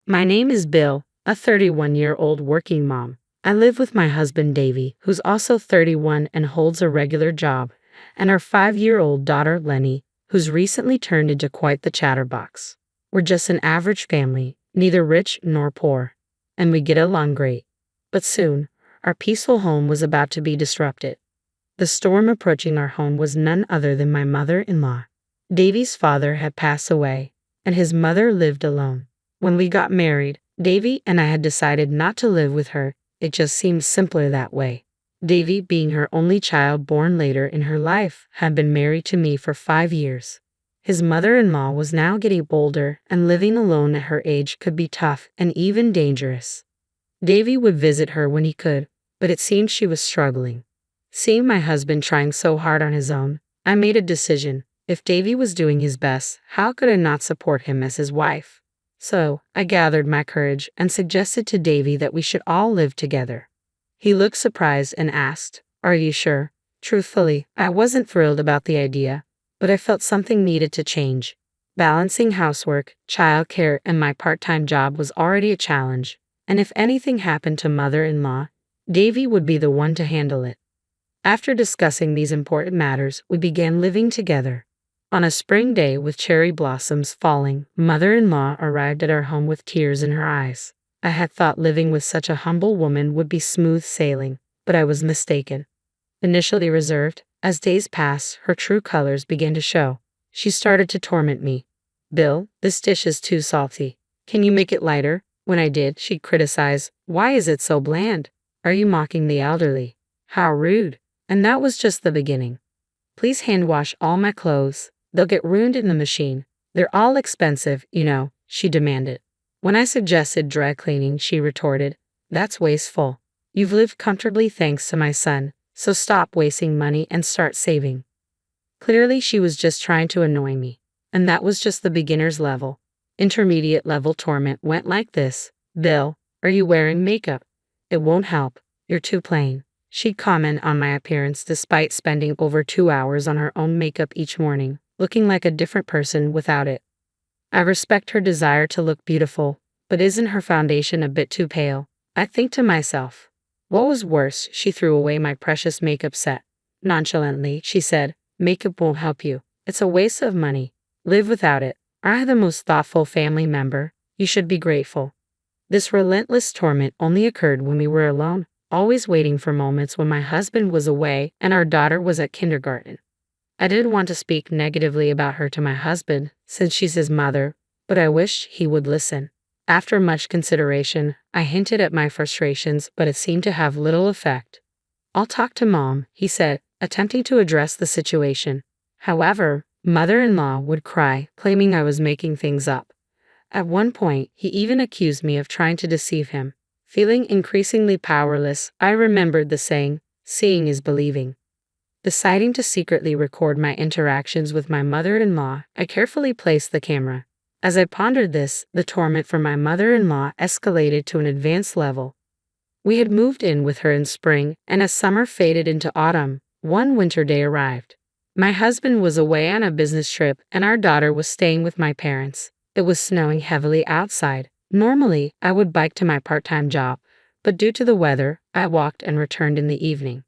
My name is Bill, a 31-year-old working mom. I live with my husband Davey, who's also 31 and holds a regular job, and our 5-year-old daughter Lenny, who's recently turned into quite the chatterbox. We're just an average family, neither rich nor poor, and we get along great. But soon, our peaceful home was about to be disrupted. The storm approaching our home was none other than my mother-in-law. Davey's father had passed away, and his mother lived alone. When we got married, Davey and I had decided not to live with her. It just seemed simpler that way. Davey, being her only child born later in her life, had been married to me for 5 years. His mother-in-law was now getting older, and living alone at her age could be tough and even dangerous. Davey would visit her when he could, but it seemed she was struggling. Seeing my husband trying so hard on his own, I made a decision. If Davey was doing his best, how could I not support him as his wife? So, I gathered my courage and suggested to Davey that we should all live together. He looked surprised and asked, "Are you sure?" Truthfully, I wasn't thrilled about the idea, but I felt something needed to change. Balancing housework, childcare, and my part-time job was already a challenge, and if anything happened to mother-in-law, Davey would be the one to handle it. After discussing these important matters, we began living together. On a spring day with cherry blossoms falling, mother-in-law arrived at our home with tears in her eyes. I had thought living with such a humble woman would be smooth sailing, but I was mistaken. Initially reserved, as days passed, her true colors began to show. She started to torment me. "Bill, this dish is too salty. Can you make it lighter?" When I did, she'd criticize, "Why is it so bland? Are you mocking the elderly? How rude." And that was just the beginning. "Please hand wash all my clothes. They'll get ruined in the machine. They're all expensive, you know," she demanded. When I suggested dry cleaning, she retorted, "That's wasteful. You've lived comfortably thanks to my son, so stop wasting money and start saving." Clearly, she was just trying to annoy me. And that was just the beginner's level. Intermediate level torment went like this. "Bill, are you wearing makeup? It won't help. You're too plain." She'd comment on my appearance despite spending over 2 hours on her own makeup each morning, looking like a different person without it. I respect her desire to look beautiful, but isn't her foundation a bit too pale? I think to myself. What was worse, she threw away my precious makeup set. Nonchalantly, she said, "Makeup won't help you. It's a waste of money. Live without it. I have the most thoughtful family member. You should be grateful." This relentless torment only occurred when we were alone, always waiting for moments when my husband was away and our daughter was at kindergarten. I didn't want to speak negatively about her to my husband, since she's his mother, but I wished he would listen. After much consideration, I hinted at my frustrations, but it seemed to have little effect. "I'll talk to Mom," he said, attempting to address the situation. However, mother-in-law would cry, claiming I was making things up. At one point, he even accused me of trying to deceive him. Feeling increasingly powerless, I remembered the saying, "Seeing is believing." Deciding to secretly record my interactions with my mother-in-law, I carefully placed the camera. As I pondered this, the torment from my mother-in-law escalated to an advanced level. We had moved in with her in spring, and as summer faded into autumn, one winter day arrived. My husband was away on a business trip, and our daughter was staying with my parents. It was snowing heavily outside. Normally, I would bike to my part-time job, but due to the weather, I walked and returned in the evening.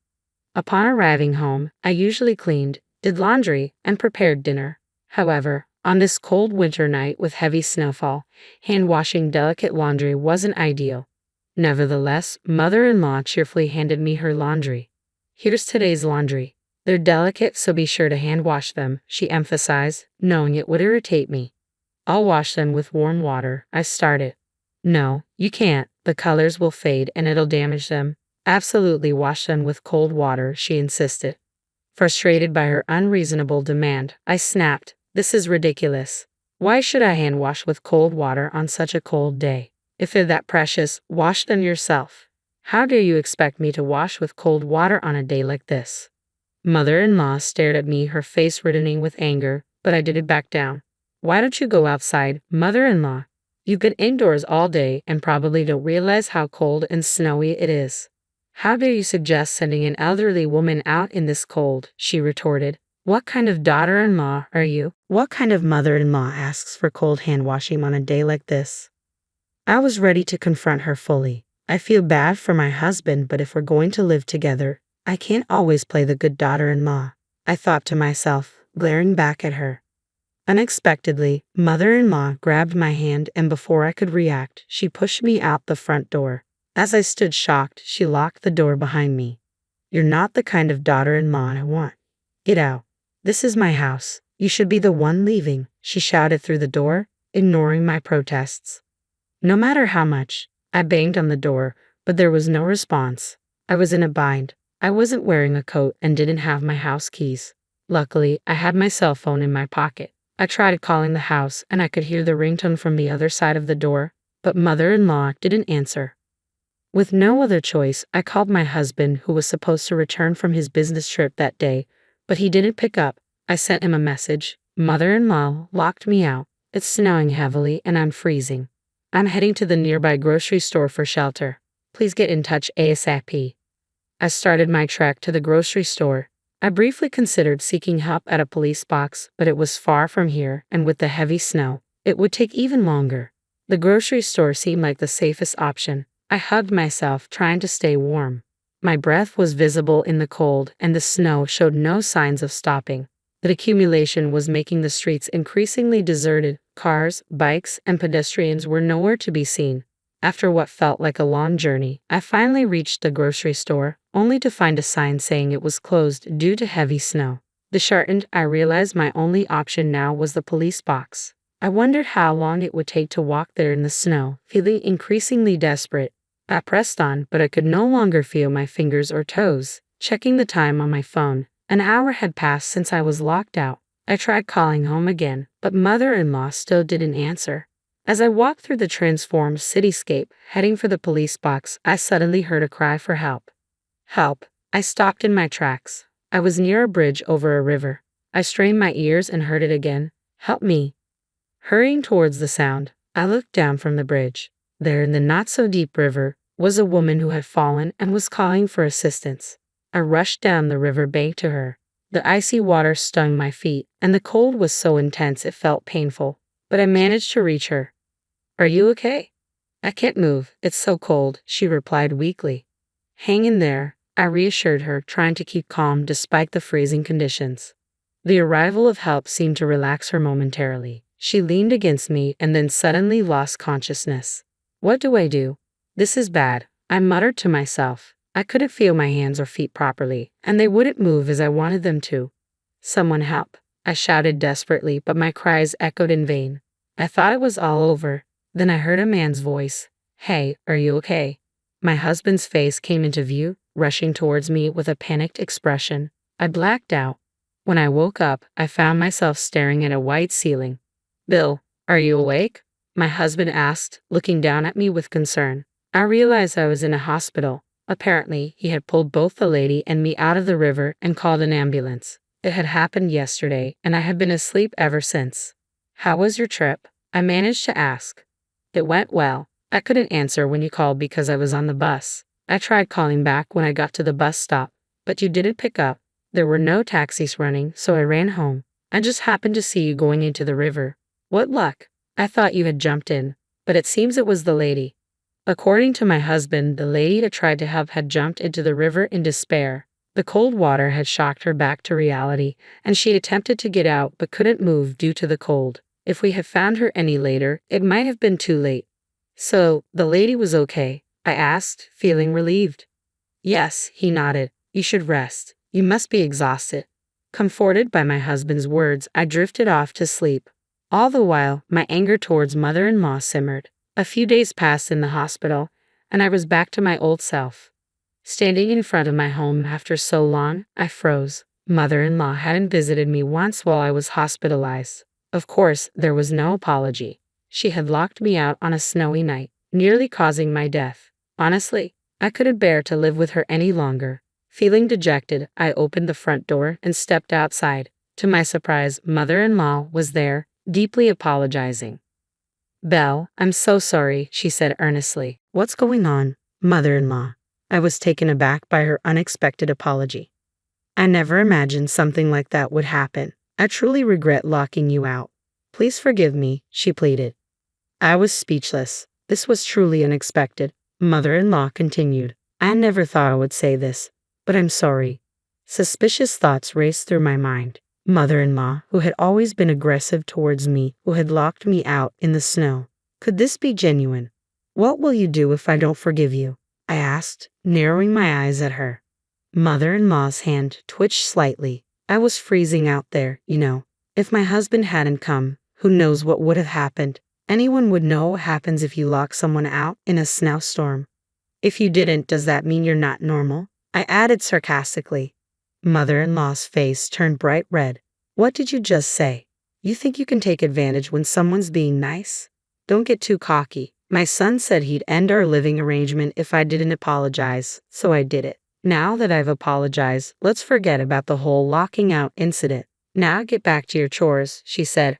Upon arriving home, I usually cleaned, did laundry, and prepared dinner. However, on this cold winter night with heavy snowfall, hand-washing delicate laundry wasn't ideal. Nevertheless, mother-in-law cheerfully handed me her laundry. "Here's today's laundry. They're delicate, so be sure to hand-wash them," she emphasized, knowing it would irritate me. "I'll wash them with warm water," I started. "No, you can't. The colors will fade and it'll damage them." "Absolutely wash them with cold water," she insisted. Frustrated by her unreasonable demand, I snapped, "This is ridiculous. Why should I hand wash with cold water on such a cold day? If they're that precious, wash them yourself. How dare you expect me to wash with cold water on a day like this?" Mother-in-law stared at me, her face reddening with anger, but I didn't back down. "Why don't you go outside, mother-in-law? You've been indoors all day and probably don't realize how cold and snowy it is. How dare you suggest sending an elderly woman out in this cold?" she retorted. "What kind of daughter-in-law are you? What kind of mother-in-law asks for cold hand-washing on a day like this?" I was ready to confront her fully. I feel bad for my husband, but if we're going to live together, I can't always play the good daughter-in-law, I thought to myself, glaring back at her. Unexpectedly, mother-in-law grabbed my hand, and before I could react, she pushed me out the front door. As I stood shocked, she locked the door behind me. You're not the kind of daughter-in-law I want. Get out. This is my house. You should be the one leaving, she shouted through the door, ignoring my protests. No matter how much, I banged on the door, but there was no response. I was in a bind. I wasn't wearing a coat and didn't have my house keys. Luckily, I had my cell phone in my pocket. I tried calling the house and I could hear the ringtone from the other side of the door, but mother-in-law didn't answer. With no other choice, I called my husband, who was supposed to return from his business trip that day, but he didn't pick up. I sent him a message. Mother-in-law locked me out. It's snowing heavily and I'm freezing. I'm heading to the nearby grocery store for shelter. Please get in touch ASAP. I started my trek to the grocery store. I briefly considered seeking help at a police box, but it was far from here, and with the heavy snow, it would take even longer. The grocery store seemed like the safest option. I hugged myself, trying to stay warm. My breath was visible in the cold, and the snow showed no signs of stopping. The accumulation was making the streets increasingly deserted. Cars, bikes, and pedestrians were nowhere to be seen. After what felt like a long journey, I finally reached the grocery store, only to find a sign saying it was closed due to heavy snow. Disheartened, I realized my only option now was the police box. I wondered how long it would take to walk there in the snow, feeling increasingly desperate. I pressed on, but I could no longer feel my fingers or toes. Checking the time on my phone, an hour had passed since I was locked out. I tried calling home again, but mother-in-law still didn't answer. As I walked through the transformed cityscape, heading for the police box, I suddenly heard a cry for help. Help! I stopped in my tracks. I was near a bridge over a river. I strained my ears and heard it again. Help me! Hurrying towards the sound, I looked down from the bridge. There, in the not-so-deep river, was a woman who had fallen and was calling for assistance. I rushed down the river bank to her. The icy water stung my feet, and the cold was so intense it felt painful, but I managed to reach her. Are you okay? I can't move, it's so cold, she replied weakly. Hang in there, I reassured her, trying to keep calm despite the freezing conditions. The arrival of help seemed to relax her momentarily. She leaned against me and then suddenly lost consciousness. What do I do? This is bad, I muttered to myself. I couldn't feel my hands or feet properly, and they wouldn't move as I wanted them to. Someone help, I shouted desperately, but my cries echoed in vain. I thought it was all over. Then I heard a man's voice. Hey, are you okay? My husband's face came into view, rushing towards me with a panicked expression. I blacked out. When I woke up, I found myself staring at a white ceiling. Bill, are you awake? My husband asked, looking down at me with concern. I realized I was in a hospital. Apparently, he had pulled both the lady and me out of the river and called an ambulance. It had happened yesterday, and I had been asleep ever since. How was your trip? I managed to ask. It went well. I couldn't answer when you called because I was on the bus. I tried calling back when I got to the bus stop, but you didn't pick up. There were no taxis running, so I ran home. I just happened to see you going into the river. What luck! I thought you had jumped in, but it seems it was the lady. According to my husband, the lady that tried to help had jumped into the river in despair. The cold water had shocked her back to reality, and she attempted to get out but couldn't move due to the cold. If we had found her any later, it might have been too late. So, the lady was okay? I asked, feeling relieved. Yes, he nodded. You should rest. You must be exhausted. Comforted by my husband's words, I drifted off to sleep. All the while, my anger towards mother-in-law simmered. A few days passed in the hospital, and I was back to my old self. Standing in front of my home after so long, I froze. Mother-in-law hadn't visited me once while I was hospitalized. Of course, there was no apology. She had locked me out on a snowy night, nearly causing my death. Honestly, I couldn't bear to live with her any longer. Feeling dejected, I opened the front door and stepped outside. To my surprise, mother-in-law was there, deeply apologizing. Belle, I'm so sorry, she said earnestly. What's going on, mother-in-law? I was taken aback by her unexpected apology. I never imagined something like that would happen. I truly regret locking you out. Please forgive me, she pleaded. I was speechless. This was truly unexpected. Mother-in-law continued. I never thought I would say this, but I'm sorry. Suspicious thoughts raced through my mind. Mother-in-law, who had always been aggressive towards me, who had locked me out in the snow. Could this be genuine? What will you do if I don't forgive you? I asked, narrowing my eyes at her. Mother-in-law's hand twitched slightly. I was freezing out there, you know. If my husband hadn't come, who knows what would have happened? Anyone would know what happens if you lock someone out in a snowstorm. If you didn't, does that mean you're not normal? I added sarcastically. Mother-in-law's face turned bright red. What did you just say? You think you can take advantage when someone's being nice? Don't get too cocky. My son said he'd end our living arrangement if I didn't apologize, so I did it. Now that I've apologized, let's forget about the whole locking out incident. Now get back to your chores, she said,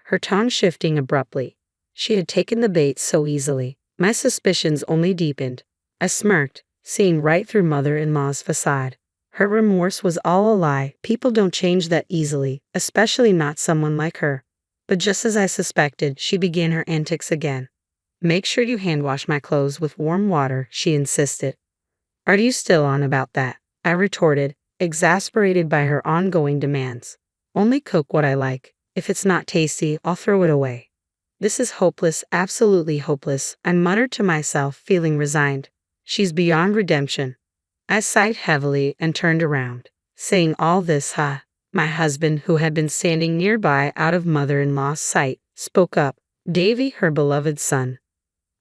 her tone shifting abruptly. She had taken the bait so easily. My suspicions only deepened. I smirked, seeing right through mother-in-law's facade. Her remorse was all a lie. People don't change that easily, especially not someone like her. But just as I suspected, she began her antics again. Make sure you hand wash my clothes with warm water, she insisted. Are you still on about that? I retorted, exasperated by her ongoing demands. Only cook what I like. If it's not tasty, I'll throw it away. This is hopeless, absolutely hopeless, I muttered to myself, feeling resigned. She's beyond redemption. I sighed heavily and turned around. Saying all this, my husband, who had been standing nearby out of mother-in-law's sight, spoke up. Davey, her beloved son.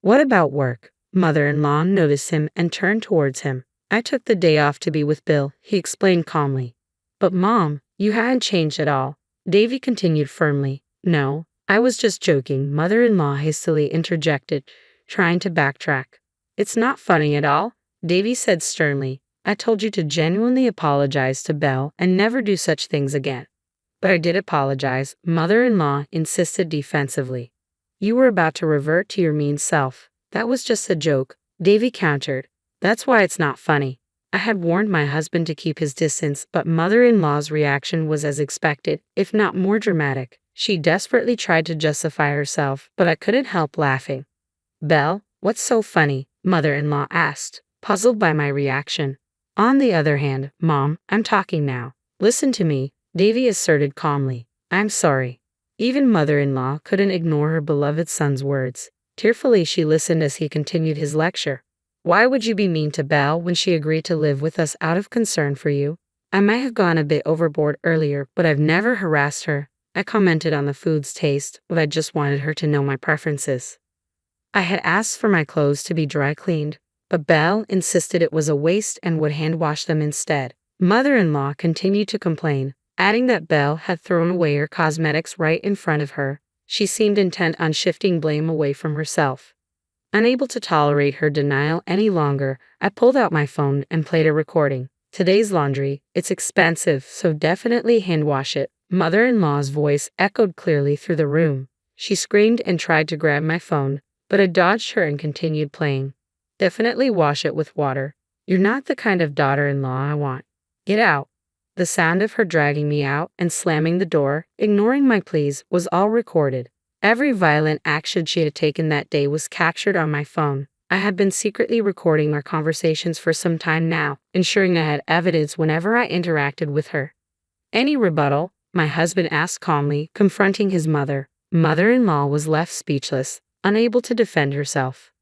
What about work? Mother-in-law noticed him and turned towards him. I took the day off to be with Bill, he explained calmly. But Mom, you hadn't changed at all. Davey continued firmly. No, I was just joking, mother-in-law hastily interjected, trying to backtrack. It's not funny at all, Davey said sternly. I told you to genuinely apologize to Belle and never do such things again. But I did apologize, mother-in-law insisted defensively. You were about to revert to your mean self. That was just a joke, Davey countered. That's why it's not funny. I had warned my husband to keep his distance, but mother-in-law's reaction was as expected, if not more dramatic. She desperately tried to justify herself, but I couldn't help laughing. Belle, what's so funny? Mother-in-law asked, puzzled by my reaction. On the other hand, Mom, I'm talking now. Listen to me, Davey asserted calmly. I'm sorry. Even mother-in-law couldn't ignore her beloved son's words. Tearfully she listened as he continued his lecture. Why would you be mean to Belle when she agreed to live with us out of concern for you? I might have gone a bit overboard earlier, but I've never harassed her. I commented on the food's taste, but I just wanted her to know my preferences. I had asked for my clothes to be dry cleaned, but Belle insisted it was a waste and would hand wash them instead. Mother-in-law continued to complain, adding that Belle had thrown away her cosmetics right in front of her. She seemed intent on shifting blame away from herself. Unable to tolerate her denial any longer, I pulled out my phone and played a recording. Today's laundry, it's expensive, so definitely hand wash it. Mother-in-law's voice echoed clearly through the room. She screamed and tried to grab my phone, but I dodged her and continued playing. Definitely wash it with water. You're not the kind of daughter-in-law I want. Get out. The sound of her dragging me out and slamming the door, ignoring my pleas, was all recorded. Every violent action she had taken that day was captured on my phone. I had been secretly recording our conversations for some time now, ensuring I had evidence whenever I interacted with her. Any rebuttal? My husband asked calmly, confronting his mother. Mother-in-law was left speechless, unable to defend herself.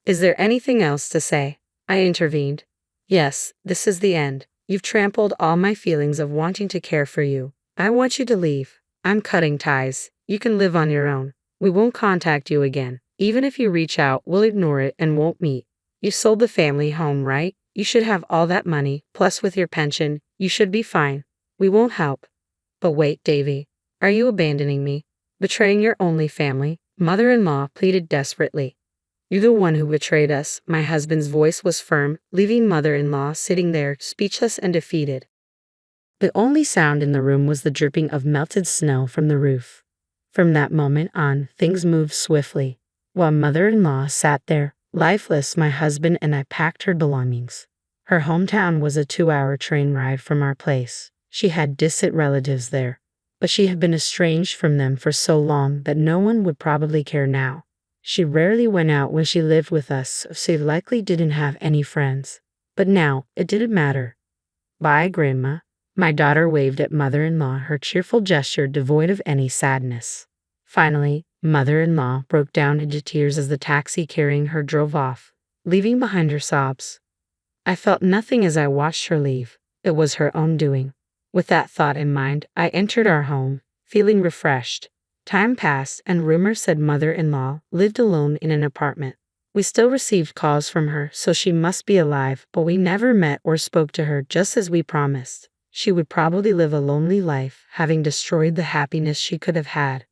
Is there anything else to say? I intervened. Yes, this is the end. You've trampled all my feelings of wanting to care for you. I want you to leave. I'm cutting ties. You can live on your own. We won't contact you again. Even if you reach out, we'll ignore it and won't meet. You sold the family home, right? You should have all that money, plus with your pension, you should be fine. We won't help. But wait, Davey. Are you abandoning me? Betraying your only family? Mother-in-law pleaded desperately. You're the one who betrayed us. My husband's voice was firm, leaving mother-in-law sitting there, speechless and defeated. The only sound in the room was the dripping of melted snow from the roof. From that moment on, things moved swiftly. While mother-in-law sat there, lifeless, my husband and I packed her belongings. Her hometown was a 2-hour train ride from our place. She had distant relatives there, but she had been estranged from them for so long that no one would probably care now. She rarely went out when she lived with us, so she likely didn't have any friends. But now, it didn't matter. Bye, Grandma. My daughter waved at mother-in-law, her cheerful gesture devoid of any sadness. Finally, mother-in-law broke down into tears as the taxi carrying her drove off, leaving behind her sobs. I felt nothing as I watched her leave. It was her own doing. With that thought in mind, I entered our home, feeling refreshed. Time passed, and rumor said mother-in-law lived alone in an apartment. We still received calls from her, so she must be alive, but we never met or spoke to her, just as we promised. She would probably live a lonely life, having destroyed the happiness she could have had.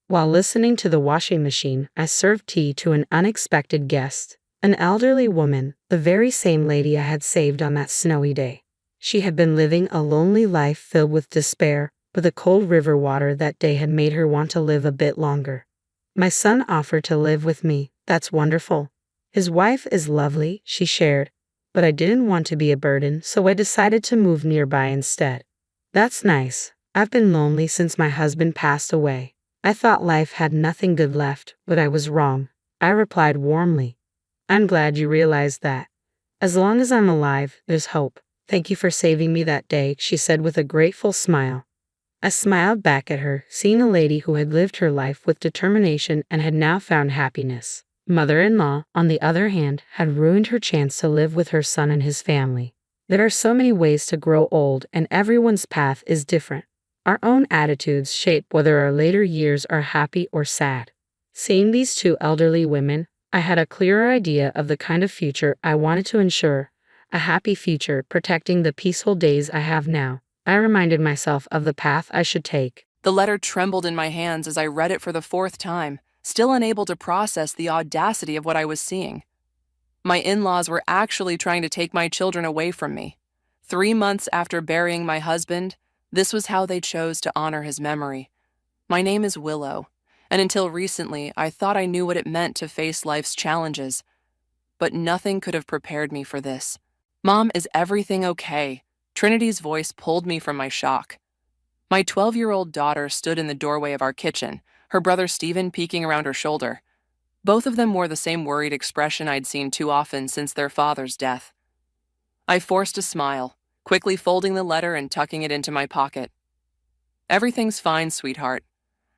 While listening to the washing machine, I served tea to an unexpected guest, an elderly woman, the very same lady I had saved on that snowy day. She had been living a lonely life filled with despair, but the cold river water that day had made her want to live a bit longer. My son offered to live with me. That's wonderful. His wife is lovely, she shared, but I didn't want to be a burden, so I decided to move nearby instead. That's nice. I've been lonely since my husband passed away. I thought life had nothing good left, but I was wrong. I replied warmly. I'm glad you realized that. As long as I'm alive, there's hope. Thank you for saving me that day, she said with a grateful smile. I smiled back at her, seeing a lady who had lived her life with determination and had now found happiness. Mother-in-law, on the other hand, had ruined her chance to live with her son and his family. There are so many ways to grow old, and everyone's path is different. Our own attitudes shape whether our later years are happy or sad. Seeing these two elderly women, I had a clearer idea of the kind of future I wanted to ensure. A happy future, protecting the peaceful days I have now. I reminded myself of the path I should take. The letter trembled in my hands as I read it for the 4th time, still unable to process the audacity of what I was seeing. My in-laws were actually trying to take my children away from me. 3 months after burying my husband, this was how they chose to honor his memory. My name is Willow, and until recently, I thought I knew what it meant to face life's challenges. But nothing could have prepared me for this. Mom, is everything okay? Trinity's voice pulled me from my shock. My 12-year-old daughter stood in the doorway of our kitchen, her brother Stephen peeking around her shoulder. Both of them wore the same worried expression I'd seen too often since their father's death. I forced a smile, quickly folding the letter and tucking it into my pocket. Everything's fine, sweetheart.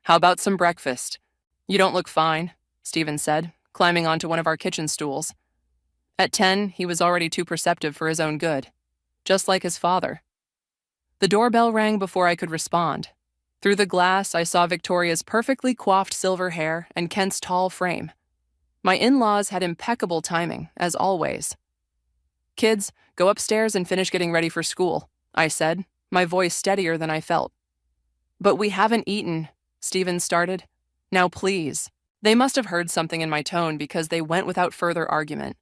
How about some breakfast? You don't look fine, Stephen said, climbing onto one of our kitchen stools. At 10, he was already too perceptive for his own good, just like his father. The doorbell rang before I could respond. Through the glass, I saw Victoria's perfectly coiffed silver hair and Kent's tall frame. My in-laws had impeccable timing, as always. Kids, go upstairs and finish getting ready for school, I said, my voice steadier than I felt. But we haven't eaten, Stephen started. Now please. They must have heard something in my tone because they went without further argument.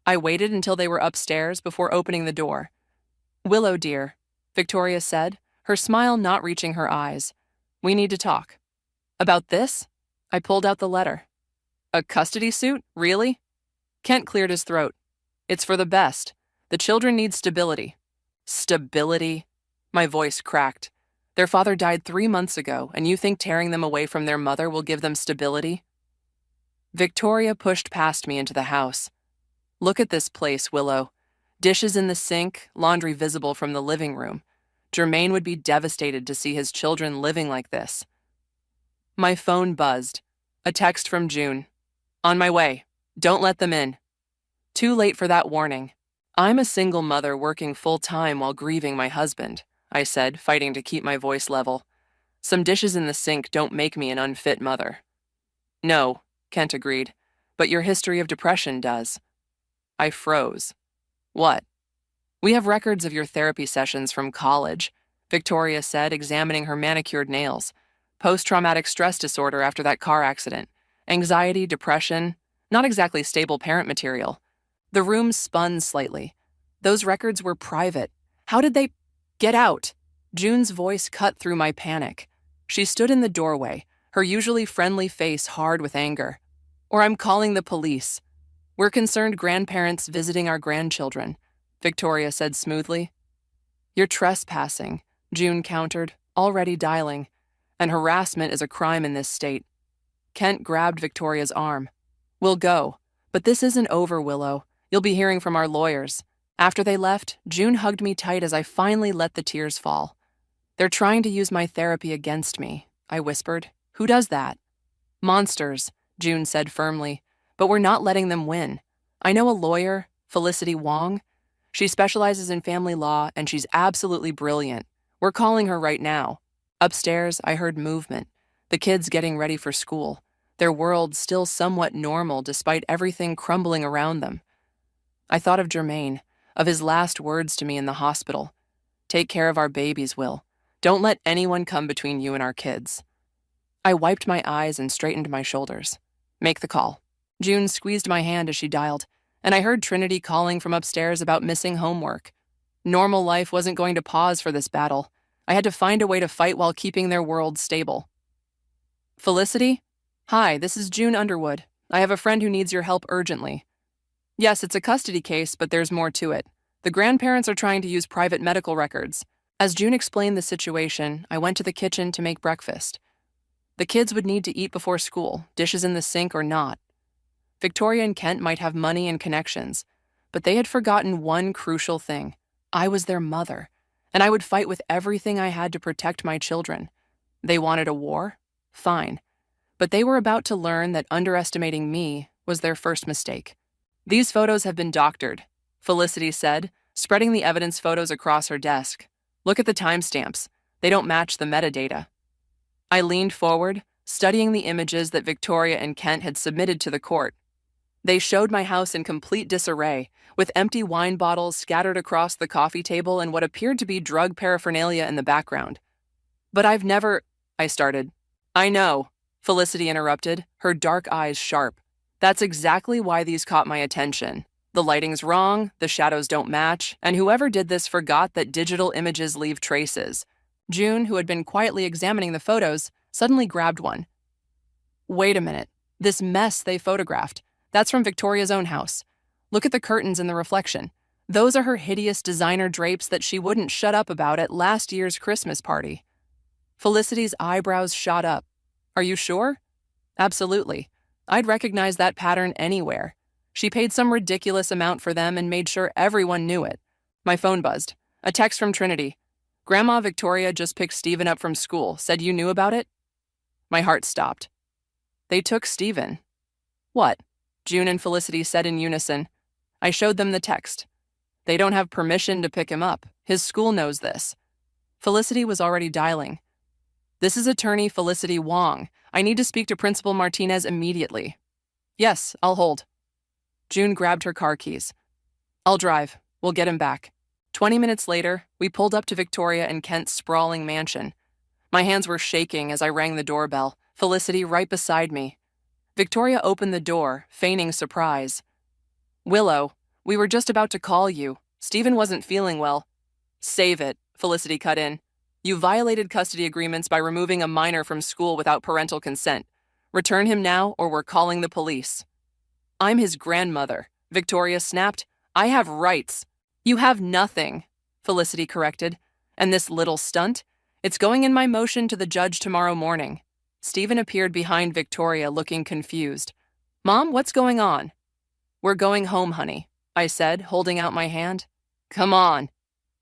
I waited until they were upstairs before opening the door. Willow, dear, Victoria said, her smile not reaching her eyes. We need to talk. About this? I pulled out the letter. A custody suit? Really? Kent cleared his throat. It's for the best. The children need stability. Stability? My voice cracked. Their father died 3 months ago, and you think tearing them away from their mother will give them stability? Victoria pushed past me into the house. Look at this place, Willow. Dishes in the sink, laundry visible from the living room. Jermaine would be devastated to see his children living like this. My phone buzzed. A text from June. On my way. Don't let them in. Too late for that warning. I'm a single mother working full-time while grieving my husband, I said, fighting to keep my voice level. Some dishes in the sink don't make me an unfit mother. No, Kent agreed, but your history of depression does. I froze. What? We have records of your therapy sessions from college, Victoria said, examining her manicured nails. Post-traumatic stress disorder after that car accident. Anxiety, depression, not exactly stable parent material. The room spun slightly. Those records were private. How did they get out? June's voice cut through my panic. She stood in the doorway, her usually friendly face hard with anger. Or I'm calling the police. We're concerned grandparents visiting our grandchildren, Victoria said smoothly. You're trespassing, June countered, already dialing. And harassment is a crime in this state. Kent grabbed Victoria's arm. We'll go. But this isn't over, Willow. You'll be hearing from our lawyers. After they left, June hugged me tight as I finally let the tears fall. They're trying to use my therapy against me, I whispered. Who does that? Monsters, June said firmly. But we're not letting them win. I know a lawyer, Felicity Wong. She specializes in family law, and she's absolutely brilliant. We're calling her right now. Upstairs, I heard movement. The kids getting ready for school. Their world still somewhat normal despite everything crumbling around them. I thought of Jermaine, of his last words to me in the hospital. Take care of our babies, Will. Don't let anyone come between you and our kids. I wiped my eyes and straightened my shoulders. Make the call. June squeezed my hand as she dialed, and I heard Trinity calling from upstairs about missing homework. Normal life wasn't going to pause for this battle. I had to find a way to fight while keeping their world stable. Felicity? Hi, this is June Underwood. I have a friend who needs your help urgently. Yes, it's a custody case, but there's more to it. The grandparents are trying to use private medical records. As June explained the situation, I went to the kitchen to make breakfast. The kids would need to eat before school, dishes in the sink or not. Victoria and Kent might have money and connections, but they had forgotten one crucial thing. I was their mother, and I would fight with everything I had to protect my children. They wanted a war? Fine. But they were about to learn that underestimating me was their first mistake. These photos have been doctored, Felicity said, spreading the evidence photos across her desk. Look at the timestamps. They don't match the metadata. I leaned forward, studying the images that Victoria and Kent had submitted to the court. They showed my house in complete disarray, with empty wine bottles scattered across the coffee table and what appeared to be drug paraphernalia in the background. But I've never, I started. I know, Felicity interrupted, her dark eyes sharp. That's exactly why these caught my attention. The lighting's wrong, the shadows don't match, and whoever did this forgot that digital images leave traces. June, who had been quietly examining the photos, suddenly grabbed one. Wait a minute. This mess they photographed. That's from Victoria's own house. Look at the curtains in the reflection. Those are her hideous designer drapes that she wouldn't shut up about at last year's Christmas party. Felicity's eyebrows shot up. Are you sure? Absolutely. I'd recognize that pattern anywhere. She paid some ridiculous amount for them and made sure everyone knew it. My phone buzzed. A text from Trinity. Grandma Victoria just picked Stephen up from school. Said you knew about it? My heart stopped. They took Stephen. What? June and Felicity said in unison. I showed them the text. They don't have permission to pick him up. His school knows this. Felicity was already dialing. This is attorney Felicity Wong. I need to speak to Principal Martinez immediately. Yes, I'll hold. June grabbed her car keys. I'll drive. We'll get him back. 20 minutes later, we pulled up to Victoria and Kent's sprawling mansion. My hands were shaking as I rang the doorbell, Felicity right beside me. Victoria opened the door, feigning surprise. Willow, we were just about to call you. Stephen wasn't feeling well. Save it, Felicity cut in. You violated custody agreements by removing a minor from school without parental consent. Return him now or we're calling the police. I'm his grandmother, Victoria snapped. I have rights. You have nothing, Felicity corrected. And this little stunt? It's going in my motion to the judge tomorrow morning. Stephen appeared behind Victoria, looking confused. Mom, what's going on? We're going home, honey, I said, holding out my hand. Come on.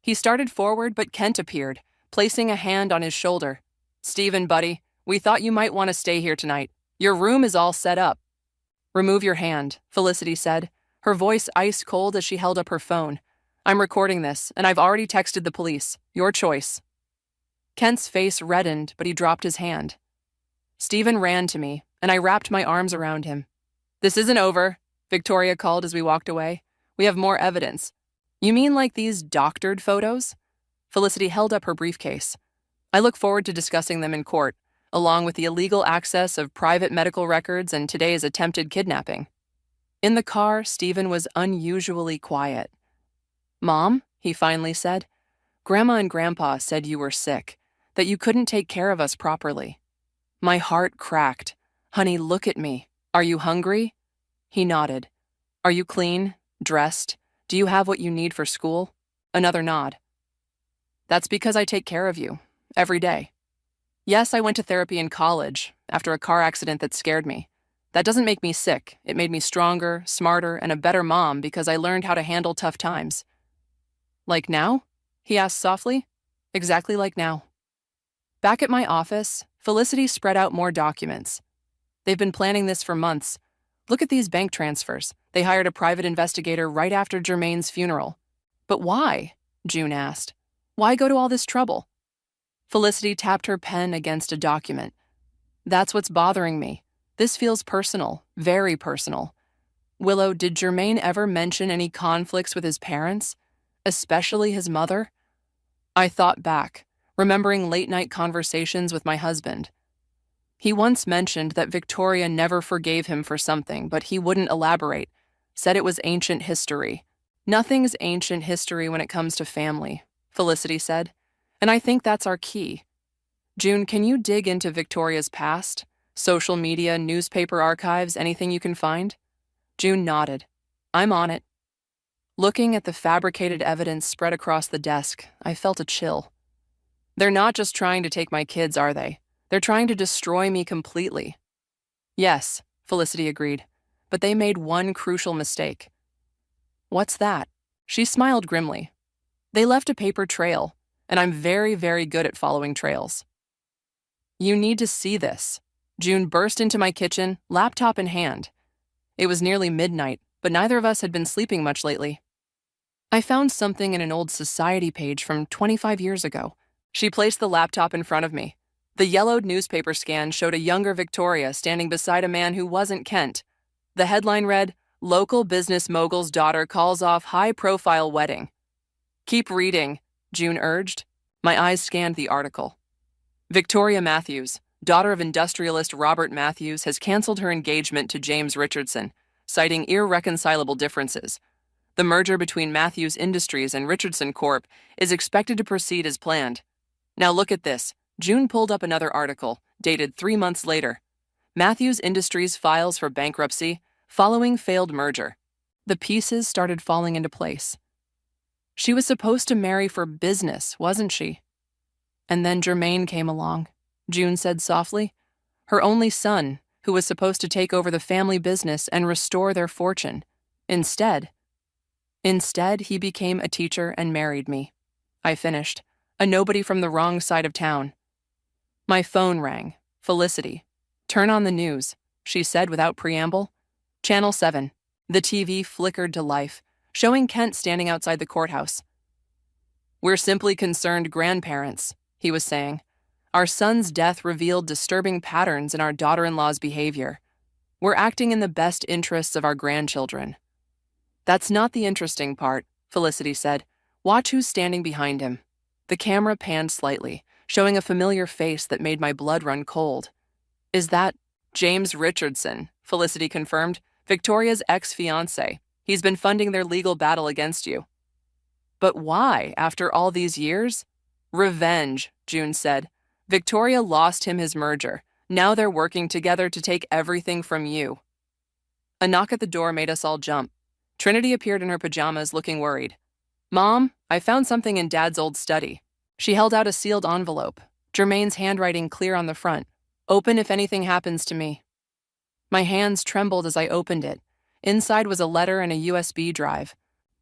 He started forward, but Kent appeared, placing a hand on his shoulder. Stephen, buddy, we thought you might want to stay here tonight. Your room is all set up. Remove your hand, Felicity said, her voice ice cold as she held up her phone. I'm recording this, and I've already texted the police. Your choice. Kent's face reddened, but he dropped his hand. Stephen ran to me, and I wrapped my arms around him. This isn't over, Victoria called as we walked away. We have more evidence. You mean like these doctored photos? Felicity held up her briefcase. I look forward to discussing them in court, along with the illegal access of private medical records and today's attempted kidnapping. In the car, Stephen was unusually quiet. Mom, he finally said, Grandma and Grandpa said you were sick, that you couldn't take care of us properly. My heart cracked. Honey, look at me. Are you hungry? He nodded. Are you clean? Dressed? Do you have what you need for school? Another nod. That's because I take care of you. Every day. Yes, I went to therapy in college, after a car accident that scared me. That doesn't make me sick. It made me stronger, smarter, and a better mom because I learned how to handle tough times. Like now? He asked softly. Exactly like now. Back at my office, Felicity spread out more documents. They've been planning this for months. Look at these bank transfers. They hired a private investigator right after Jermaine's funeral. But why? June asked. Why go to all this trouble? Felicity tapped her pen against a document. That's what's bothering me. This feels personal, very personal. Willow, did Jermaine ever mention any conflicts with his parents, especially his mother? I thought back, remembering late-night conversations with my husband. He once mentioned that Victoria never forgave him for something, but he wouldn't elaborate, said it was ancient history. Nothing's ancient history when it comes to family, Felicity said, and I think that's our key. June, can you dig into Victoria's past? Social media, newspaper archives, anything you can find? June nodded. I'm on it. Looking at the fabricated evidence spread across the desk, I felt a chill. They're not just trying to take my kids, are they? They're trying to destroy me completely. Yes, Felicity agreed, but they made one crucial mistake. What's that? She smiled grimly. They left a paper trail, and I'm very, very good at following trails. You need to see this. June burst into my kitchen, laptop in hand. It was nearly midnight, but neither of us had been sleeping much lately. I found something in an old society page from 25 years ago. She placed the laptop in front of me. The yellowed newspaper scan showed a younger Victoria standing beside a man who wasn't Kent. The headline read, "Local business mogul's daughter calls off high-profile wedding." Keep reading, June urged. My eyes scanned the article. Victoria Matthews, daughter of industrialist Robert Matthews, has canceled her engagement to James Richardson, citing irreconcilable differences. The merger between Matthews Industries and Richardson Corp. Is expected to proceed as planned. Now look at this. June pulled up another article, dated 3 months later. Matthews Industries files for bankruptcy following failed merger. The pieces started falling into place. She was supposed to marry for business, wasn't she? And then Jermaine came along, June said softly. Her only son, who was supposed to take over the family business and restore their fortune. Instead, he became a teacher and married me. I finished, a nobody from the wrong side of town. My phone rang. Felicity. Turn on the news, she said without preamble. Channel 7. The TV flickered to life, showing Kent standing outside the courthouse. We're simply concerned grandparents, he was saying. Our son's death revealed disturbing patterns in our daughter-in-law's behavior. We're acting in the best interests of our grandchildren. That's not the interesting part, Felicity said. Watch who's standing behind him. The camera panned slightly, showing a familiar face that made my blood run cold. Is that James Richardson? Felicity confirmed. Victoria's ex-fiancé. He's been funding their legal battle against you. But why, after all these years? Revenge, June said. Victoria lost him his merger. Now they're working together to take everything from you. A knock at the door made us all jump. Trinity appeared in her pajamas, looking worried. Mom, I found something in Dad's old study. She held out a sealed envelope, Jermaine's handwriting clear on the front. Open if anything happens to me. My hands trembled as I opened it. Inside was a letter and a USB drive.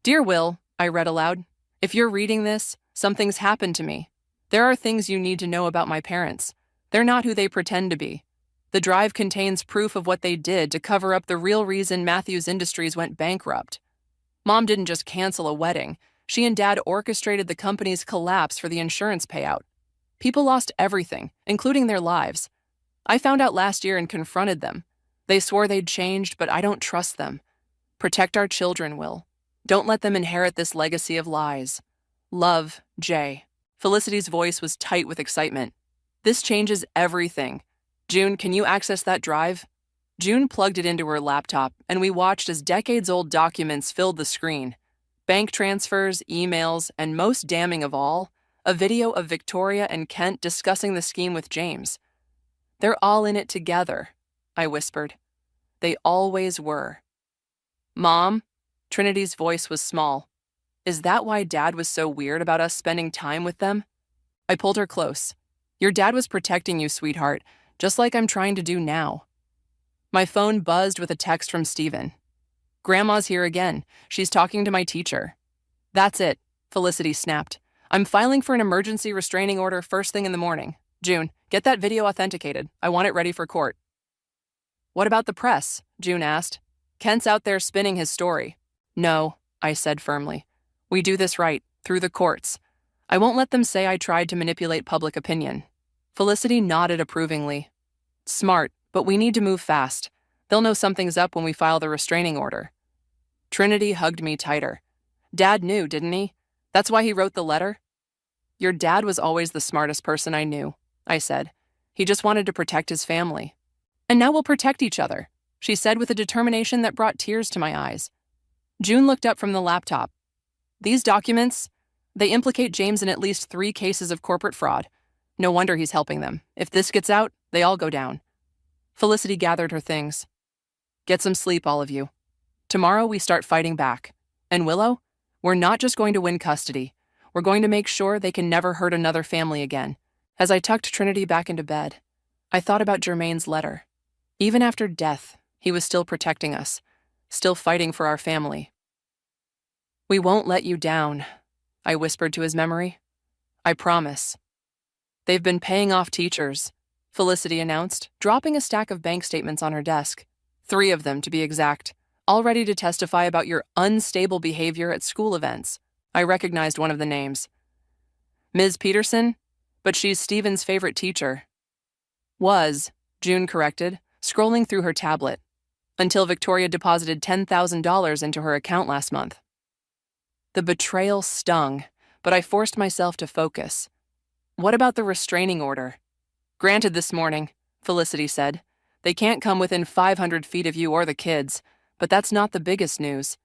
Dear Will, I read aloud, if you're reading this, something's happened to me. There are things you need to know about my parents. They're not who they pretend to be. The drive contains proof of what they did to cover up the real reason Matthews Industries went bankrupt. Mom didn't just cancel a wedding. She and Dad orchestrated the company's collapse for the insurance payout. People lost everything, including their lives. I found out last year and confronted them. They swore they'd changed, but I don't trust them. Protect our children, Will. Don't let them inherit this legacy of lies. Love, Jay. Felicity's voice was tight with excitement. This changes everything. June, can you access that drive? June plugged it into her laptop, and we watched as decades-old documents filled the screen. Bank transfers, emails, and most damning of all, a video of Victoria and Kent discussing the scheme with James. They're all in it together, I whispered. They always were. Mom? Trinity's voice was small. Is that why Dad was so weird about us spending time with them? I pulled her close. Your dad was protecting you, sweetheart, just like I'm trying to do now. My phone buzzed with a text from Steven. Grandma's here again. She's talking to my teacher. That's it, Felicity snapped. I'm filing for an emergency restraining order first thing in the morning. June, get that video authenticated. I want it ready for court. What about the press? June asked. Kent's out there spinning his story. No, I said firmly. We do this right, through the courts. I won't let them say I tried to manipulate public opinion. Felicity nodded approvingly. Smart, but we need to move fast. They'll know something's up when we file the restraining order. Trinity hugged me tighter. Dad knew, didn't he? That's why he wrote the letter? Your dad was always the smartest person I knew, I said. He just wanted to protect his family. And now we'll protect each other, she said with a determination that brought tears to my eyes. June looked up from the laptop. These documents, they implicate James in at least 3 cases of corporate fraud. No wonder he's helping them. If this gets out, they all go down. Felicity gathered her things. Get some sleep, all of you. Tomorrow we start fighting back. And Willow, we're not just going to win custody. We're going to make sure they can never hurt another family again. As I tucked Trinity back into bed, I thought about Jermaine's letter. Even after death, he was still protecting us, still fighting for our family. We won't let you down, I whispered to his memory. I promise. They've been paying off teachers, Felicity announced, dropping a stack of bank statements on her desk. 3 of them, to be exact, all ready to testify about your unstable behavior at school events. I recognized one of the names. Ms. Peterson? But she's Stephen's favorite teacher. Was, June corrected, scrolling through her tablet, until Victoria deposited $10,000 into her account last month. The betrayal stung, but I forced myself to focus. What about the restraining order? Granted this morning, Felicity said. They can't come within 500 feet of you or the kids, but that's not the biggest news.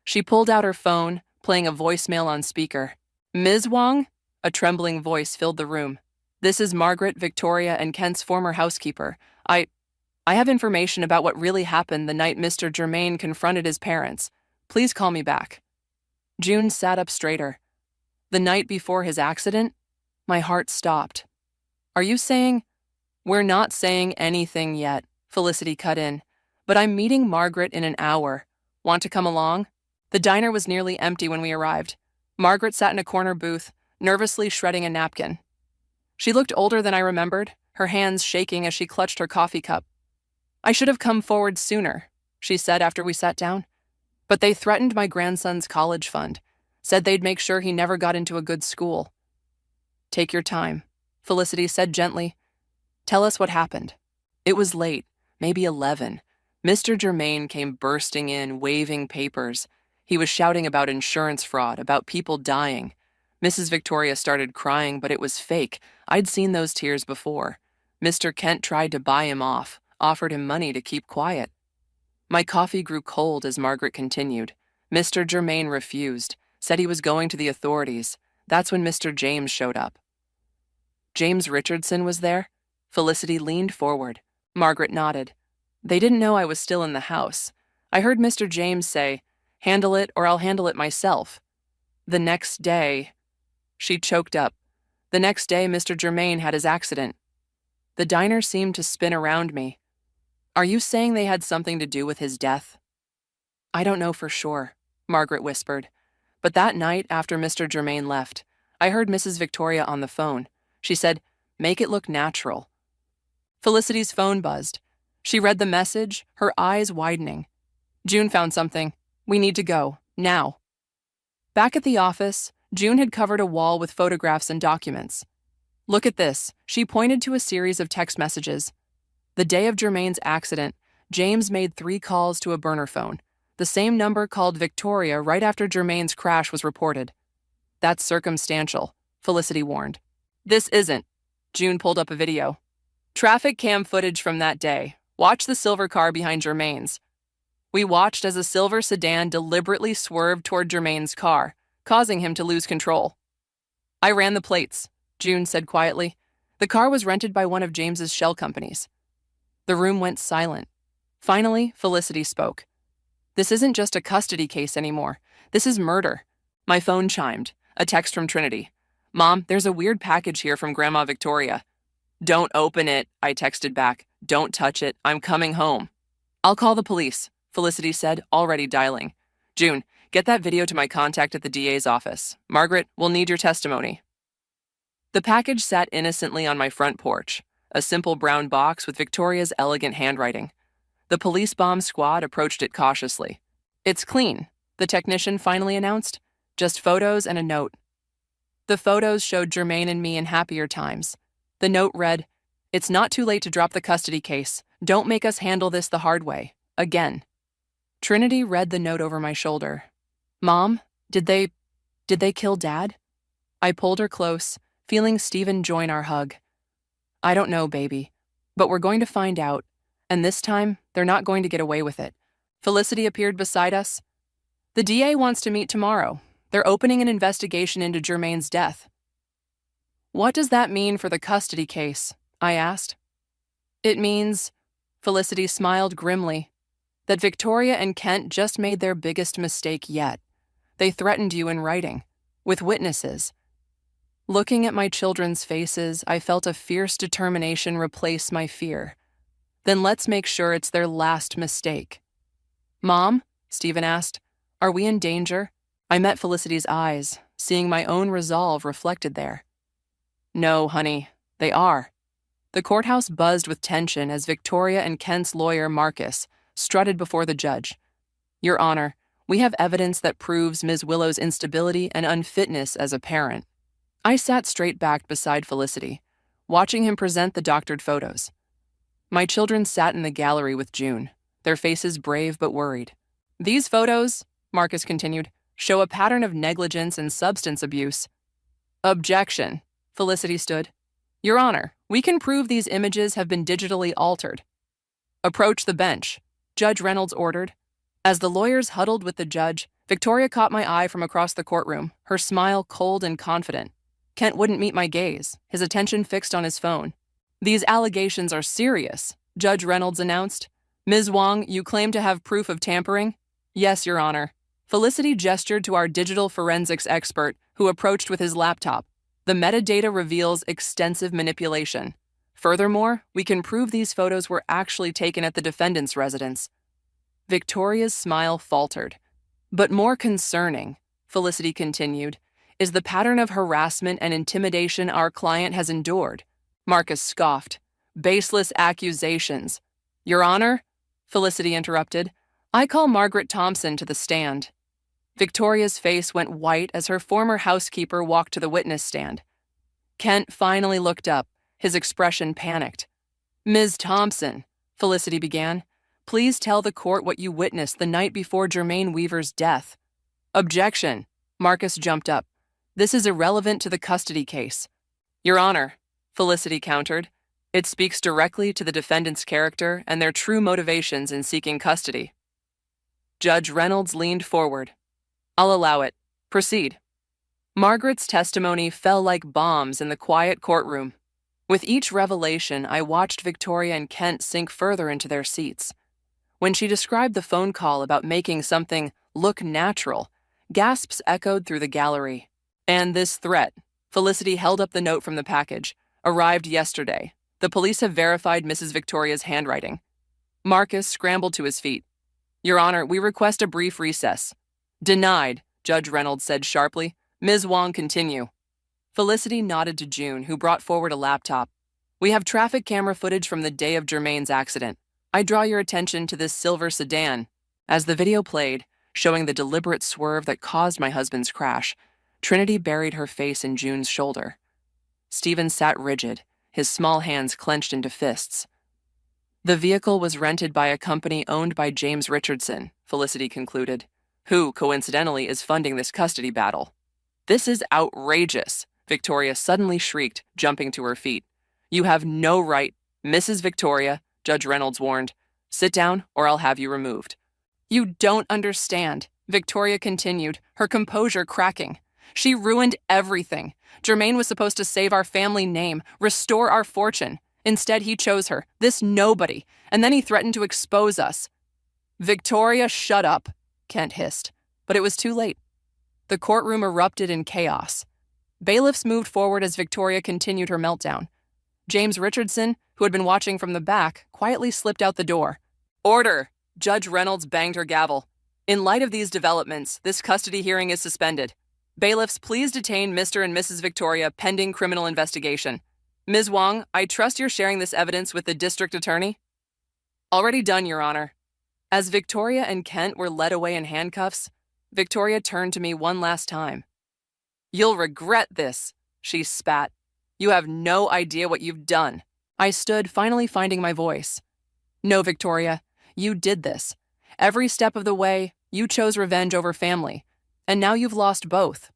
She pulled out her phone, playing a voicemail on speaker. Ms. Wong? A trembling voice filled the room. This is Margaret, Victoria, and Kent's former housekeeper. I have information about what really happened the night Mr. Germain confronted his parents. Please call me back. June sat up straighter. The night before his accident? My heart stopped. Are you saying? We're not saying anything yet, Felicity cut in. But I'm meeting Margaret in an hour. Want to come along? The diner was nearly empty when we arrived. Margaret sat in a corner booth, nervously shredding a napkin. She looked older than I remembered, her hands shaking as she clutched her coffee cup. I should have come forward sooner, she said after we sat down. But they threatened my grandson's college fund, said they'd make sure he never got into a good school. Take your time, Felicity said gently. Tell us what happened. It was late, maybe 11. Mr. Germain came bursting in, waving papers. He was shouting about insurance fraud, about people dying. Mrs. Victoria started crying, but it was fake. I'd seen those tears before. Mr. Kent tried to buy him off, offered him money to keep quiet. My coffee grew cold as Margaret continued. Mr. Germain refused, said he was going to the authorities. That's when Mr. James showed up. James Richardson was there? Felicity leaned forward. Margaret nodded. They didn't know I was still in the house. I heard Mr. James say, "Handle it or I'll handle it myself." The next day, she choked up. The next day, Mr. Germain had his accident. The diner seemed to spin around me. Are you saying they had something to do with his death? I don't know for sure, Margaret whispered. But that night after Mr. Germain left, I heard Mrs. Victoria on the phone. She said, "Make it look natural." Felicity's phone buzzed. She read the message, her eyes widening. June found something. We need to go, now. Back at the office, June had covered a wall with photographs and documents. Look at this. She pointed to a series of text messages. The day of Germain's accident, James made 3 calls to a burner phone. The same number called Victoria right after Germain's crash was reported. That's circumstantial, Felicity warned. This isn't. June pulled up a video. Traffic cam footage from that day. Watch the silver car behind Germain's. We watched as a silver sedan deliberately swerved toward Germain's car, causing him to lose control. I ran the plates, June said quietly. The car was rented by one of James's shell companies. The room went silent. Finally, Felicity spoke. This isn't just a custody case anymore. This is murder. My phone chimed. A text from Trinity. Mom, there's a weird package here from Grandma Victoria. Don't open it, I texted back. Don't touch it. I'm coming home. I'll call the police, Felicity said, already dialing. June, get that video to my contact at the DA's office. Margaret, we'll need your testimony. The package sat innocently on my front porch, a simple brown box with Victoria's elegant handwriting. The police bomb squad approached it cautiously. It's clean, the technician finally announced. Just photos and a note. The photos showed Jermaine and me in happier times. The note read, "It's not too late to drop the custody case. Don't make us handle this the hard way. Again." Trinity read the note over my shoulder. Mom, did they kill Dad? I pulled her close, feeling Stephen join our hug. I don't know, baby, but we're going to find out, and this time, they're not going to get away with it. Felicity appeared beside us. The DA wants to meet tomorrow. They're opening an investigation into Jermaine's death. What does that mean for the custody case? I asked. It means, Felicity smiled grimly, that Victoria and Kent just made their biggest mistake yet. They threatened you in writing, with witnesses. Looking at my children's faces, I felt a fierce determination replace my fear. Then let's make sure it's their last mistake. Mom, Stephen asked, are we in danger? I met Felicity's eyes, seeing my own resolve reflected there. No, honey, they are. The courthouse buzzed with tension as Victoria and Kent's lawyer, Marcus, strutted before the judge. Your Honor, we have evidence that proves Ms. Willow's instability and unfitness as a parent. I sat straight-backed beside Felicity, watching him present the doctored photos. My children sat in the gallery with June, their faces brave but worried. These photos, Marcus continued, show a pattern of negligence and substance abuse. Objection, Felicity stood. Your Honor, we can prove these images have been digitally altered. Approach the bench, Judge Reynolds ordered. As the lawyers huddled with the judge, Victoria caught my eye from across the courtroom, her smile cold and confident. Kent wouldn't meet my gaze, his attention fixed on his phone. These allegations are serious, Judge Reynolds announced. Ms. Wong, you claim to have proof of tampering? Yes, Your Honor. Felicity gestured to our digital forensics expert, who approached with his laptop. The metadata reveals extensive manipulation. Furthermore, we can prove these photos were actually taken at the defendant's residence. Victoria's smile faltered. But more concerning, Felicity continued, is the pattern of harassment and intimidation our client has endured. Marcus scoffed. Baseless accusations. Your Honor, Felicity interrupted, I call Margaret Thompson to the stand. Victoria's face went white as her former housekeeper walked to the witness stand. Kent finally looked up, his expression panicked. Ms. Thompson, Felicity began, please tell the court what you witnessed the night before Jermaine Weaver's death. Objection, Marcus jumped up. This is irrelevant to the custody case. Your Honor, Felicity countered, it speaks directly to the defendant's character and their true motivations in seeking custody. Judge Reynolds leaned forward. I'll allow it. Proceed. Margaret's testimony fell like bombs in the quiet courtroom. With each revelation, I watched Victoria and Kent sink further into their seats. When she described the phone call about making something look natural, gasps echoed through the gallery. And this threat, Felicity held up the note from the package, arrived yesterday. The police have verified Mrs. Victoria's handwriting. Marcus scrambled to his feet. Your Honor, we request a brief recess. Denied, Judge Reynolds said sharply. Ms. Wong, continue. Felicity nodded to June, who brought forward a laptop. We have traffic camera footage from the day of Jermaine's accident. I draw your attention to this silver sedan. As the video played, showing the deliberate swerve that caused my husband's crash, Trinity buried her face in June's shoulder. Stephen sat rigid, his small hands clenched into fists. The vehicle was rented by a company owned by James Richardson, Felicity concluded, who, coincidentally, is funding this custody battle. This is outrageous, Victoria suddenly shrieked, jumping to her feet. You have no right, Mrs. Victoria, Judge Reynolds warned. Sit down, or I'll have you removed. You don't understand, Victoria continued, her composure cracking. She ruined everything. Jermaine was supposed to save our family name, restore our fortune. Instead, he chose her, this nobody, and then he threatened to expose us. Victoria, shut up, Kent hissed, but it was too late. The courtroom erupted in chaos. Bailiffs moved forward as Victoria continued her meltdown. James Richardson, who had been watching from the back, quietly slipped out the door. Order! Judge Reynolds banged her gavel. In light of these developments, this custody hearing is suspended. Bailiffs, please detain Mr. and Mrs. Victoria pending criminal investigation. Ms. Wong, I trust you're sharing this evidence with the district attorney? Already done, Your Honor. As Victoria and Kent were led away in handcuffs, Victoria turned to me one last time. You'll regret this, she spat. You have no idea what you've done. I stood, finally finding my voice. No, Victoria, you did this. Every step of the way, you chose revenge over family, and now you've lost both.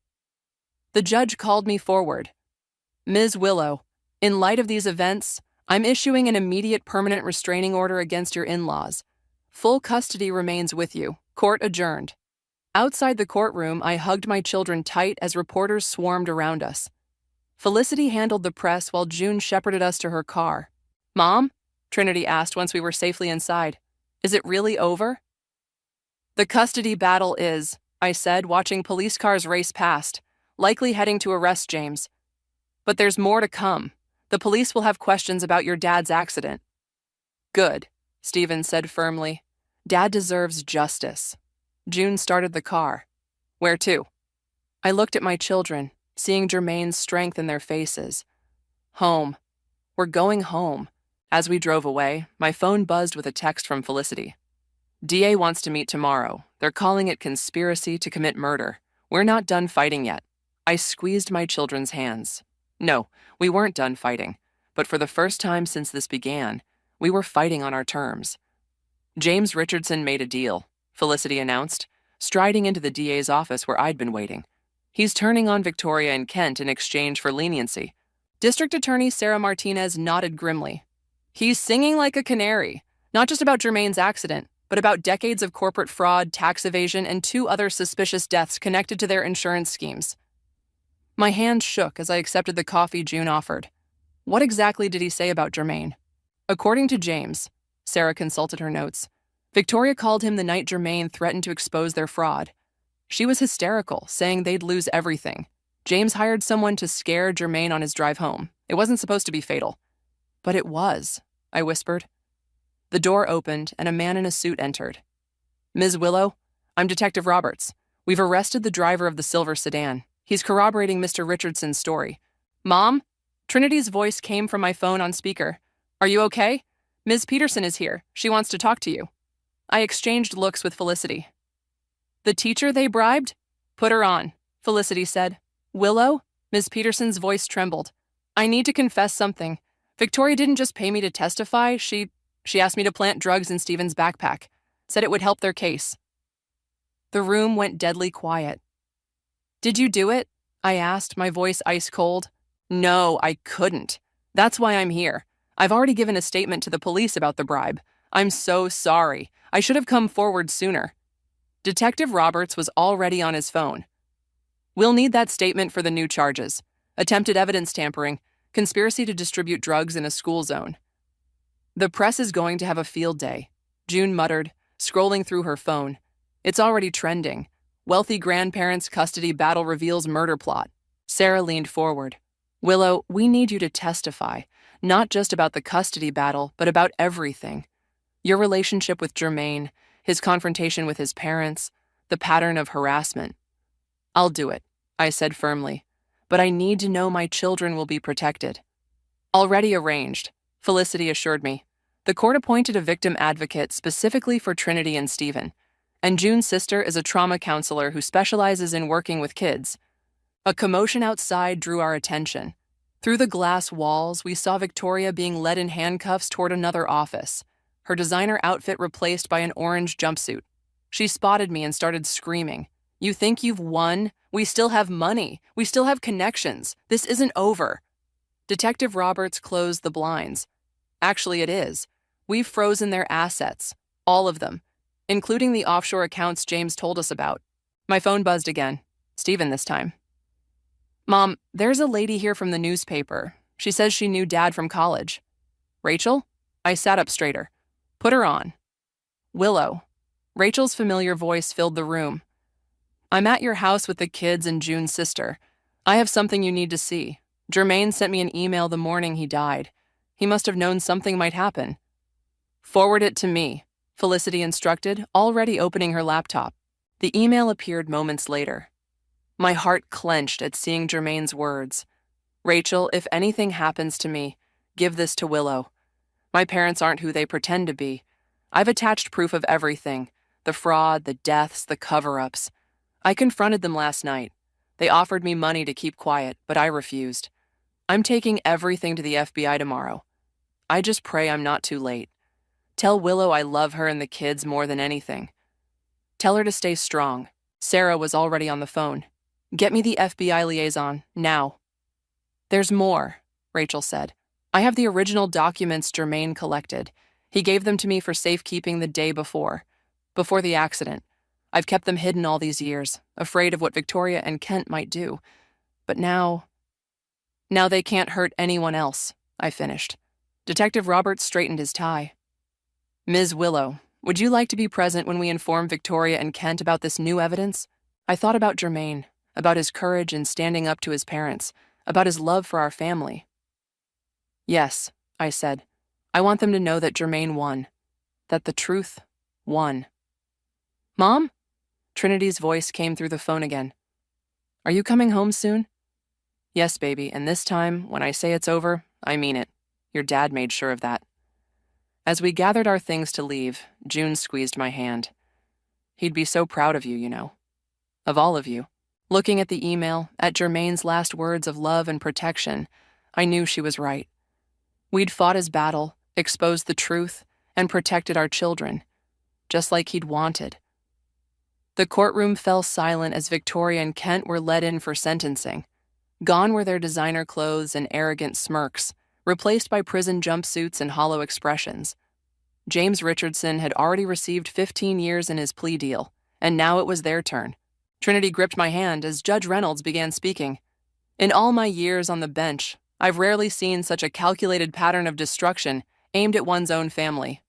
The judge called me forward. Ms. Willow, in light of these events, I'm issuing an immediate permanent restraining order against your in-laws. Full custody remains with you. Court adjourned. Outside the courtroom, I hugged my children tight as reporters swarmed around us. Felicity handled the press while June shepherded us to her car. Mom? Trinity asked once we were safely inside. Is it really over? The custody battle is, I said, watching police cars race past, likely heading to arrest James. But there's more to come. The police will have questions about your dad's accident. Good, Stephen said firmly. Dad deserves justice. June started the car. Where to? I looked at my children, seeing Jermaine's strength in their faces. Home. We're going home. As we drove away, my phone buzzed with a text from Felicity. DA wants to meet tomorrow. They're calling it conspiracy to commit murder. We're not done fighting yet. I squeezed my children's hands. No, we weren't done fighting. But for the first time since this began, we were fighting on our terms. James Richardson made a deal, Felicity announced, striding into the DA's office where I'd been waiting. He's turning on Victoria and Kent in exchange for leniency. District Attorney Sarah Martinez nodded grimly. He's singing like a canary, not just about Jermaine's accident, but about decades of corporate fraud, tax evasion, and 2 other suspicious deaths connected to their insurance schemes. My hand shook as I accepted the coffee June offered. What exactly did he say about Jermaine? According to James, Sarah consulted her notes, Victoria called him the night Jermaine threatened to expose their fraud. She was hysterical, saying they'd lose everything. James hired someone to scare Jermaine on his drive home. It wasn't supposed to be fatal. But it was, I whispered. The door opened and a man in a suit entered. Ms. Willow, I'm Detective Roberts. We've arrested the driver of the silver sedan. He's corroborating Mr. Richardson's story. Mom? Trinity's voice came from my phone on speaker. Are you okay? Ms. Peterson is here. She wants to talk to you. I exchanged looks with Felicity. The teacher they bribed? Put her on, Felicity said. Willow? Ms. Peterson's voice trembled. I need to confess something. Victoria didn't just pay me to testify. She asked me to plant drugs in Stephen's backpack. Said it would help their case. The room went deadly quiet. Did you do it? I asked, my voice ice cold. No, I couldn't. That's why I'm here. I've already given a statement to the police about the bribe. I'm so sorry. I should have come forward sooner. Detective Roberts was already on his phone. We'll need that statement for the new charges. Attempted evidence tampering, conspiracy to distribute drugs in a school zone. The press is going to have a field day, June muttered, scrolling through her phone. It's already trending. Wealthy grandparents' custody battle reveals murder plot. Sarah leaned forward. Willow, we need you to testify, not just about the custody battle, but about everything. Your relationship with Jermaine, his confrontation with his parents, the pattern of harassment. I'll do it, I said firmly, but I need to know my children will be protected. Already arranged, Felicity assured me. The court appointed a victim advocate specifically for Trinity and Stephen, and June's sister is a trauma counselor who specializes in working with kids. A commotion outside drew our attention. Through the glass walls, we saw Victoria being led in handcuffs toward another office, her designer outfit replaced by an orange jumpsuit. She spotted me and started screaming. You think you've won? We still have money. We still have connections. This isn't over. Detective Roberts closed the blinds. Actually, it is. We've frozen their assets. All of them. Including the offshore accounts James told us about. My phone buzzed again. Stephen this time. Mom, there's a lady here from the newspaper. She says she knew Dad from college. Rachel? I sat up straighter. Put her on. Willow. Rachel's familiar voice filled the room. I'm at your house with the kids and June's sister. I have something you need to see. Jermaine sent me an email the morning he died. He must have known something might happen. Forward it to me, Felicity instructed, already opening her laptop. The email appeared moments later. My heart clenched at seeing Jermaine's words. Rachel, if anything happens to me, give this to Willow. My parents aren't who they pretend to be. I've attached proof of everything. The fraud, the deaths, the cover-ups. I confronted them last night. They offered me money to keep quiet, but I refused. I'm taking everything to the FBI tomorrow. I just pray I'm not too late. Tell Willow I love her and the kids more than anything. Tell her to stay strong. Sarah was already on the phone. Get me the FBI liaison, now. There's more, Rachel said. I have the original documents Jermaine collected. He gave them to me for safekeeping the day before the accident. I've kept them hidden all these years, afraid of what Victoria and Kent might do. But now they can't hurt anyone else, I finished. Detective Roberts straightened his tie. Ms. Willow, would you like to be present when we inform Victoria and Kent about this new evidence? I thought about Jermaine, about his courage in standing up to his parents, about his love for our family. Yes, I said. I want them to know that Jermaine won, that the truth won. Mom? Trinity's voice came through the phone again. Are you coming home soon? Yes, baby, and this time, when I say it's over, I mean it. Your dad made sure of that. As we gathered our things to leave, June squeezed my hand. He'd be so proud of you, you know. Of all of you. Looking at the email, at Jermaine's last words of love and protection, I knew she was right. We'd fought his battle, exposed the truth, and protected our children, just like he'd wanted. The courtroom fell silent as Victoria and Kent were led in for sentencing. Gone were their designer clothes and arrogant smirks, replaced by prison jumpsuits and hollow expressions. James Richardson had already received 15 years in his plea deal, and now it was their turn. Trinity gripped my hand as Judge Reynolds began speaking. In all my years on the bench, I've rarely seen such a calculated pattern of destruction aimed at one's own family.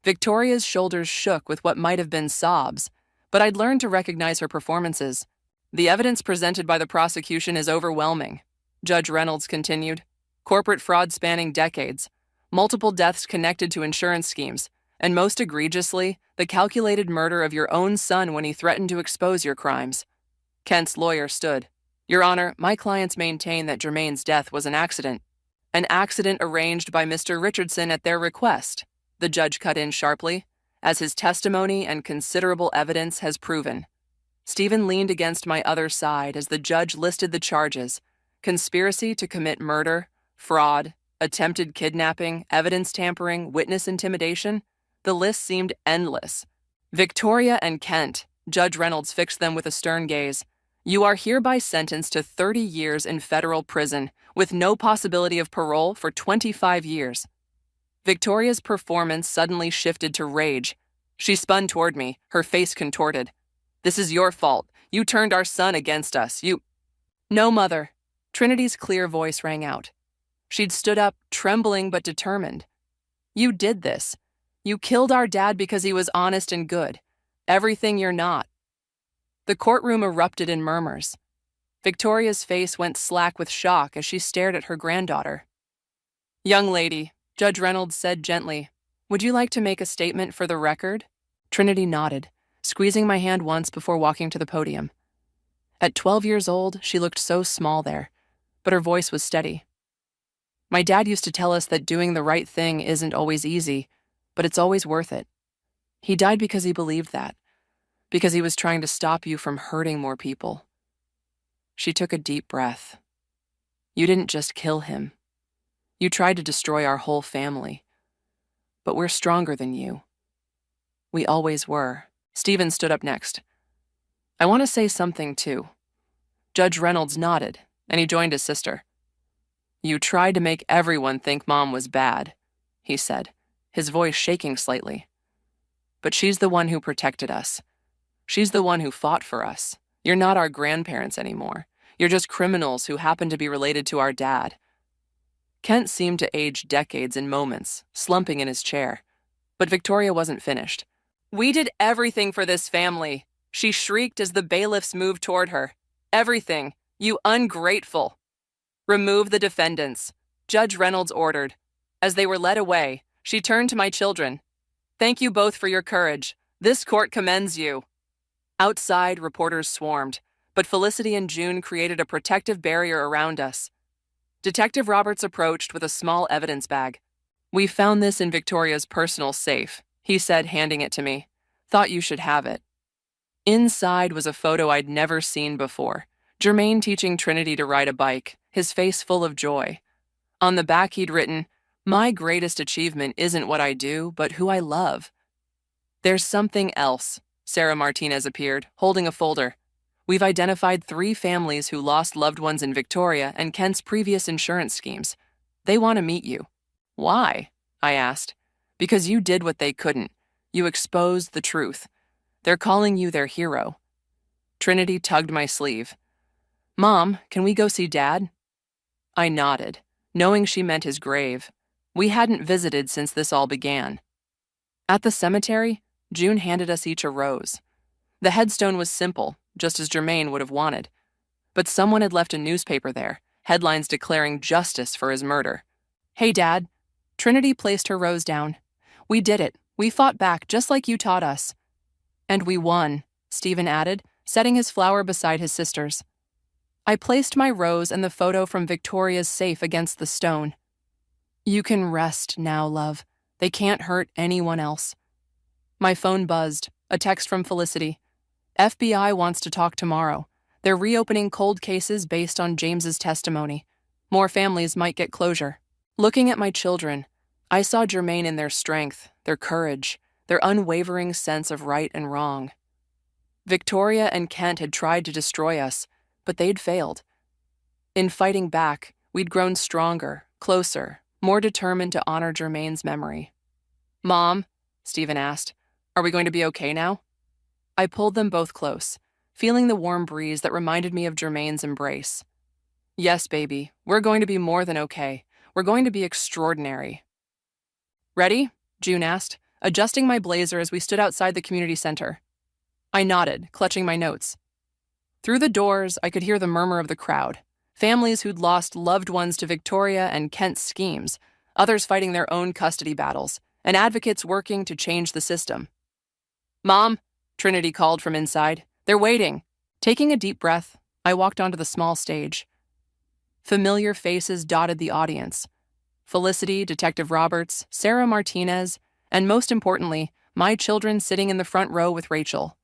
Victoria's shoulders shook with what might have been sobs, but I'd learned to recognize her performances. The evidence presented by the prosecution is overwhelming, Judge Reynolds continued. Corporate fraud spanning decades, multiple deaths connected to insurance schemes, and most egregiously, the calculated murder of your own son when he threatened to expose your crimes. Kent's lawyer stood. Your Honor, my clients maintain that Jermaine's death was an accident. An accident arranged by Mr. Richardson at their request, the judge cut in sharply, as his testimony and considerable evidence has proven. Stephen leaned against my other side as the judge listed the charges: conspiracy to commit murder, fraud, attempted kidnapping, evidence tampering, witness intimidation. The list seemed endless. Victoria and Kent, Judge Reynolds fixed them with a stern gaze. You are hereby sentenced to 30 years in federal prison, with no possibility of parole for 25 years. Victoria's performance suddenly shifted to rage. She spun toward me, her face contorted. This is your fault. You turned our son against us. No, Mother. Trinity's clear voice rang out. She'd stood up, trembling but determined. You did this. You killed our dad because he was honest and good. Everything you're not. The courtroom erupted in murmurs. Victoria's face went slack with shock as she stared at her granddaughter. Young lady, Judge Reynolds said gently, would you like to make a statement for the record? Trinity nodded, squeezing my hand once before walking to the podium. At 12 years old, she looked so small there, but her voice was steady. My dad used to tell us that doing the right thing isn't always easy, but it's always worth it. He died because he believed that, because he was trying to stop you from hurting more people. She took a deep breath. You didn't just kill him. You tried to destroy our whole family. But we're stronger than you. We always were. Stephen stood up next. I want to say something, too. Judge Reynolds nodded, and he joined his sister. You tried to make everyone think Mom was bad, he said, his voice shaking slightly. But she's the one who protected us. She's the one who fought for us. You're not our grandparents anymore. You're just criminals who happen to be related to our dad. Kent seemed to age decades in moments, slumping in his chair. But Victoria wasn't finished. We did everything for this family, she shrieked as the bailiffs moved toward her. Everything, you ungrateful. Remove the defendants, Judge Reynolds ordered. As they were led away, she turned to my children. Thank you both for your courage. This court commends you. Outside, reporters swarmed, but Felicity and June created a protective barrier around us. Detective Roberts approached with a small evidence bag. We found this in Victoria's personal safe, he said, handing it to me. Thought you should have it. Inside was a photo I'd never seen before. Jermaine teaching Trinity to ride a bike, his face full of joy. On the back he'd written, "My greatest achievement isn't what I do, but who I love." There's something else. Sarah Martinez appeared, holding a folder. We've identified 3 families who lost loved ones in Victoria and Kent's previous insurance schemes. They want to meet you. Why? I asked. Because you did what they couldn't. You exposed the truth. They're calling you their hero. Trinity tugged my sleeve. Mom, can we go see Dad? I nodded, knowing she meant his grave. We hadn't visited since this all began. At the cemetery, June handed us each a rose. The headstone was simple, just as Jermaine would have wanted. But someone had left a newspaper there, headlines declaring justice for his murder. Hey, Dad. Trinity placed her rose down. We did it. We fought back, just like you taught us. And we won, Stephen added, setting his flower beside his sister's. I placed my rose and the photo from Victoria's safe against the stone. You can rest now, love. They can't hurt anyone else. My phone buzzed, a text from Felicity. FBI wants to talk tomorrow. They're reopening cold cases based on James's testimony. More families might get closure. Looking at my children, I saw Jermaine in their strength, their courage, their unwavering sense of right and wrong. Victoria and Kent had tried to destroy us, but they'd failed. In fighting back, we'd grown stronger, closer, more determined to honor Jermaine's memory. Mom, Stephen asked, are we going to be okay now? I pulled them both close, feeling the warm breeze that reminded me of Jermaine's embrace. Yes, baby, we're going to be more than okay. We're going to be extraordinary. Ready? June asked, adjusting my blazer as we stood outside the community center. I nodded, clutching my notes. Through the doors, I could hear the murmur of the crowd. Families who'd lost loved ones to Victoria and Kent's schemes, others fighting their own custody battles, and advocates working to change the system. Mom, Trinity called from inside. They're waiting. Taking a deep breath, I walked onto the small stage. Familiar faces dotted the audience. Felicity, Detective Roberts, Sarah Martinez, and most importantly, my children sitting in the front row with Rachel.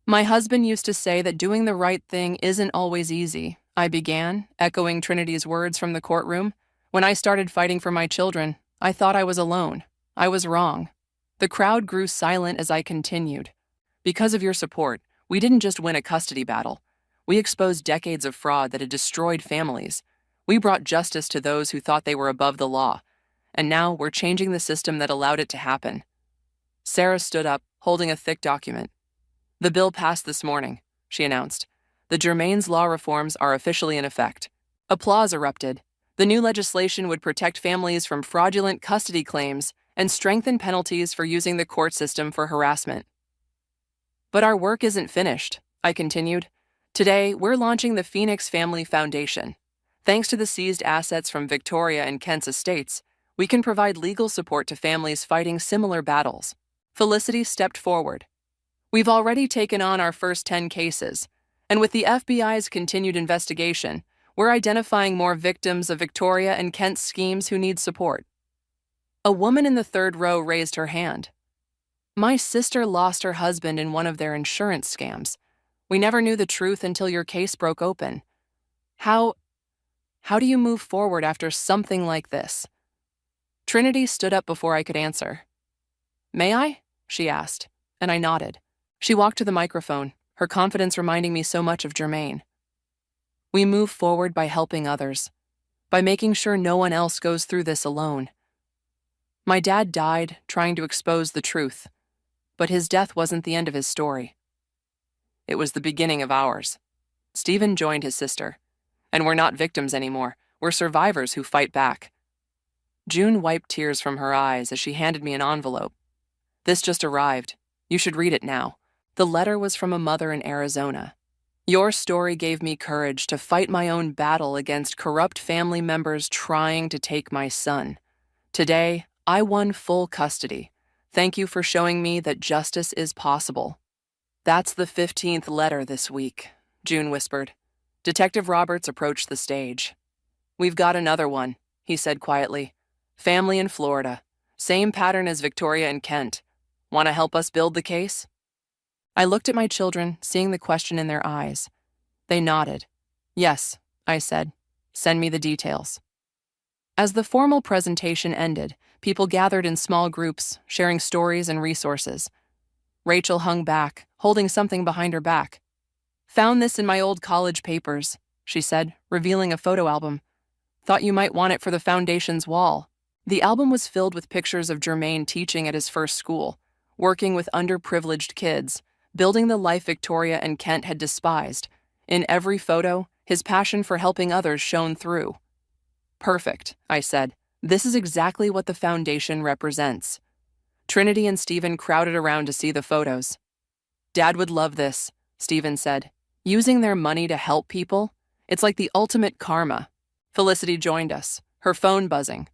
My husband used to say that doing the right thing isn't always easy, I began, echoing Trinity's words from the courtroom. When I started fighting for my children, I thought I was alone. I was wrong. The crowd grew silent as I continued. Because of your support, we didn't just win a custody battle. We exposed decades of fraud that had destroyed families. We brought justice to those who thought they were above the law. And now we're changing the system that allowed it to happen. Sarah stood up, holding a thick document. The bill passed this morning, she announced. The Jermaine's law reforms are officially in effect. Applause erupted. The new legislation would protect families from fraudulent custody claims and strengthen penalties for using the court system for harassment. But our work isn't finished, I continued. Today, we're launching the Phoenix Family Foundation. Thanks to the seized assets from Victoria and Kent's estates, we can provide legal support to families fighting similar battles. Felicity stepped forward. We've already taken on our first 10 cases, and with the FBI's continued investigation, we're identifying more victims of Victoria and Kent's schemes who need support. A woman in the third row raised her hand. My sister lost her husband in one of their insurance scams. We never knew the truth until your case broke open. How do you move forward after something like this? Trinity stood up before I could answer. May I? She asked, and I nodded. She walked to the microphone, her confidence reminding me so much of Jermaine. We move forward by helping others, by making sure no one else goes through this alone. My dad died trying to expose the truth, but his death wasn't the end of his story. It was the beginning of ours. Stephen joined his sister, and we're not victims anymore. We're survivors who fight back. June wiped tears from her eyes as she handed me an envelope. This just arrived. You should read it now. The letter was from a mother in Arizona. Your story gave me courage to fight my own battle against corrupt family members trying to take my son. Today, I won full custody. Thank you for showing me that justice is possible. That's the 15th letter this week, June whispered. Detective Roberts approached the stage. We've got another one, he said quietly. Family in Florida. Same pattern as Victoria and Kent. Want to help us build the case? I looked at my children, seeing the question in their eyes. They nodded. Yes, I said. Send me the details. As the formal presentation ended, people gathered in small groups, sharing stories and resources. Rachel hung back, holding something behind her back. Found this in my old college papers, she said, revealing a photo album. Thought you might want it for the foundation's wall. The album was filled with pictures of Jermaine teaching at his first school, working with underprivileged kids, building the life Victoria and Kent had despised. In every photo, his passion for helping others shone through. Perfect, I said. This is exactly what the foundation represents. Trinity and Stephen crowded around to see the photos. Dad would love this, Stephen said. Using their money to help people? It's like the ultimate karma. Felicity joined us, her phone buzzing.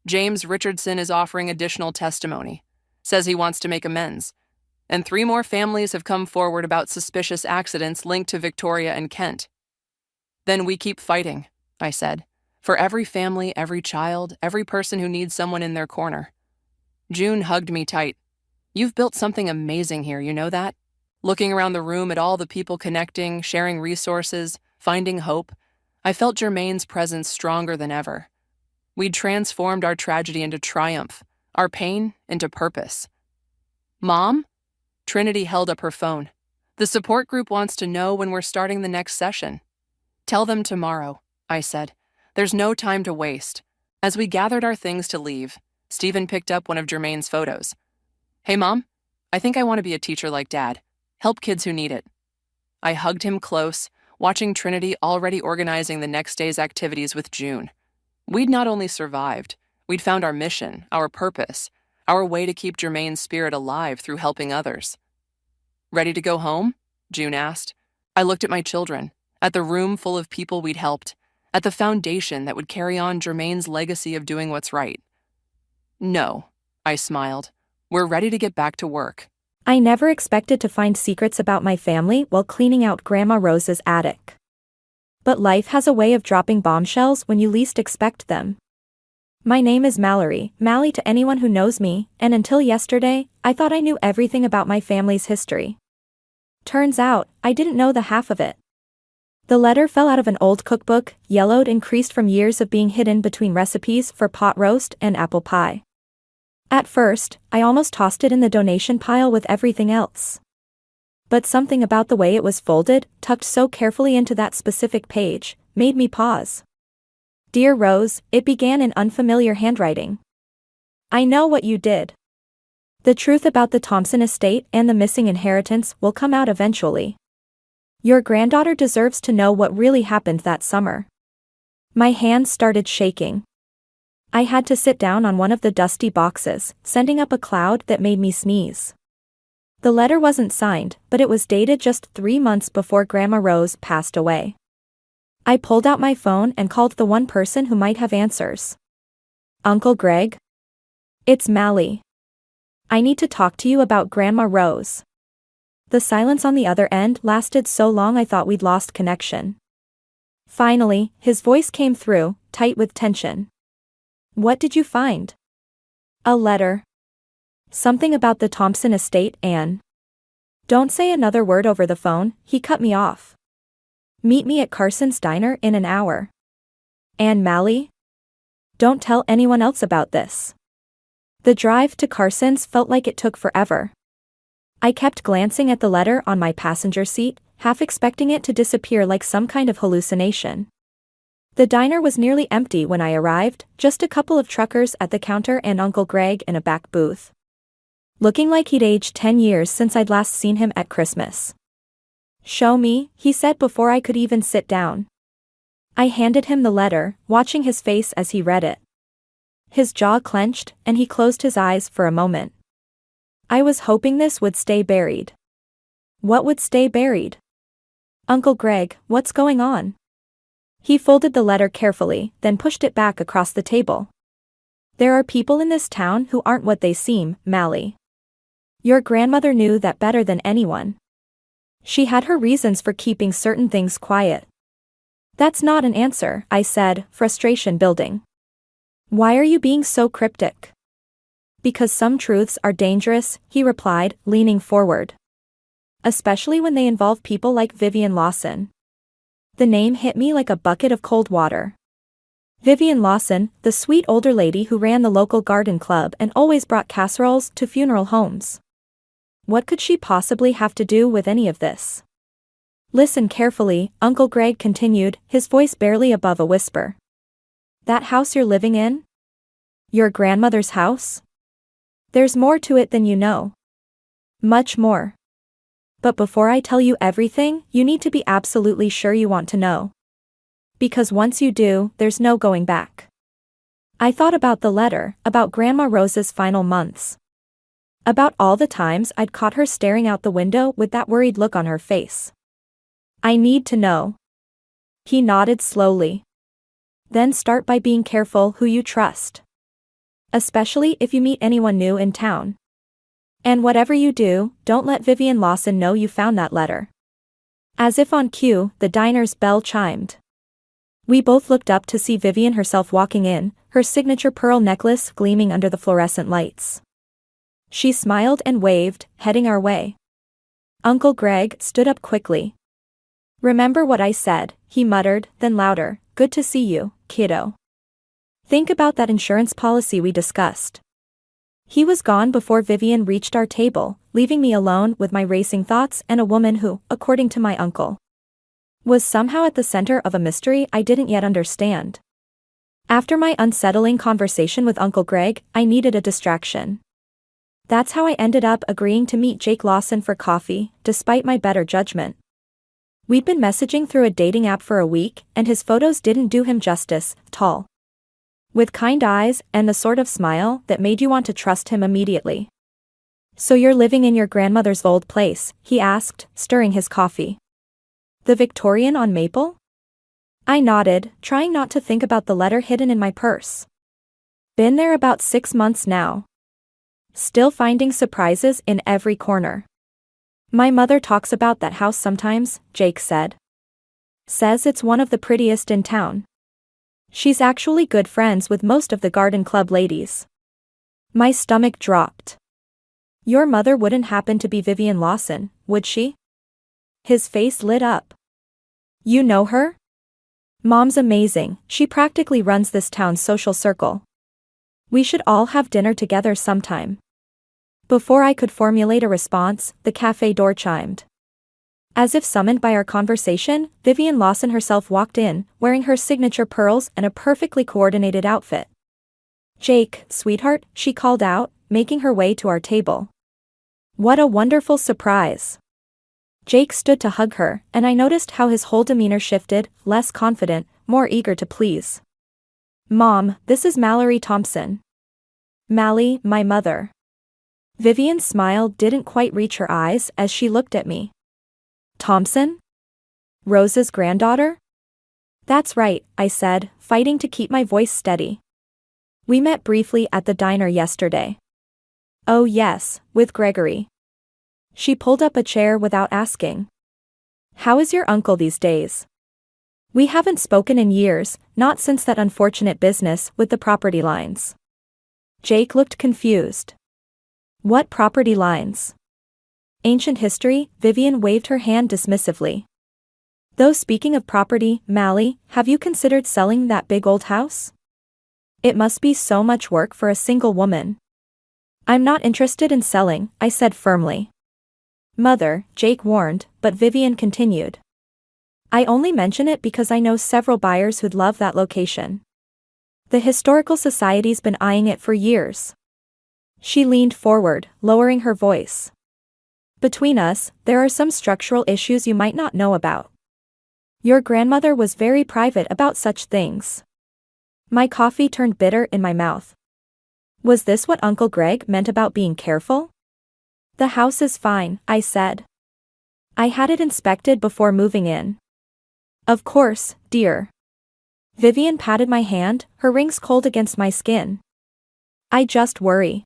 James Richardson is offering additional testimony. Says he wants to make amends. And 3 more families have come forward about suspicious accidents linked to Victoria and Kent. Then we keep fighting, I said. For every family, every child, every person who needs someone in their corner. June hugged me tight. You've built something amazing here, you know that? Looking around the room at all the people connecting, sharing resources, finding hope, I felt Jermaine's presence stronger than ever. We'd transformed our tragedy into triumph, our pain into purpose. Mom? Trinity held up her phone. The support group wants to know when we're starting the next session. Tell them tomorrow, I said. There's no time to waste. As we gathered our things to leave, Stephen picked up one of Jermaine's photos. Hey, Mom, I think I want to be a teacher like Dad. Help kids who need it. I hugged him close, watching Trinity already organizing the next day's activities with June. We'd not only survived, we'd found our mission, our purpose, our way to keep Jermaine's spirit alive through helping others. Ready to go home? June asked. I looked at my children, at the room full of people we'd helped, at the foundation that would carry on Jermaine's legacy of doing what's right. No, I smiled. We're ready to get back to work. I never expected to find secrets about my family while cleaning out Grandma Rose's attic. But life has a way of dropping bombshells when you least expect them. My name is Mallory, Mally to anyone who knows me, and until yesterday, I thought I knew everything about my family's history. Turns out, I didn't know the half of it. The letter fell out of an old cookbook, yellowed and creased from years of being hidden between recipes for pot roast and apple pie. At first, I almost tossed it in the donation pile with everything else. But something about the way it was folded, tucked so carefully into that specific page, made me pause. Dear Rose, it began in unfamiliar handwriting. I know what you did. The truth about the Thompson estate and the missing inheritance will come out eventually. Your granddaughter deserves to know what really happened that summer. My hands started shaking. I had to sit down on one of the dusty boxes, sending up a cloud that made me sneeze. The letter wasn't signed, but it was dated just 3 months before Grandma Rose passed away. I pulled out my phone and called the one person who might have answers. Uncle Greg? It's Mally. I need to talk to you about Grandma Rose. The silence on the other end lasted so long I thought we'd lost connection. Finally, his voice came through, tight with tension. What did you find? A letter. Something about the Thompson estate, Anne. Don't say another word over the phone, he cut me off. Meet me at Carson's diner in an hour. Anne Mally? Don't tell anyone else about this. The drive to Carson's felt like it took forever. I kept glancing at the letter on my passenger seat, half expecting it to disappear like some kind of hallucination. The diner was nearly empty when I arrived, just a couple of truckers at the counter and Uncle Greg in a back booth. Looking like he'd aged 10 years since I'd last seen him at Christmas. Show me, he said before I could even sit down. I handed him the letter, watching his face as he read it. His jaw clenched, and he closed his eyes for a moment. I was hoping this would stay buried. What would stay buried? Uncle Greg, what's going on? He folded the letter carefully, then pushed it back across the table. There are people in this town who aren't what they seem, Mally. Your grandmother knew that better than anyone. She had her reasons for keeping certain things quiet. That's not an answer, I said, frustration building. Why are you being so cryptic? Because some truths are dangerous, he replied, leaning forward. Especially when they involve people like Vivian Lawson. The name hit me like a bucket of cold water. Vivian Lawson, the sweet older lady who ran the local garden club and always brought casseroles to funeral homes. What could she possibly have to do with any of this? Listen carefully, Uncle Greg continued, his voice barely above a whisper. That house you're living in? Your grandmother's house? There's more to it than you know. Much more. But before I tell you everything, you need to be absolutely sure you want to know. Because once you do, there's no going back. I thought about the letter, about Grandma Rose's final months. About all the times I'd caught her staring out the window with that worried look on her face. I need to know. He nodded slowly. Then start by being careful who you trust. Especially if you meet anyone new in town. And whatever you do, don't let Vivian Lawson know you found that letter. As if on cue, the diner's bell chimed. We both looked up to see Vivian herself walking in, her signature pearl necklace gleaming under the fluorescent lights. She smiled and waved, heading our way. Uncle Greg stood up quickly. Remember what I said, he muttered, then louder, good to see you, kiddo. Think about that insurance policy we discussed. He was gone before Vivian reached our table, leaving me alone with my racing thoughts and a woman who, according to my uncle, was somehow at the center of a mystery I didn't yet understand. After my unsettling conversation with Uncle Greg, I needed a distraction. That's how I ended up agreeing to meet Jake Lawson for coffee, despite my better judgment. We'd been messaging through a dating app for a week, and his photos didn't do him justice, tall, with kind eyes and the sort of smile that made you want to trust him immediately. So you're living in your grandmother's old place, he asked, stirring his coffee. The Victorian on Maple? I nodded, trying not to think about the letter hidden in my purse. Been there about 6 months now. Still finding surprises in every corner. My mother talks about that house sometimes, Jake said. Says it's one of the prettiest in town. She's actually good friends with most of the garden club ladies. My stomach dropped. Your mother wouldn't happen to be Vivian Lawson, would she? His face lit up. You know her? Mom's amazing, she practically runs this town's social circle. We should all have dinner together sometime. Before I could formulate a response, the cafe door chimed. As if summoned by our conversation, Vivian Lawson herself walked in, wearing her signature pearls and a perfectly coordinated outfit. Jake, sweetheart, she called out, making her way to our table. What a wonderful surprise. Jake stood to hug her, and I noticed how his whole demeanor shifted, less confident, more eager to please. Mom, this is Mallory Thompson. Mally, my mother. Vivian's smile didn't quite reach her eyes as she looked at me. Thompson? Rose's granddaughter? That's right, I said, fighting to keep my voice steady. We met briefly at the diner yesterday. Oh yes, with Gregory. She pulled up a chair without asking. How is your uncle these days? We haven't spoken in years, not since that unfortunate business with the property lines. Jake looked confused. What property lines? Ancient history, Vivian waved her hand dismissively. Though speaking of property, Mally, have you considered selling that big old house? It must be so much work for a single woman. I'm not interested in selling, I said firmly. Mother, Jake warned, but Vivian continued. I only mention it because I know several buyers who'd love that location. The Historical Society's been eyeing it for years. She leaned forward, lowering her voice. Between us, there are some structural issues you might not know about. Your grandmother was very private about such things. My coffee turned bitter in my mouth. Was this what Uncle Greg meant about being careful? The house is fine, I said. I had it inspected before moving in. Of course, dear. Vivian patted my hand, her rings cold against my skin. I just worry.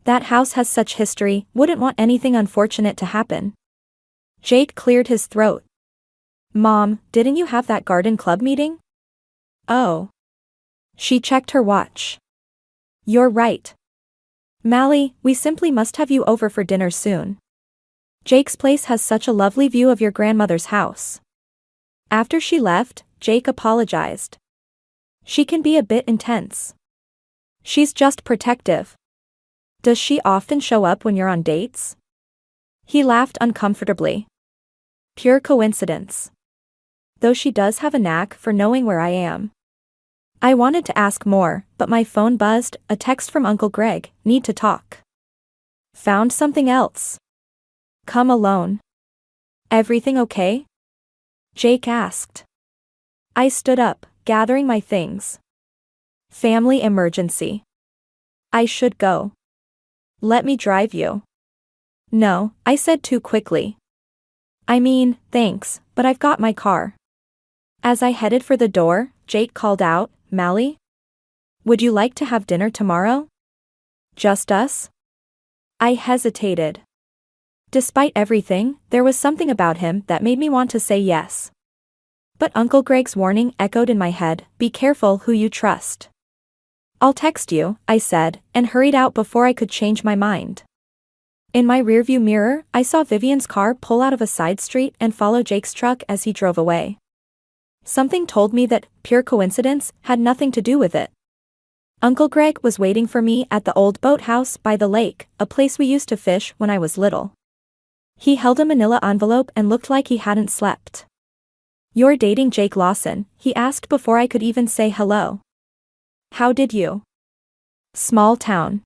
That house has such history, wouldn't want anything unfortunate to happen. Jake cleared his throat. Mom, didn't you have that garden club meeting? Oh. She checked her watch. You're right. Mally, we simply must have you over for dinner soon. Jake's place has such a lovely view of your grandmother's house. After she left, Jake apologized. She can be a bit intense. She's just protective. Does she often show up when you're on dates? He laughed uncomfortably. Pure coincidence. Though she does have a knack for knowing where I am. I wanted to ask more, but my phone buzzed, a text from Uncle Greg, need to talk. Found something else. Come alone. Everything okay? Jake asked. I stood up, gathering my things. Family emergency. I should go. Let me drive you. No, I said too quickly. I mean, thanks, but I've got my car. As I headed for the door, Jake called out, Mally? Would you like to have dinner tomorrow? Just us? I hesitated. Despite everything, there was something about him that made me want to say yes. But Uncle Greg's warning echoed in my head, be careful who you trust. I'll text you, I said, and hurried out before I could change my mind. In my rearview mirror, I saw Vivian's car pull out of a side street and follow Jake's truck as he drove away. Something told me that pure coincidence had nothing to do with it. Uncle Greg was waiting for me at the old boathouse by the lake, a place we used to fish when I was little. He held a manila envelope and looked like he hadn't slept. You're dating Jake Lawson, he asked before I could even say hello. How did you? Small town.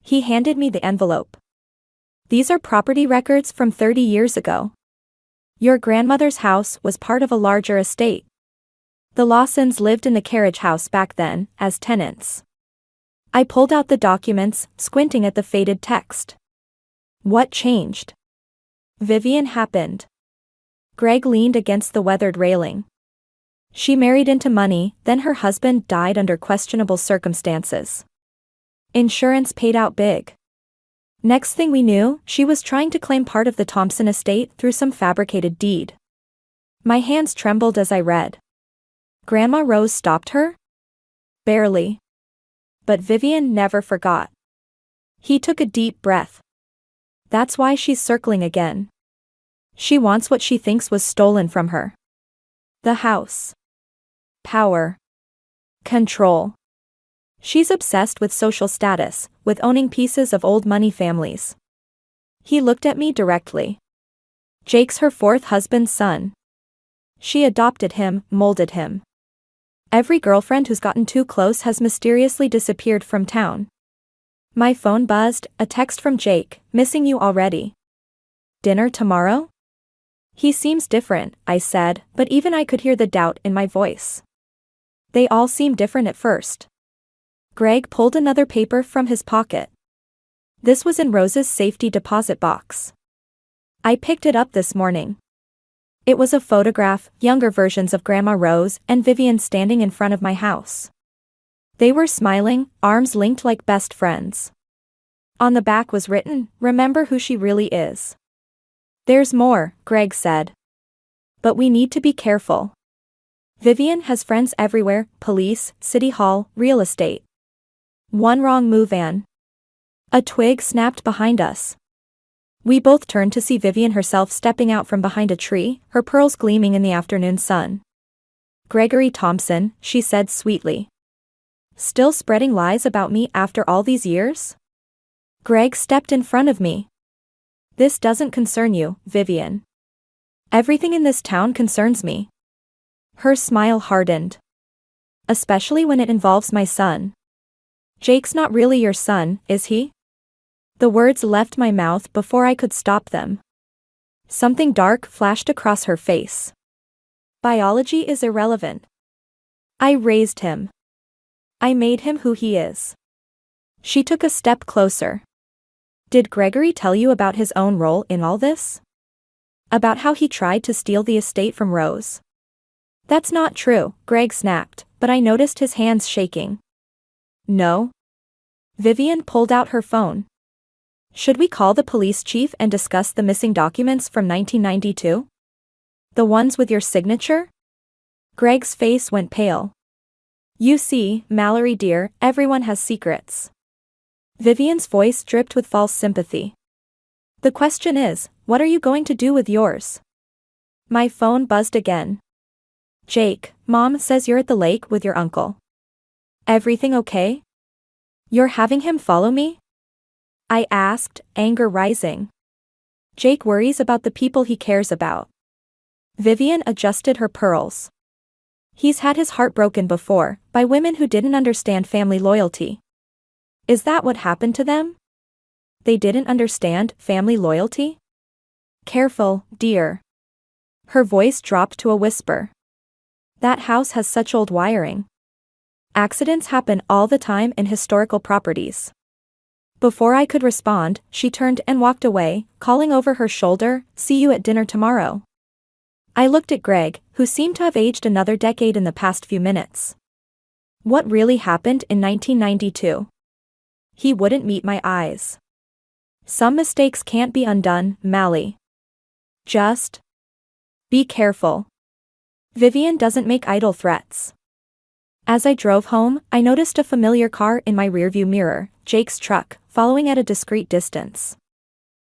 He handed me the envelope. These are property records from 30 years ago. Your grandmother's house was part of a larger estate. The Lawsons lived in the carriage house back then, as tenants. I pulled out the documents, squinting at the faded text. What changed? Vivian happened. Greg leaned against the weathered railing. She married into money, then her husband died under questionable circumstances. Insurance paid out big. Next thing we knew, she was trying to claim part of the Thompson estate through some fabricated deed. My hands trembled as I read. Grandma Rose stopped her? Barely. But Vivian never forgot. He took a deep breath. That's why she's circling again. She wants what she thinks was stolen from her. The house. Power. Control. She's obsessed with social status, with owning pieces of old money families. He looked at me directly. Jake's her fourth husband's son. She adopted him, molded him. Every girlfriend who's gotten too close has mysteriously disappeared from town. My phone buzzed, a text from Jake, missing you already. Dinner tomorrow? He seems different, I said, but even I could hear the doubt in my voice. They all seem different at first. Greg pulled another paper from his pocket. This was in Rose's safety deposit box. I picked it up this morning. It was a photograph, younger versions of Grandma Rose and Vivian standing in front of my house. They were smiling, arms linked like best friends. On the back was written, remember who she really is. There's more, Greg said. But we need to be careful. Vivian has friends everywhere, police, city hall, real estate. One wrong move and a twig snapped behind us. We both turned to see Vivian herself stepping out from behind a tree, her pearls gleaming in the afternoon sun. Gregory Thompson, she said sweetly. Still spreading lies about me after all these years? Greg stepped in front of me. This doesn't concern you, Vivian. Everything in this town concerns me. Her smile hardened. Especially when it involves my son. Jake's not really your son, is he? The words left my mouth before I could stop them. Something dark flashed across her face. Biology is irrelevant. I raised him. I made him who he is. She took a step closer. Did Gregory tell you about his own role in all this? About how he tried to steal the estate from Rose? That's not true, Greg snapped, but I noticed his hands shaking. No. Vivian pulled out her phone. Should we call the police chief and discuss the missing documents from 1992? The ones with your signature? Greg's face went pale. You see, Mallory dear, everyone has secrets. Vivian's voice dripped with false sympathy. The question is, what are you going to do with yours? My phone buzzed again. Jake, Mom says you're at the lake with your uncle. Everything okay? You're having him follow me? I asked, anger rising. Jake worries about the people he cares about. Vivian adjusted her pearls. He's had his heart broken before, by women who didn't understand family loyalty. Is that what happened to them? They didn't understand family loyalty? Careful, dear. Her voice dropped to a whisper. That house has such old wiring. Accidents happen all the time in historical properties. Before I could respond, she turned and walked away, calling over her shoulder, "See you at dinner tomorrow." I looked at Greg, who seemed to have aged another decade in the past few minutes. What really happened in 1992? He wouldn't meet my eyes. Some mistakes can't be undone, Mally. Just be careful. Vivian doesn't make idle threats. As I drove home, I noticed a familiar car in my rearview mirror, Jake's truck, following at a discreet distance.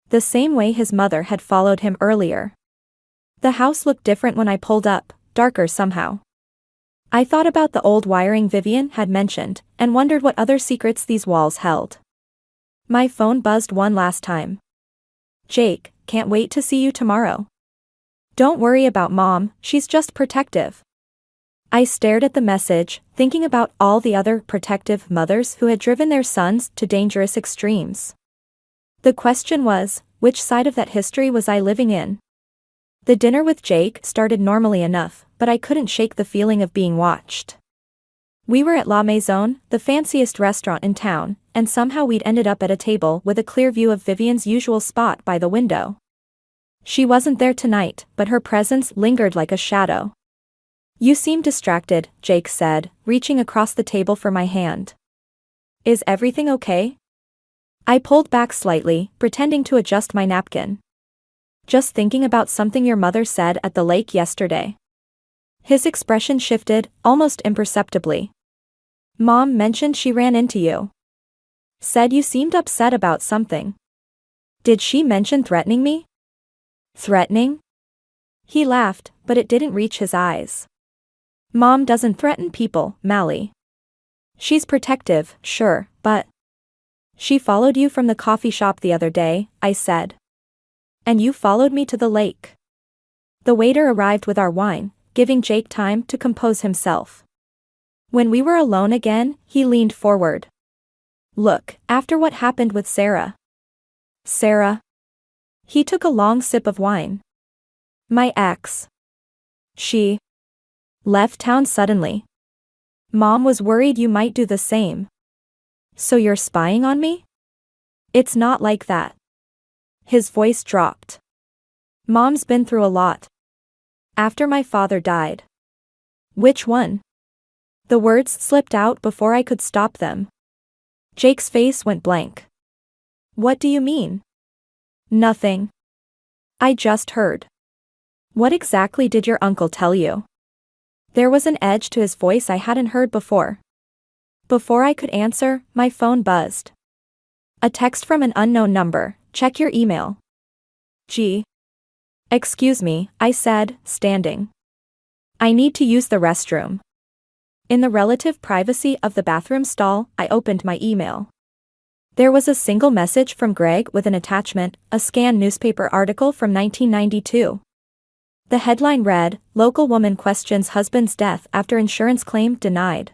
The same way his mother had followed him earlier. The house looked different when I pulled up, darker somehow. I thought about the old wiring Vivian had mentioned, and wondered what other secrets these walls held. My phone buzzed one last time. Jake, can't wait to see you tomorrow. Don't worry about Mom, she's just protective. I stared at the message, thinking about all the other protective mothers who had driven their sons to dangerous extremes. The question was, which side of that history was I living in? The dinner with Jake started normally enough, but I couldn't shake the feeling of being watched. We were at La Maison, the fanciest restaurant in town, and somehow we'd ended up at a table with a clear view of Vivian's usual spot by the window. She wasn't there tonight, but her presence lingered like a shadow. You seem distracted, Jake said, reaching across the table for my hand. Is everything okay? I pulled back slightly, pretending to adjust my napkin. Just thinking about something your mother said at the lake yesterday. His expression shifted, almost imperceptibly. Mom mentioned she ran into you. Said you seemed upset about something. Did she mention threatening me? Threatening? He laughed, but it didn't reach his eyes. Mom doesn't threaten people, Mally. She's protective, sure, but... She followed you from the coffee shop the other day, I said. And you followed me to the lake. The waiter arrived with our wine, giving Jake time to compose himself. When we were alone again, he leaned forward. Look, after what happened with Sarah. Sarah? He took a long sip of wine. My ex. She left town suddenly. Mom was worried you might do the same. So you're spying on me? It's not like that. His voice dropped. Mom's been through a lot. After my father died. Which one? The words slipped out before I could stop them. Jake's face went blank. What do you mean? Nothing. I just heard. What exactly did your uncle tell you? There was an edge to his voice I hadn't heard before. Before I could answer, my phone buzzed. A text from an unknown number. Check your email. Gee. Excuse me, I said, standing. I need to use the restroom. In the relative privacy of the bathroom stall, I opened my email. There was a single message from Greg with an attachment, a scanned newspaper article from 1992. The headline read, "Local woman questions husband's death after insurance claim denied."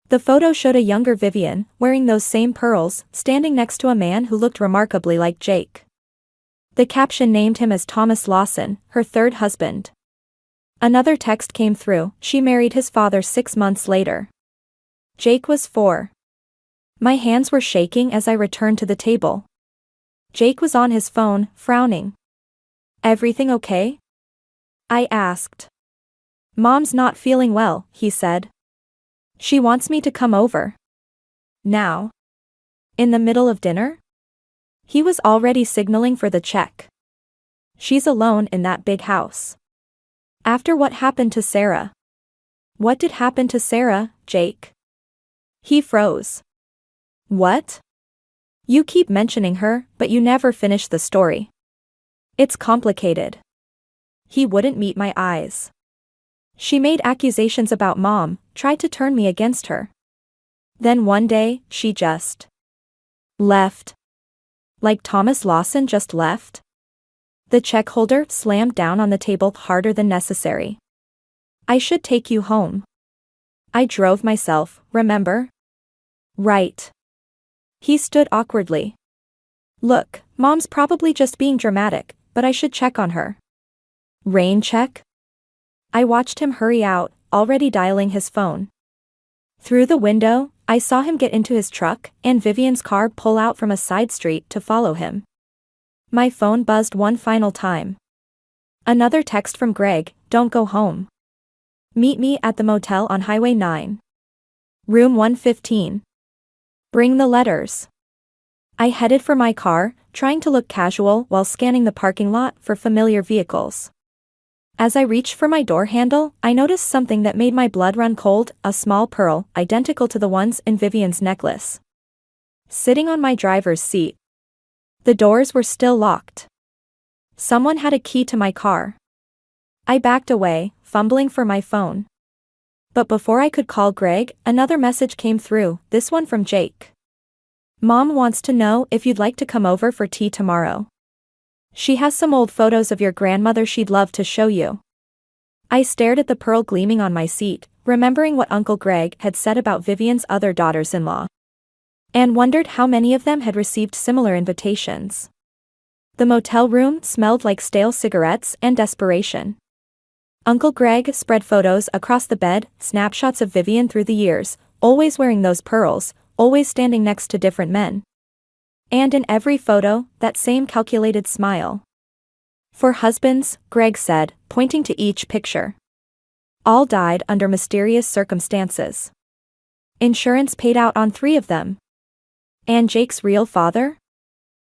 The photo showed a younger Vivian, wearing those same pearls, standing next to a man who looked remarkably like Jake. The caption named him as Thomas Lawson, her third husband. Another text came through, she married his father 6 months later. Jake was 4. My hands were shaking as I returned to the table. Jake was on his phone, frowning. Everything okay? I asked. Mom's not feeling well, he said. She wants me to come over. Now. In the middle of dinner? He was already signaling for the check. She's alone in that big house. After what happened to Sarah? What did happen to Sarah, Jake? He froze. What? You keep mentioning her, but you never finish the story. It's complicated. He wouldn't meet my eyes. She made accusations about Mom, tried to turn me against her. Then one day, she just left. Like Thomas Lawson just left? The check holder slammed down on the table harder than necessary. I should take you home. I drove myself, remember? Right. He stood awkwardly. Look, Mom's probably just being dramatic, but I should check on her. Rain check? I watched him hurry out, already dialing his phone. Through the window, I saw him get into his truck and Vivian's car pull out from a side street to follow him. My phone buzzed one final time. Another text from Greg, don't go home. Meet me at the motel on Highway 9. Room 115. Bring the letters. I headed for my car, trying to look casual while scanning the parking lot for familiar vehicles. As I reached for my door handle, I noticed something that made my blood run cold, a small pearl, identical to the ones in Vivian's necklace. Sitting on my driver's seat. The doors were still locked. Someone had a key to my car. I backed away, fumbling for my phone. But before I could call Greg, another message came through, this one from Jake. Mom wants to know if you'd like to come over for tea tomorrow. She has some old photos of your grandmother she'd love to show you. I stared at the pearl gleaming on my seat, remembering what Uncle Greg had said about Vivian's other daughters-in-law. And wondered how many of them had received similar invitations. The motel room smelled like stale cigarettes and desperation. Uncle Greg spread photos across the bed, snapshots of Vivian through the years, always wearing those pearls, always standing next to different men. And in every photo, that same calculated smile. For husbands, Greg said, pointing to each picture. All died under mysterious circumstances. Insurance paid out on 3 of them. And Jake's real father?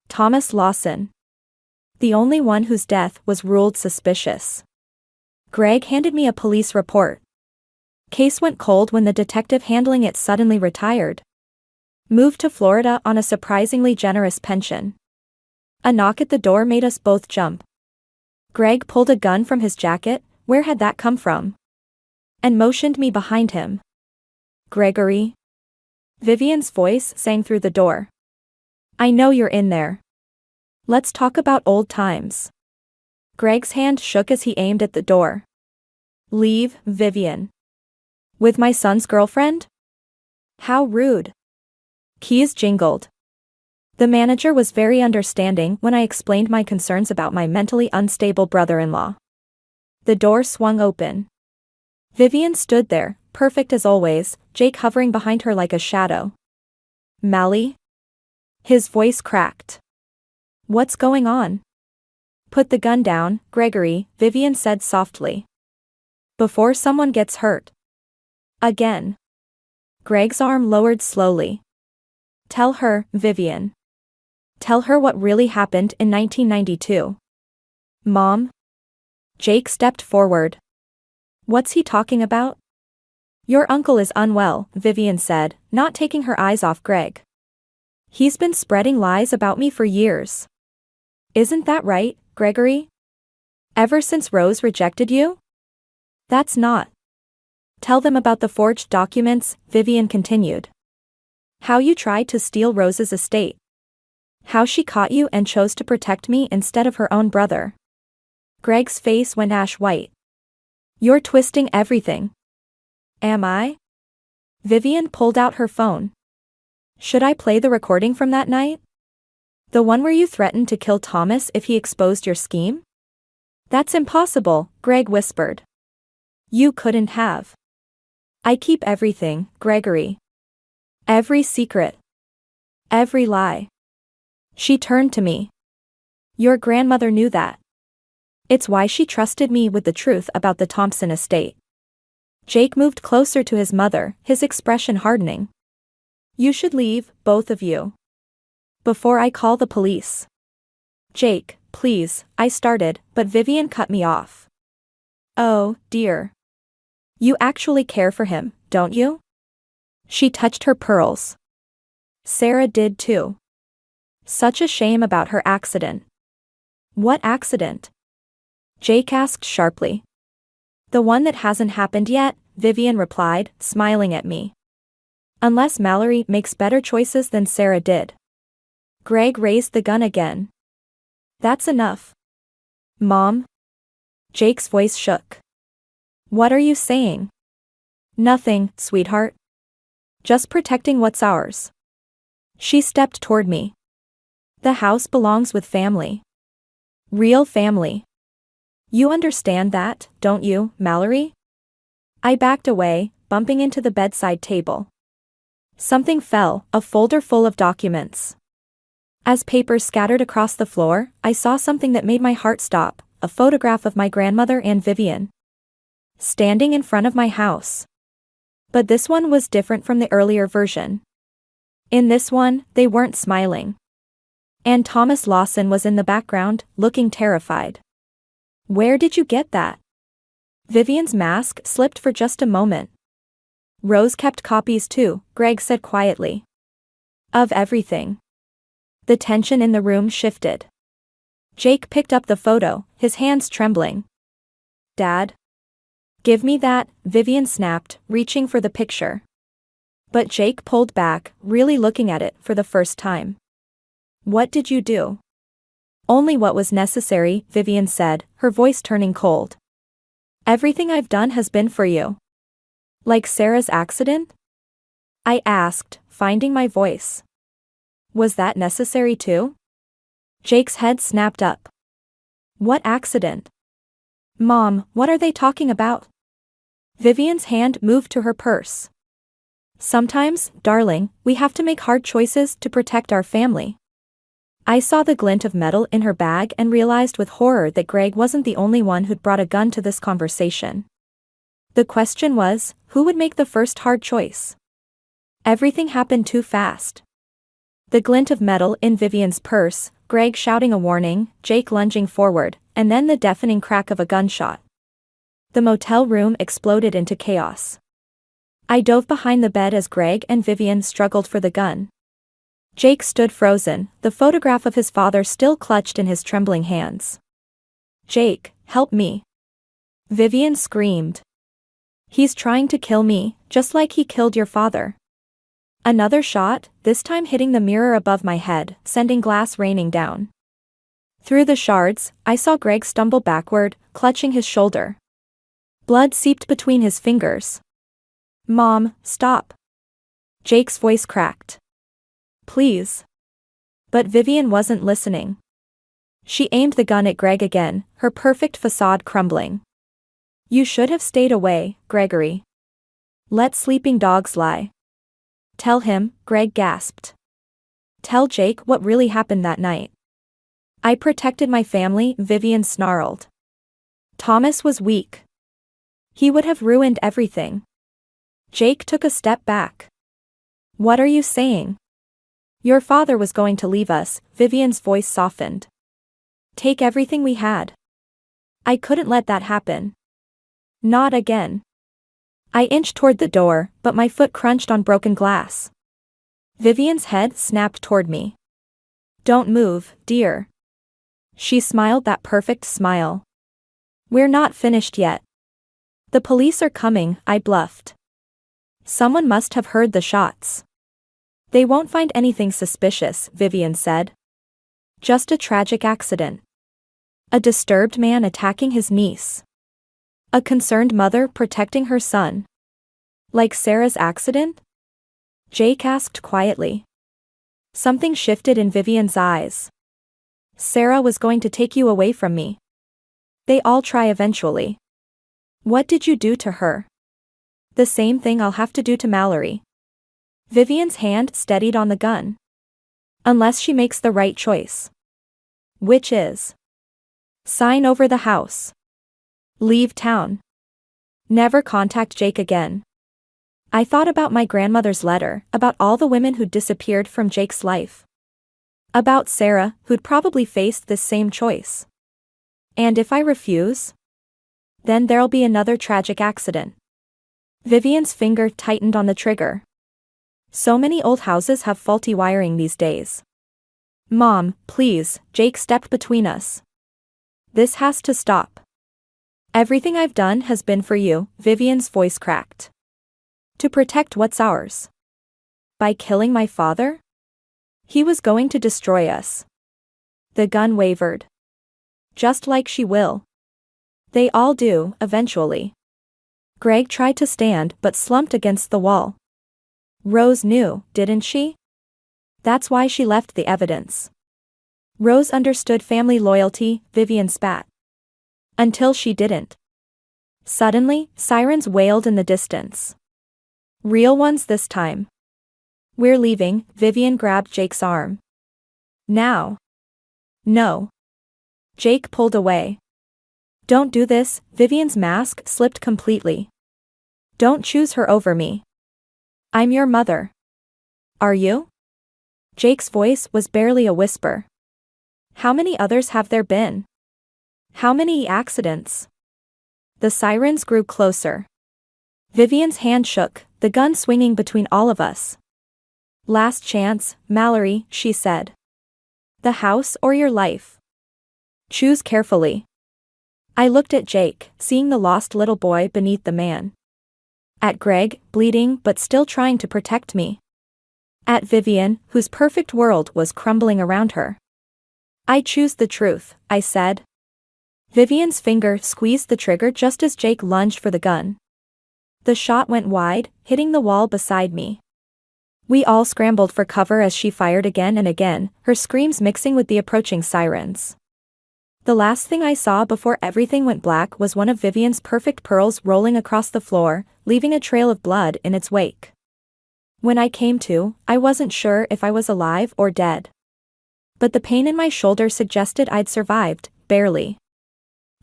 Thomas Lawson. The only one whose death was ruled suspicious. Greg handed me a police report. Case went cold when the detective handling it suddenly retired. Moved to Florida on a surprisingly generous pension. A knock at the door made us both jump. Greg pulled a gun from his jacket, where had that come from? And motioned me behind him. Gregory? Vivian's voice sang through the door. I know you're in there. Let's talk about old times. Greg's hand shook as he aimed at the door. Leave, Vivian. With my son's girlfriend? How rude. Keys jingled. The manager was very understanding when I explained my concerns about my mentally unstable brother-in-law. The door swung open. Vivian stood there, perfect as always, Jake hovering behind her like a shadow. Mally? His voice cracked. What's going on? Put the gun down, Gregory, Vivian said softly. Before someone gets hurt. Again. Greg's arm lowered slowly. Tell her, Vivian. Tell her what really happened in 1992. Mom? Jake stepped forward. What's he talking about? Your uncle is unwell, Vivian said, not taking her eyes off Greg. He's been spreading lies about me for years. Isn't that right, Gregory? Ever since Rose rejected you? That's not. Tell them about the forged documents, Vivian continued. How you tried to steal Rose's estate. How she caught you and chose to protect me instead of her own brother. Greg's face went ash white. You're twisting everything. Am I? Vivian pulled out her phone. Should I play the recording from that night? The one where you threatened to kill Thomas if he exposed your scheme? That's impossible, Greg whispered. You couldn't have. I keep everything, Gregory. Every secret. Every lie. She turned to me. Your grandmother knew that. It's why she trusted me with the truth about the Thompson estate. Jake moved closer to his mother, his expression hardening. You should leave, both of you. Before I call the police. Jake, please, I started, but Vivian cut me off. Oh, dear. You actually care for him, don't you? She touched her pearls. Sarah did too. Such a shame about her accident. What accident? Jake asked sharply. The one that hasn't happened yet, Vivian replied, smiling at me. Unless Mallory makes better choices than Sarah did. Greg raised the gun again. That's enough. Mom? Jake's voice shook. What are you saying? Nothing, sweetheart. Just protecting what's ours. She stepped toward me. The house belongs with family. Real family. You understand that, don't you, Mallory? I backed away, bumping into the bedside table. Something fell, a folder full of documents. As papers scattered across the floor, I saw something that made my heart stop, a photograph of my grandmother and Vivian. Standing in front of my house. But this one was different from the earlier version. In this one, they weren't smiling. And Thomas Lawson was in the background, looking terrified. Where did you get that? Vivian's mask slipped for just a moment. Rose kept copies too, Greg said quietly. Of everything. The tension in the room shifted. Jake picked up the photo, his hands trembling. Dad? Give me that, Vivian snapped, reaching for the picture. But Jake pulled back, really looking at it for the first time. What did you do? Only what was necessary, Vivian said, her voice turning cold. Everything I've done has been for you. Like Sarah's accident? I asked, finding my voice. Was that necessary too? Jake's head snapped up. What accident? Mom, what are they talking about? Vivian's hand moved to her purse. Sometimes, darling, we have to make hard choices to protect our family. I saw the glint of metal in her bag and realized with horror that Greg wasn't the only one who'd brought a gun to this conversation. The question was, who would make the first hard choice? Everything happened too fast. The glint of metal in Vivian's purse, Greg shouting a warning, Jake lunging forward, and then the deafening crack of a gunshot. The motel room exploded into chaos. I dove behind the bed as Greg and Vivian struggled for the gun. Jake stood frozen, the photograph of his father still clutched in his trembling hands. Jake, help me. Vivian screamed. He's trying to kill me, just like he killed your father. Another shot, this time hitting the mirror above my head, sending glass raining down. Through the shards, I saw Greg stumble backward, clutching his shoulder. Blood seeped between his fingers. Mom, stop. Jake's voice cracked. Please. But Vivian wasn't listening. She aimed the gun at Greg again, her perfect facade crumbling. You should have stayed away, Gregory. Let sleeping dogs lie. Tell him, Greg gasped. Tell Jake what really happened that night. I protected my family, Vivian snarled. Thomas was weak. He would have ruined everything. Jake took a step back. What are you saying? Your father was going to leave us, Vivian's voice softened. Take everything we had. I couldn't let that happen. Not again. I inched toward the door, but my foot crunched on broken glass. Vivian's head snapped toward me. Don't move, dear. She smiled that perfect smile. We're not finished yet. The police are coming, I bluffed. Someone must have heard the shots. They won't find anything suspicious, Vivian said. Just a tragic accident. A disturbed man attacking his niece. A concerned mother protecting her son. Like Sarah's accident? Jake asked quietly. Something shifted in Vivian's eyes. Sarah was going to take you away from me. They all try eventually. What did you do to her? The same thing I'll have to do to Mallory. Vivian's hand steadied on the gun. Unless she makes the right choice. Which is? Sign over the house. Leave town. Never contact Jake again. I thought about my grandmother's letter, about all the women who disappeared from Jake's life. About Sarah, who'd probably faced this same choice. And if I refuse? Then there'll be another tragic accident. Vivian's finger tightened on the trigger. So many old houses have faulty wiring these days. Mom, please, Jake stepped between us. This has to stop. Everything I've done has been for you, Vivian's voice cracked. To protect what's ours. By killing my father? He was going to destroy us. The gun wavered. Just like she will. They all do, eventually. Greg tried to stand but slumped against the wall. Rose knew, didn't she? That's why she left the evidence. Rose understood family loyalty, Vivian spat. Until she didn't. Suddenly, sirens wailed in the distance. Real ones this time. We're leaving, Vivian grabbed Jake's arm. Now. No. Jake pulled away. Don't do this, Vivian's mask slipped completely. Don't choose her over me. I'm your mother. Are you? Jake's voice was barely a whisper. How many others have there been? How many accidents? The sirens grew closer. Vivian's hand shook, the gun swinging between all of us. Last chance, Mallory, she said. The house or your life? Choose carefully. I looked at Jake, seeing the lost little boy beneath the man. At Greg, bleeding but still trying to protect me. At Vivian, whose perfect world was crumbling around her. I choose the truth, I said. Vivian's finger squeezed the trigger just as Jake lunged for the gun. The shot went wide, hitting the wall beside me. We all scrambled for cover as she fired again and again, her screams mixing with the approaching sirens. The last thing I saw before everything went black was one of Vivian's perfect pearls rolling across the floor, leaving a trail of blood in its wake. When I came to, I wasn't sure if I was alive or dead. But the pain in my shoulder suggested I'd survived, barely.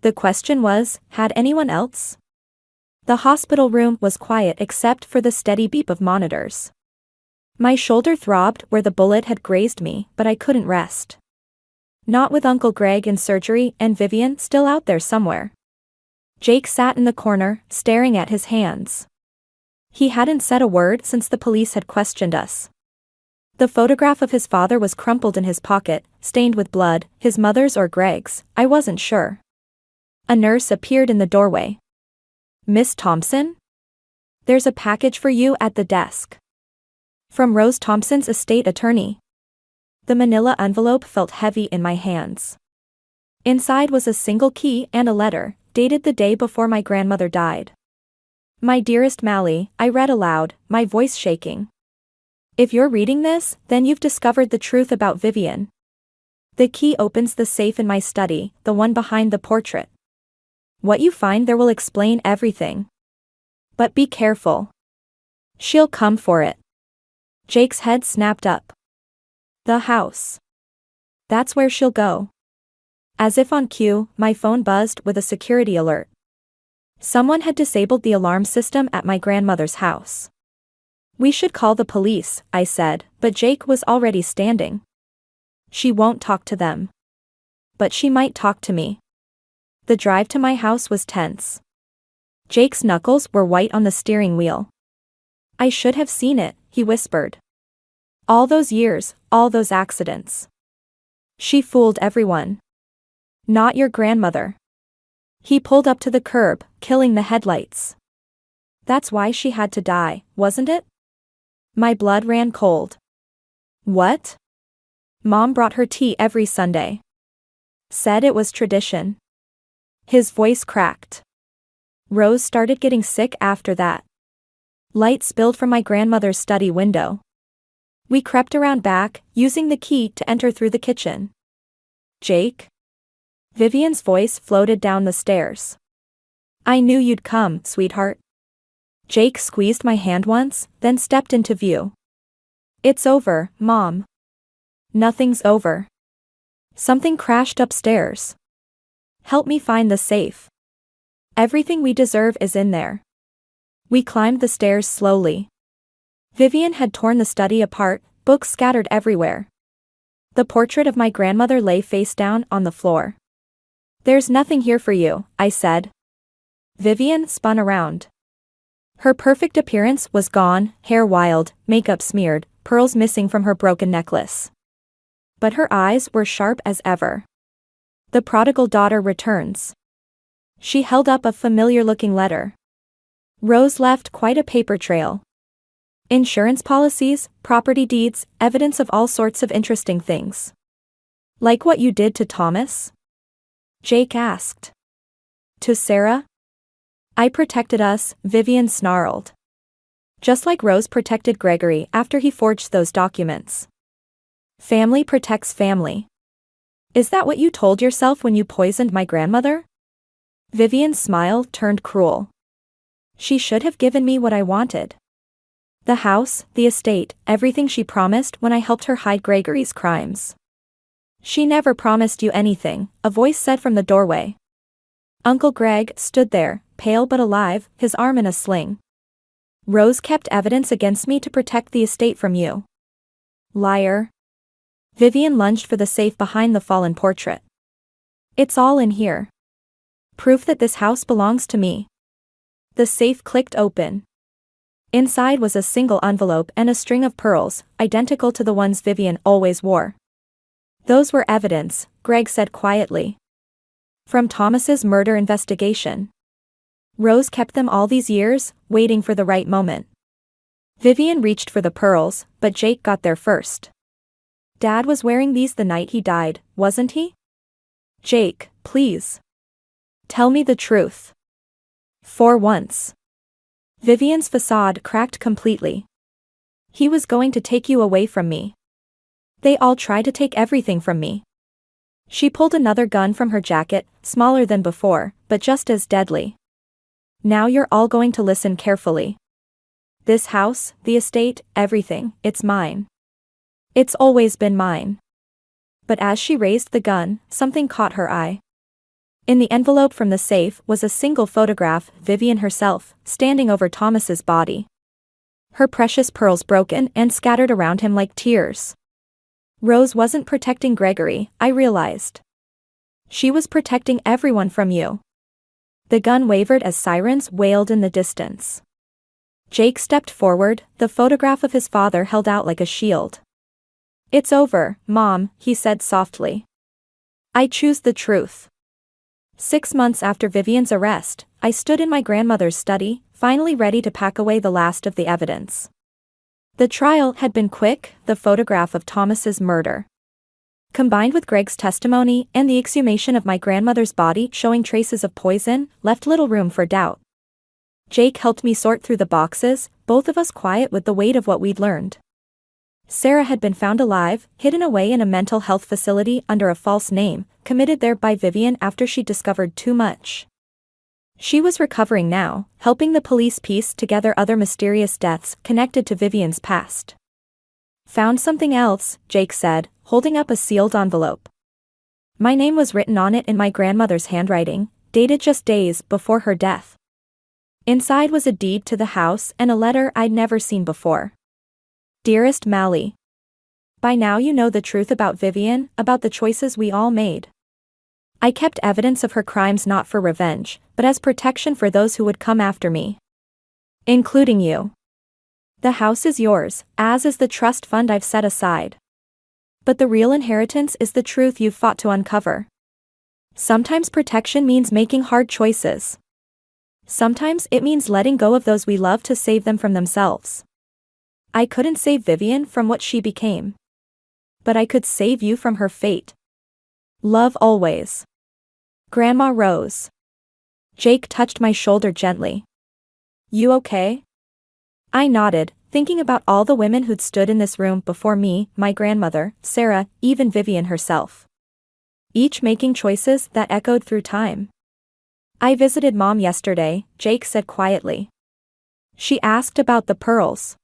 The question was, had anyone else? The hospital room was quiet except for the steady beep of monitors. My shoulder throbbed where the bullet had grazed me, but I couldn't rest. Not with Uncle Greg in surgery and Vivian still out there somewhere. Jake sat in the corner, staring at his hands. He hadn't said a word since the police had questioned us. The photograph of his father was crumpled in his pocket, stained with blood, his mother's or Greg's, I wasn't sure. A nurse appeared in the doorway. Miss Thompson? There's a package for you at the desk. From Rose Thompson's estate attorney. The manila envelope felt heavy in my hands. Inside was a single key and a letter, dated the day before my grandmother died. My dearest Mally, I read aloud, my voice shaking. If you're reading this, then you've discovered the truth about Vivian. The key opens the safe in my study, the one behind the portrait. What you find there will explain everything. But be careful. She'll come for it. Jake's head snapped up. The house. That's where she'll go. As if on cue, my phone buzzed with a security alert. Someone had disabled the alarm system at my grandmother's house. We should call the police, I said, but Jake was already standing. She won't talk to them. But she might talk to me. The drive to my house was tense. Jake's knuckles were white on the steering wheel. I should have seen it, he whispered. All those years, all those accidents. She fooled everyone. Not your grandmother. He pulled up to the curb, killing the headlights. That's why she had to die, wasn't it? My blood ran cold. What? Mom brought her tea every Sunday. Said it was tradition. His voice cracked. Rose started getting sick after that. Light spilled from my grandmother's study window. We crept around back, using the key to enter through the kitchen. Jake? Vivian's voice floated down the stairs. I knew you'd come, sweetheart. Jake squeezed my hand once, then stepped into view. It's over, Mom. Nothing's over. Something crashed upstairs. Help me find the safe. Everything we deserve is in there. We climbed the stairs slowly. Vivian had torn the study apart, books scattered everywhere. The portrait of my grandmother lay face down on the floor. "There's nothing here for you," I said. Vivian spun around. Her perfect appearance was gone, hair wild, makeup smeared, pearls missing from her broken necklace. But her eyes were sharp as ever. "The prodigal daughter returns." She held up a familiar-looking letter. Rose left quite a paper trail. Insurance policies, property deeds, evidence of all sorts of interesting things. "Like what you did to Thomas?" Jake asked. "To Sarah?" "I protected us," Vivian snarled. "Just like Rose protected Gregory after he forged those documents. Family protects family. Is that what you told yourself when you poisoned my grandmother?" Vivian's smile turned cruel. "She should have given me what I wanted. The house, the estate, everything she promised when I helped her hide Gregory's crimes." "She never promised you anything," a voice said from the doorway. Uncle Greg stood there, pale but alive, his arm in a sling. "Rose kept evidence against me to protect the estate from you." "Liar." Vivian lunged for the safe behind the fallen portrait. "It's all in here. Proof that this house belongs to me." The safe clicked open. Inside was a single envelope and a string of pearls, identical to the ones Vivian always wore. "Those were evidence," Greg said quietly. "From Thomas's murder investigation. Rose kept them all these years, waiting for the right moment." Vivian reached for the pearls, but Jake got there first. "Dad was wearing these the night he died, wasn't he?" "Jake, please. Tell me the truth. For once." Vivian's facade cracked completely. "He was going to take you away from me. They all tried to take everything from me." She pulled another gun from her jacket, smaller than before, but just as deadly. "Now you're all going to listen carefully. This house, the estate, everything, it's mine. It's always been mine." But as she raised the gun, something caught her eye. In the envelope from the safe was a single photograph, Vivian herself, standing over Thomas's body. Her precious pearls broken and scattered around him like tears. Rose wasn't protecting Gregory, I realized. She was protecting everyone from you. The gun wavered as sirens wailed in the distance. Jake stepped forward, the photograph of his father held out like a shield. "It's over, Mom," he said softly. "I choose the truth." 6 months after Vivian's arrest, I stood in my grandmother's study, finally ready to pack away the last of the evidence. The trial had been quick, the photograph of Thomas's murder, combined with Greg's testimony and the exhumation of my grandmother's body showing traces of poison, left little room for doubt. Jake helped me sort through the boxes, both of us quiet with the weight of what we'd learned. Sarah had been found alive, hidden away in a mental health facility under a false name, committed there by Vivian after she discovered too much. She was recovering now, helping the police piece together other mysterious deaths connected to Vivian's past. "Found something else," Jake said, holding up a sealed envelope. My name was written on it in my grandmother's handwriting, dated just days before her death. Inside was a deed to the house and a letter I'd never seen before. "Dearest Mally. By now you know the truth about Vivian, about the choices we all made. I kept evidence of her crimes not for revenge, but as protection for those who would come after me. Including you. The house is yours, as is the trust fund I've set aside. But the real inheritance is the truth you've fought to uncover. Sometimes protection means making hard choices. Sometimes it means letting go of those we love to save them from themselves. I couldn't save Vivian from what she became. But I could save you from her fate. Love always. Grandma Rose." Jake touched my shoulder gently. "You okay?" I nodded, thinking about all the women who'd stood in this room before me, my grandmother, Sarah, even Vivian herself. Each making choices that echoed through time. "I visited Mom yesterday," Jake said quietly. "She asked about the pearls.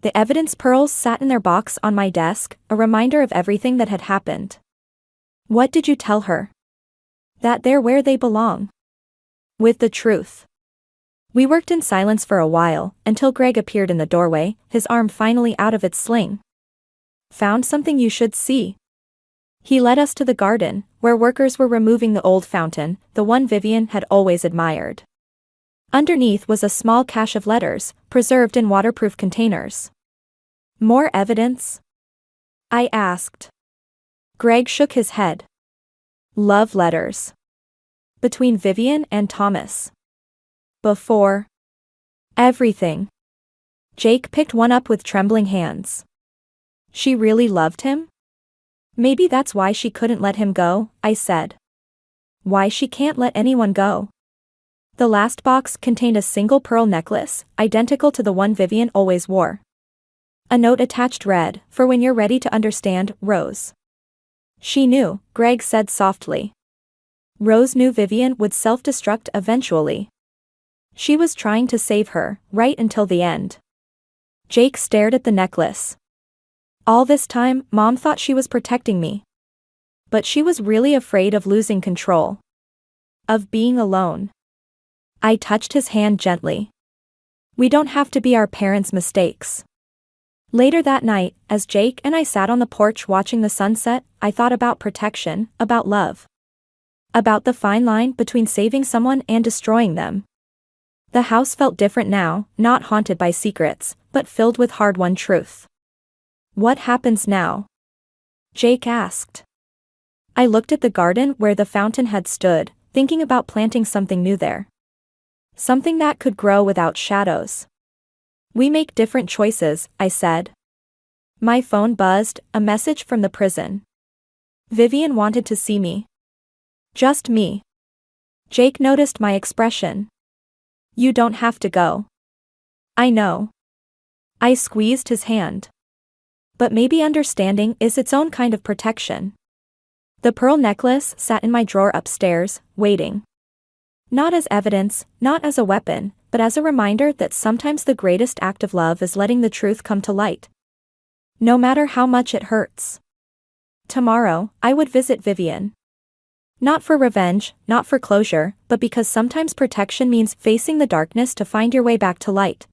The evidence pearls sat in their box on my desk, a reminder of everything that had happened." "What did you tell her?" "That they're where they belong. With the truth." We worked in silence for a while, until Greg appeared in the doorway, his arm finally out of its sling. "Found something you should see." He led us to the garden, where workers were removing the old fountain, the one Vivian had always admired. Underneath was a small cache of letters, preserved in waterproof containers. More evidence? I asked. Greg shook his head. Love letters. Between Vivian and Thomas. Before everything. Jake picked one up with trembling hands. She really loved him? Maybe that's why she couldn't let him go, I said. Why she can't let anyone go? The last box contained a single pearl necklace, identical to the one Vivian always wore. A note attached read, "For when you're ready to understand, Rose." She knew, Greg said softly. Rose knew Vivian would self-destruct eventually. She was trying to save her, right until the end. Jake stared at the necklace. All this time, Mom thought she was protecting me. But she was really afraid of losing control. Of being alone. I touched his hand gently. We don't have to be our parents' mistakes. Later that night, as Jake and I sat on the porch watching the sunset, I thought about protection, about love. About the fine line between saving someone and destroying them. The house felt different now, not haunted by secrets, but filled with hard-won truth. What happens now? Jake asked. I looked at the garden where the fountain had stood, thinking about planting something new there. Something that could grow without shadows. We make different choices, I said. My phone buzzed, a message from the prison. Vivian wanted to see me. Just me. Jake noticed my expression. You don't have to go. I know. I squeezed his hand. But maybe understanding is its own kind of protection. The pearl necklace sat in my drawer upstairs, waiting. Not as evidence, not as a weapon, but as a reminder that sometimes the greatest act of love is letting the truth come to light. No matter how much it hurts. Tomorrow, I would visit Vivian. Not for revenge, not for closure, but because sometimes protection means facing the darkness to find your way back to light.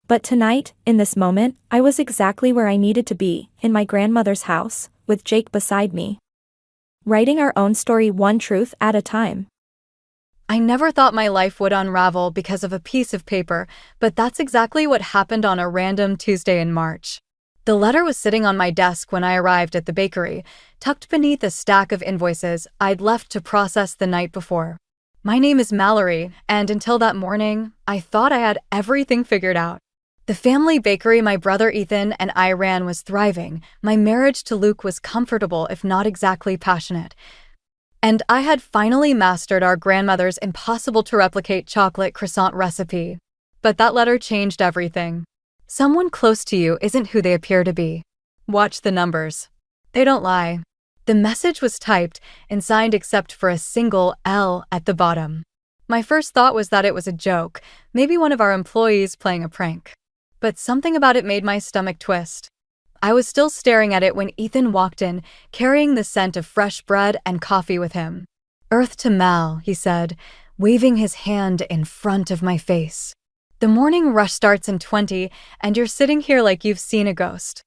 But tonight, in this moment, I was exactly where I needed to be, in my grandmother's house, with Jake beside me. Writing our own story one truth at a time. I never thought my life would unravel because of a piece of paper, but that's exactly what happened on a random Tuesday in March. The letter was sitting on my desk when I arrived at the bakery, tucked beneath a stack of invoices I'd left to process the night before. My name is Mallory, and until that morning, I thought I had everything figured out. The family bakery my brother Ethan and I ran was thriving, my marriage to Luke was comfortable if not exactly passionate, and I had finally mastered our grandmother's impossible-to-replicate chocolate croissant recipe. But that letter changed everything. Someone close to you isn't who they appear to be. Watch the numbers. They don't lie. The message was typed and signed except for a single L at the bottom. My first thought was that it was a joke, maybe one of our employees playing a prank. But something about it made my stomach twist. I was still staring at it when Ethan walked in, carrying the scent of fresh bread and coffee with him. "Earth to Mal," he said, waving his hand in front of my face. "The morning rush starts in 20, and you're sitting here like you've seen a ghost."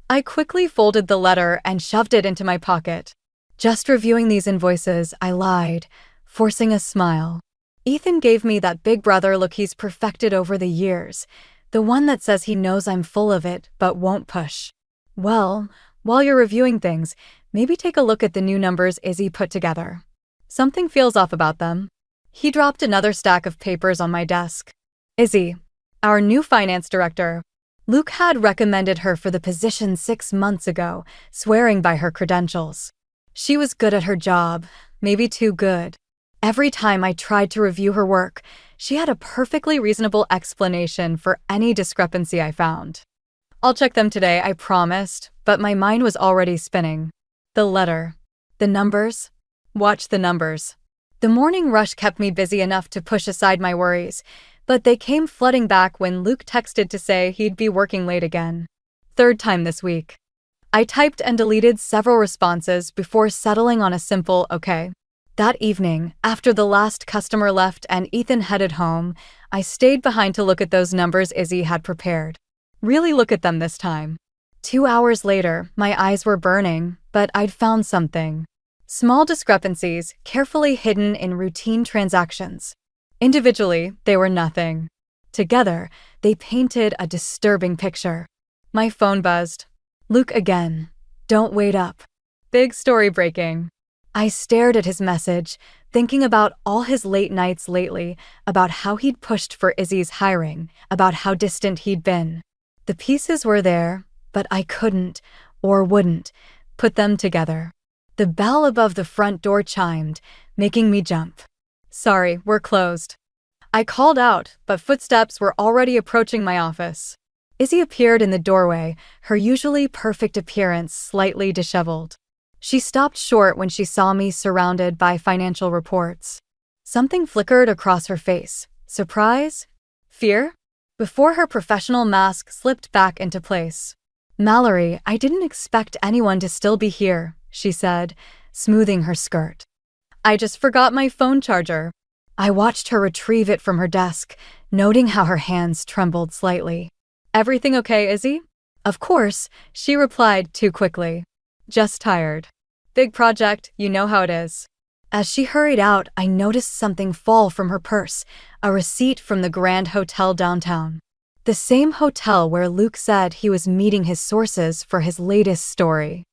I quickly folded the letter and shoved it into my pocket. Just reviewing these invoices, I lied, forcing a smile. Ethan gave me that big brother look he's perfected over the years. The one that says he knows I'm full of it, but won't push. Well, while you're reviewing things, maybe take a look at the new numbers Izzy put together. Something feels off about them. He dropped another stack of papers on my desk. Izzy, our new finance director. Luke had recommended her for the position 6 months ago, swearing by her credentials. She was good at her job, maybe too good. Every time I tried to review her work, she had a perfectly reasonable explanation for any discrepancy I found. I'll check them today, I promised, but my mind was already spinning. The letter. The numbers. Watch the numbers. The morning rush kept me busy enough to push aside my worries, but they came flooding back when Luke texted to say he'd be working late again. 3rd time this week. I typed and deleted several responses before settling on a simple okay. That evening, after the last customer left and Ethan headed home, I stayed behind to look at those numbers Izzy had prepared. Really look at them this time. 2 hours later, my eyes were burning, but I'd found something. Small discrepancies, carefully hidden in routine transactions. Individually, they were nothing. Together, they painted a disturbing picture. My phone buzzed. Luke again. Don't wait up. Big story breaking. I stared at his message, thinking about all his late nights lately, about how he'd pushed for Izzy's hiring, about how distant he'd been. The pieces were there, but I couldn't, or wouldn't, put them together. The bell above the front door chimed, making me jump. Sorry, we're closed. I called out, but footsteps were already approaching my office. Izzy appeared in the doorway, her usually perfect appearance slightly disheveled. She stopped short when she saw me surrounded by financial reports. Something flickered across her face. Surprise? Fear? Before her professional mask slipped back into place. Mallory, I didn't expect anyone to still be here, she said, smoothing her skirt. I just forgot my phone charger. I watched her retrieve it from her desk, noting how her hands trembled slightly. Everything okay, Izzy? Of course, she replied too quickly. Just tired. Big project, you know how it is. As she hurried out, I noticed something fall from her purse, a receipt from the Grand Hotel downtown. The same hotel where Luke said he was meeting his sources for his latest story.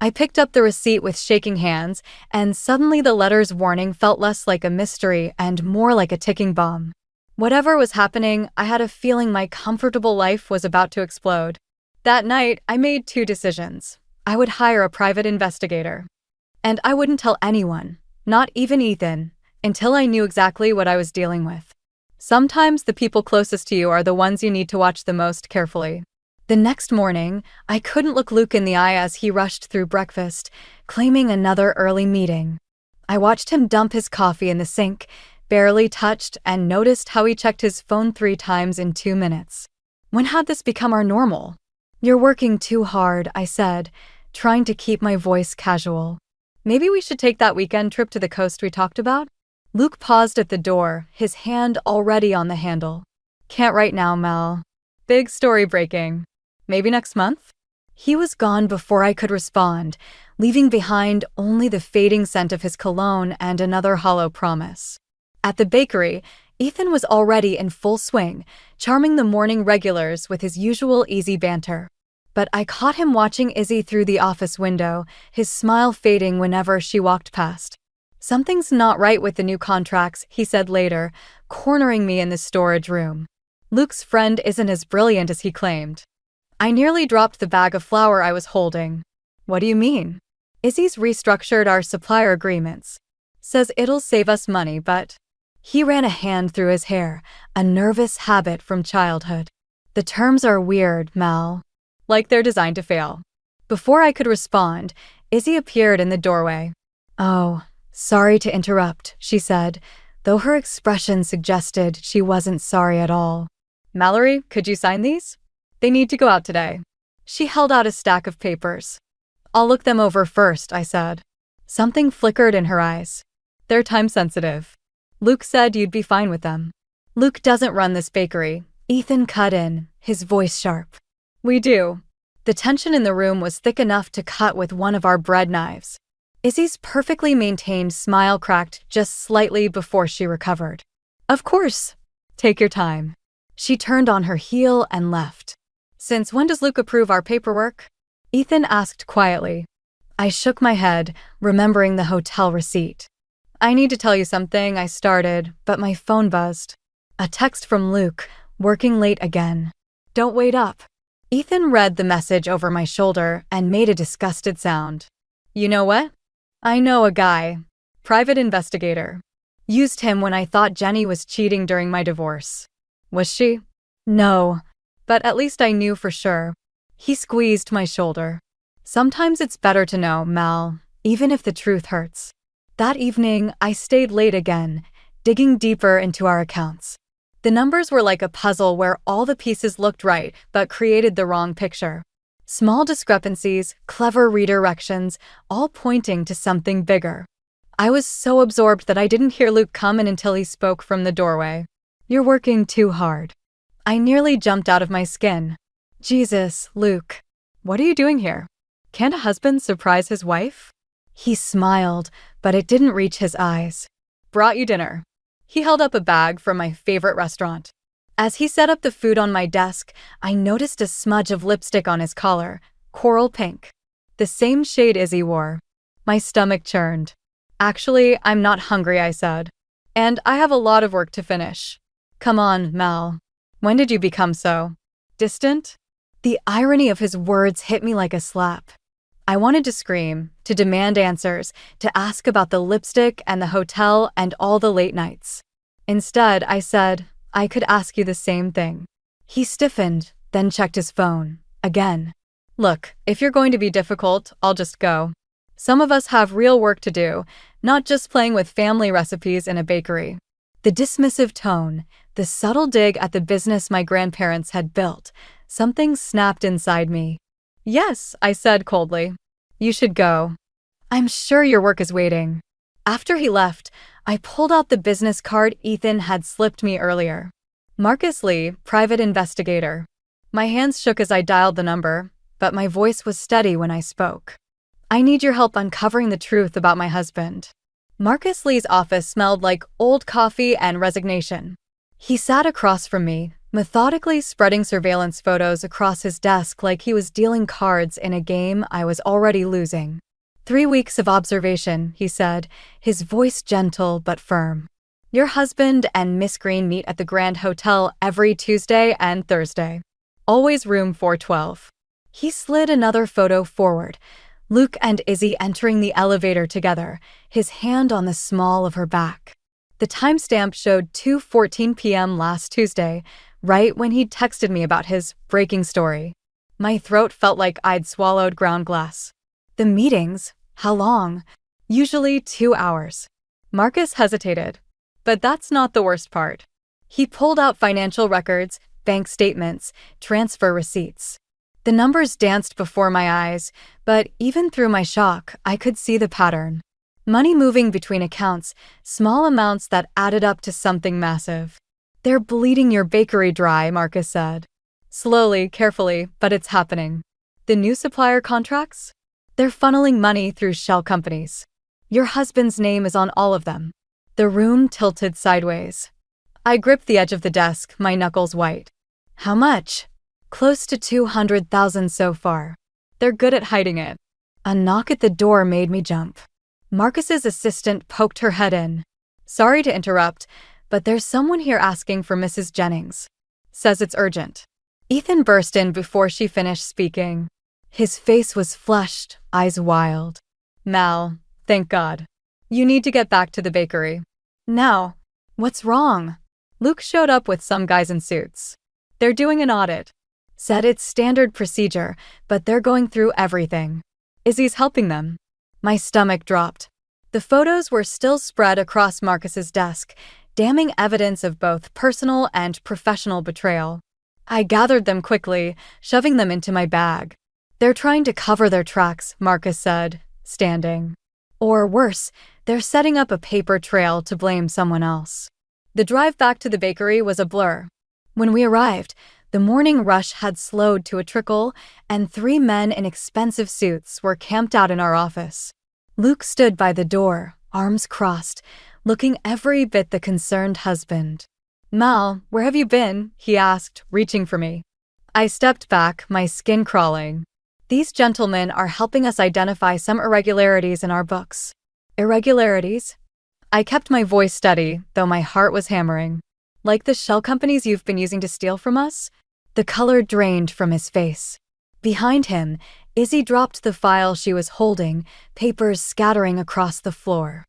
I picked up the receipt with shaking hands, and suddenly the letter's warning felt less like a mystery and more like a ticking bomb. Whatever was happening, I had a feeling my comfortable life was about to explode. That night, I made 2 decisions. I would hire a private investigator. And I wouldn't tell anyone, not even Ethan, until I knew exactly what I was dealing with. Sometimes the people closest to you are the ones you need to watch the most carefully. The next morning, I couldn't look Luke in the eye as he rushed through breakfast, claiming another early meeting. I watched him dump his coffee in the sink, barely touched, and noticed how he checked his phone 3 times in 2 minutes. When had this become our normal? You're working too hard, I said, trying to keep my voice casual. Maybe we should take that weekend trip to the coast we talked about? Luke paused at the door, his hand already on the handle. Can't right now, Mel. Big story breaking. Maybe next month? He was gone before I could respond, leaving behind only the fading scent of his cologne and another hollow promise. At the bakery, Ethan was already in full swing, charming the morning regulars with his usual easy banter. But I caught him watching Izzy through the office window, his smile fading whenever she walked past. Something's not right with the new contracts, he said later, cornering me in the storage room. Luke's friend isn't as brilliant as he claimed. I nearly dropped the bag of flour I was holding. What do you mean? Izzy's restructured our supplier agreements. Says it'll save us money, but... He ran a hand through his hair, a nervous habit from childhood. The terms are weird, Mal. Like they're designed to fail. Before I could respond, Izzy appeared in the doorway. Oh, sorry to interrupt, she said, though her expression suggested she wasn't sorry at all. Mallory, could you sign these? They need to go out today. She held out a stack of papers. I'll look them over first, I said. Something flickered in her eyes. They're time-sensitive. Luke said you'd be fine with them. Luke doesn't run this bakery. Ethan cut in, his voice sharp. We do. The tension in the room was thick enough to cut with one of our bread knives. Izzy's perfectly maintained smile cracked just slightly before she recovered. Of course. Take your time. She turned on her heel and left. Since when does Luke approve our paperwork? Ethan asked quietly. I shook my head, remembering the hotel receipt. I need to tell you something, I started, but my phone buzzed. A text from Luke, working late again. Don't wait up. Ethan read the message over my shoulder and made a disgusted sound. You know what? I know a guy. Private investigator. Used him when I thought Jenny was cheating during my divorce. Was she? No. But at least I knew for sure. He squeezed my shoulder. Sometimes it's better to know, Mal, even if the truth hurts. That evening, I stayed late again, digging deeper into our accounts. The numbers were like a puzzle where all the pieces looked right but created the wrong picture. Small discrepancies, clever redirections, all pointing to something bigger. I was so absorbed that I didn't hear Luke come in until he spoke from the doorway. You're working too hard. I nearly jumped out of my skin. Jesus, Luke. What are you doing here? Can't a husband surprise his wife? He smiled, but it didn't reach his eyes. Brought you dinner. He held up a bag from my favorite restaurant. As he set up the food on my desk, I noticed a smudge of lipstick on his collar, coral pink. The same shade Izzy wore. My stomach churned. Actually, I'm not hungry, I said. And I have a lot of work to finish. Come on, Mal. When did you become so distant? The irony of his words hit me like a slap. I wanted to scream, to demand answers, to ask about the lipstick and the hotel and all the late nights. Instead, I said, I could ask you the same thing. He stiffened, then checked his phone. Again. Look, if you're going to be difficult, I'll just go. Some of us have real work to do, not just playing with family recipes in a bakery. The dismissive tone, the subtle dig at the business my grandparents had built, something snapped inside me. Yes, I said coldly. You should go. I'm sure your work is waiting. After he left, I pulled out the business card Ethan had slipped me earlier. Marcus Lee, private investigator. My hands shook as I dialed the number, but my voice was steady when I spoke. I need your help uncovering the truth about my husband. Marcus Lee's office smelled like old coffee and resignation. He sat across from me, methodically spreading surveillance photos across his desk like he was dealing cards in a game I was already losing. 3 weeks of observation, he said, his voice gentle but firm. Your husband and Miss Green meet at the Grand Hotel every Tuesday and Thursday. Always room 412. He slid another photo forward, Luke and Izzy entering the elevator together, his hand on the small of her back. The timestamp showed 2:14 p.m. last Tuesday, right when he'd texted me about his breaking story. My throat felt like I'd swallowed ground glass. The meetings? How long? Usually 2 hours. Marcus hesitated. But that's not the worst part. He pulled out financial records, bank statements, transfer receipts. The numbers danced before my eyes, but even through my shock, I could see the pattern. Money moving between accounts, small amounts that added up to something massive. They're bleeding your bakery dry, Marcus said. Slowly, carefully, but it's happening. The new supplier contracts? They're funneling money through shell companies. Your husband's name is on all of them. The room tilted sideways. I gripped the edge of the desk, my knuckles white. How much? Close to 200,000 so far. They're good at hiding it. A knock at the door made me jump. Marcus's assistant poked her head in. Sorry to interrupt, but there's someone here asking for Mrs. Jennings. Says it's urgent. Ethan burst in before she finished speaking. His face was flushed, eyes wild. Mal, thank God. You need to get back to the bakery. Now. What's wrong? Luke showed up with some guys in suits. They're doing an audit. Said it's standard procedure, but they're going through everything. Izzy's helping them. My stomach dropped. The photos were still spread across Marcus's desk, damning evidence of both personal and professional betrayal. I gathered them quickly, shoving them into my bag. They're trying to cover their tracks, Marcus said, standing. Or worse, they're setting up a paper trail to blame someone else. The drive back to the bakery was a blur. When we arrived, the morning rush had slowed to a trickle, and 3 men in expensive suits were camped out in our office. Luke stood by the door, arms crossed, looking every bit the concerned husband. Mal, where have you been? He asked, reaching for me. I stepped back, my skin crawling. These gentlemen are helping us identify some irregularities in our books. Irregularities? I kept my voice steady, though my heart was hammering. Like the shell companies you've been using to steal from us? The color drained from his face. Behind him, Izzy dropped the file she was holding, papers scattering across the floor.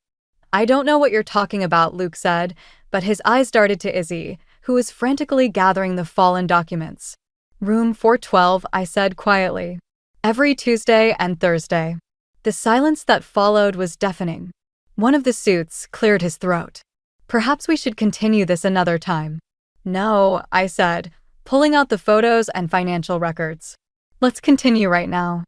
I don't know what you're talking about, Luke said, but his eyes darted to Izzy, who was frantically gathering the fallen documents. Room 412, I said quietly. Every Tuesday and Thursday. The silence that followed was deafening. One of the suits cleared his throat. Perhaps we should continue this another time. No, I said, pulling out the photos and financial records. Let's continue right now.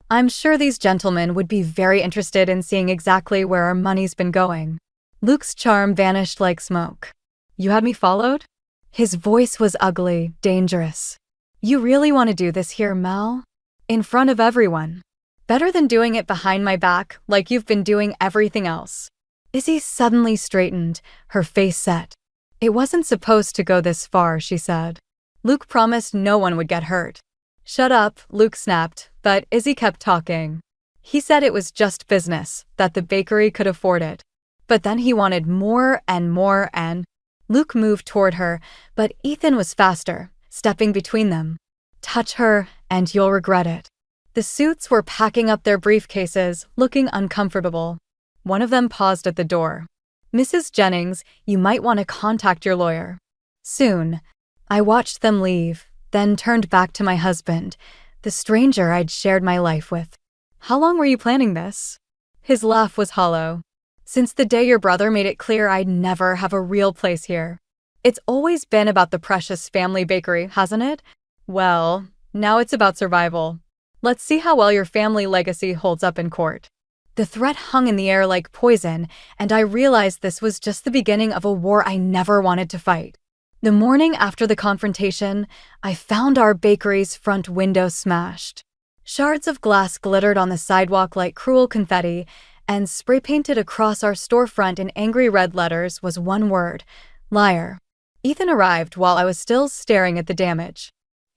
I'm sure these gentlemen would be very interested in seeing exactly where our money's been going. Luke's charm vanished like smoke. You had me followed? His voice was ugly, dangerous. You really want to do this here, Mal? In front of everyone. Better than doing it behind my back like you've been doing everything else. Izzy suddenly straightened, her face set. It wasn't supposed to go this far, she said. Luke promised no one would get hurt. Shut up, Luke snapped, but Izzy kept talking. He said it was just business, that the bakery could afford it. But then he wanted more and more and… Luke moved toward her, but Ethan was faster, stepping between them. Touch her, and you'll regret it. The suits were packing up their briefcases, looking uncomfortable. One of them paused at the door. Mrs. Jennings, you might want to contact your lawyer. Soon. I watched them leave, then turned back to my husband, the stranger I'd shared my life with. How long were you planning this? His laugh was hollow. Since the day your brother made it clear I'd never have a real place here. It's always been about the precious family bakery, hasn't it? Well, now it's about survival. Let's see how well your family legacy holds up in court. The threat hung in the air like poison, and I realized this was just the beginning of a war I never wanted to fight. The morning after the confrontation, I found our bakery's front window smashed. Shards of glass glittered on the sidewalk like cruel confetti, and spray-painted across our storefront in angry red letters was one word: liar. Ethan arrived while I was still staring at the damage.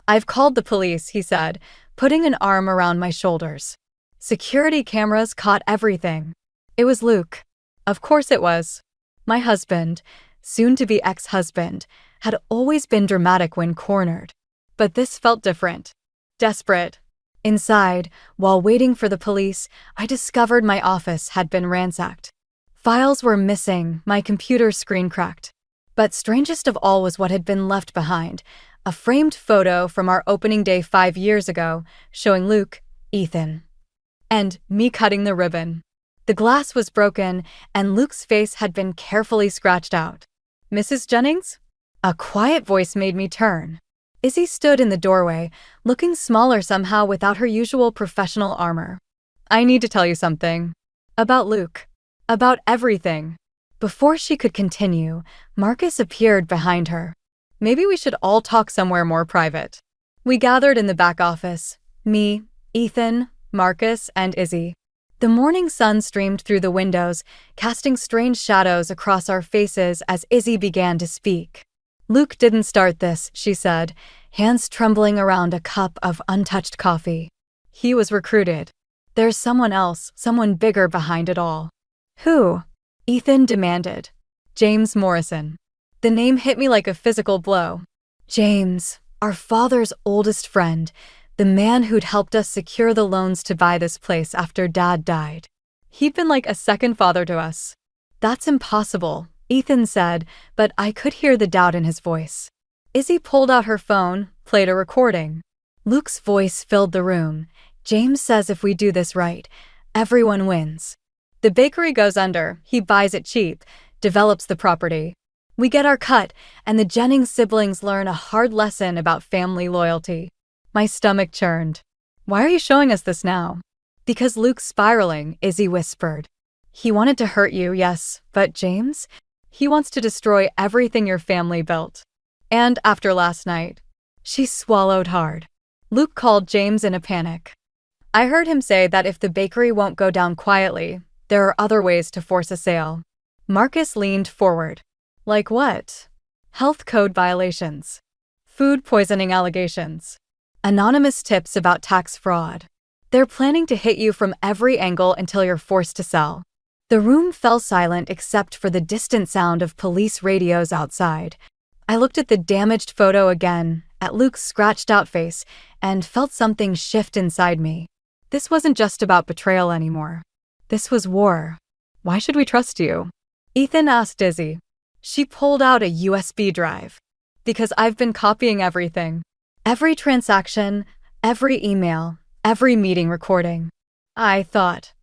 I've called the police, he said, putting an arm around my shoulders. Security cameras caught everything. It was Luke. Of course it was. My husband, soon-to-be ex-husband, had always been dramatic when cornered. But this felt different. Desperate. Inside, while waiting for the police, I discovered my office had been ransacked. Files were missing, my computer screen cracked. But strangest of all was what had been left behind, a framed photo from our opening day 5 years ago, showing Luke, Ethan, and me cutting the ribbon. The glass was broken, and Luke's face had been carefully scratched out. Mrs. Jennings? A quiet voice made me turn. Izzy stood in the doorway, looking smaller somehow without her usual professional armor. I need to tell you something. About Luke. About everything. Before she could continue, Marcus appeared behind her. Maybe we should all talk somewhere more private. We gathered in the back office. Me, Ethan, Marcus, and Izzy. The morning sun streamed through the windows, casting strange shadows across our faces as Izzy began to speak. Luke didn't start this, she said, hands trembling around a cup of untouched coffee. He was recruited. There's someone else, someone bigger behind it all. Who? Ethan demanded. James Morrison. The name hit me like a physical blow. James, our father's oldest friend, the man who'd helped us secure the loans to buy this place after Dad died. He'd been like a second father to us. That's impossible, Ethan said, but I could hear the doubt in his voice. Izzy pulled out her phone, played a recording. Luke's voice filled the room. James says if we do this right, everyone wins. The bakery goes under, he buys it cheap, develops the property. We get our cut, and the Jennings siblings learn a hard lesson about family loyalty. My stomach churned. Why are you showing us this now? Because Luke's spiraling, Izzy whispered. He wanted to hurt you, yes, but James? He wants to destroy everything your family built. And after last night, she swallowed hard. Luke called James in a panic. I heard him say that if the bakery won't go down quietly, there are other ways to force a sale. Marcus leaned forward. Like what? Health code violations. Food poisoning allegations. Anonymous tips about tax fraud. They're planning to hit you from every angle until you're forced to sell. The room fell silent except for the distant sound of police radios outside. I looked at the damaged photo again, at Luke's scratched-out face, and felt something shift inside me. This wasn't just about betrayal anymore. This was war. Why should we trust you? Ethan asked Izzy. She pulled out a USB drive. Because I've been copying everything. Every transaction, every email, every meeting recording. I thought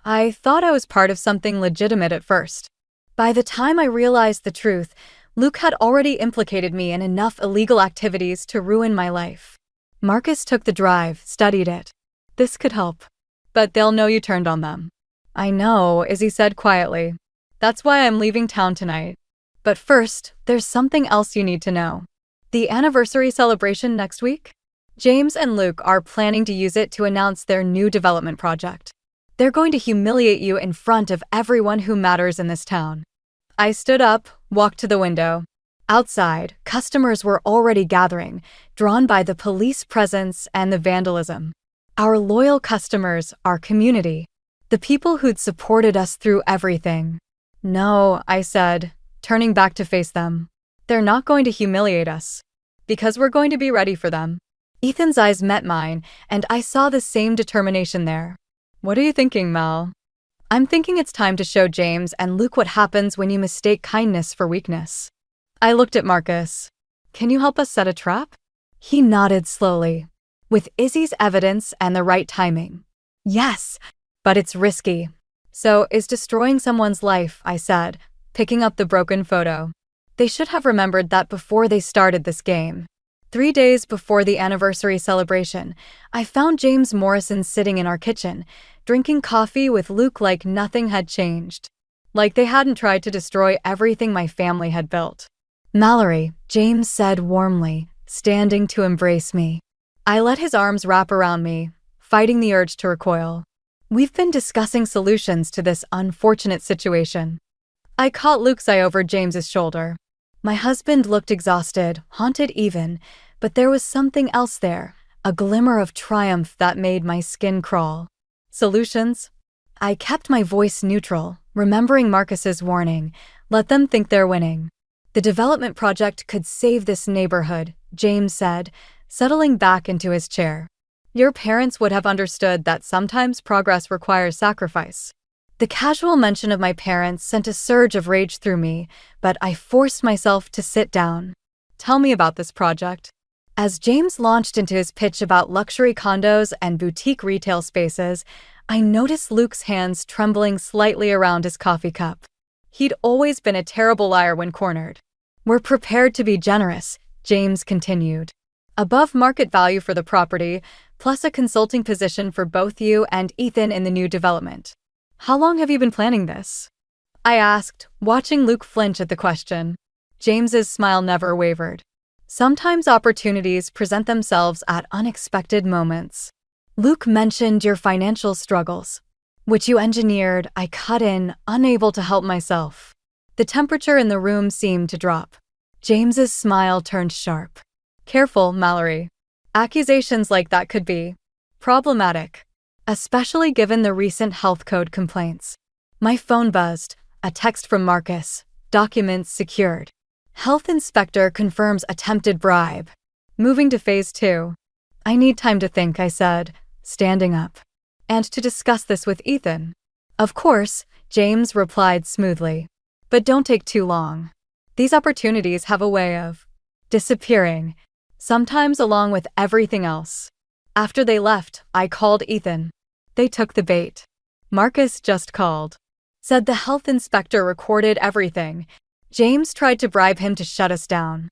I was part of something legitimate at first. By the time I realized the truth, Luke had already implicated me in enough illegal activities to ruin my life. Marcus took the drive, studied it. This could help. But they'll know you turned on them. I know, Izzy said quietly. That's why I'm leaving town tonight. But first, there's something else you need to know. The anniversary celebration next week? James and Luke are planning to use it to announce their new development project. They're going to humiliate you in front of everyone who matters in this town. I stood up, walked to the window. Outside, customers were already gathering, drawn by the police presence and the vandalism. Our loyal customers, our community, the people who'd supported us through everything. No, I said, turning back to face them. They're not going to humiliate us, because we're going to be ready for them. Ethan's eyes met mine, and I saw the same determination there. What are you thinking, Mal? I'm thinking it's time to show James and Luke what happens when you mistake kindness for weakness. I looked at Marcus. Can you help us set a trap? He nodded slowly. With Izzy's evidence and the right timing. Yes, but it's risky. So is destroying someone's life, I said, picking up the broken photo. They should have remembered that before they started this game. 3 days before the anniversary celebration, I found James Morrison sitting in our kitchen, drinking coffee with Luke like nothing had changed. Like they hadn't tried to destroy everything my family had built. Mallory, James said warmly, standing to embrace me. I let his arms wrap around me, fighting the urge to recoil. We've been discussing solutions to this unfortunate situation. I caught Luke's eye over James's shoulder. My husband looked exhausted, haunted even, but there was something else there, a glimmer of triumph that made my skin crawl. Solutions? I kept my voice neutral, remembering Marcus's warning, let them think they're winning. The development project could save this neighborhood, James said, settling back into his chair. Your parents would have understood that sometimes progress requires sacrifice. The casual mention of my parents sent a surge of rage through me, but I forced myself to sit down. Tell me about this project. As James launched into his pitch about luxury condos and boutique retail spaces, I noticed Luke's hands trembling slightly around his coffee cup. He'd always been a terrible liar when cornered. We're prepared to be generous, James continued. Above market value for the property, plus a consulting position for both you and Ethan in the new development. How long have you been planning this? I asked, watching Luke flinch at the question. James's smile never wavered. Sometimes opportunities present themselves at unexpected moments. Luke mentioned your financial struggles, which you engineered. I cut in, unable to help myself. The temperature in the room seemed to drop. James's smile turned sharp. Careful, Mallory. Accusations like that could be problematic, especially given the recent health code complaints. My phone buzzed, a text from Marcus, documents secured. Health inspector confirms attempted bribe. Moving to phase 2. I need time to think, I said, standing up. And to discuss this with Ethan. Of course, James replied smoothly. But don't take too long. These opportunities have a way of disappearing, sometimes along with everything else. After they left, I called Ethan. They took the bait. Marcus just called. Said the health inspector recorded everything. James tried to bribe him to shut us down.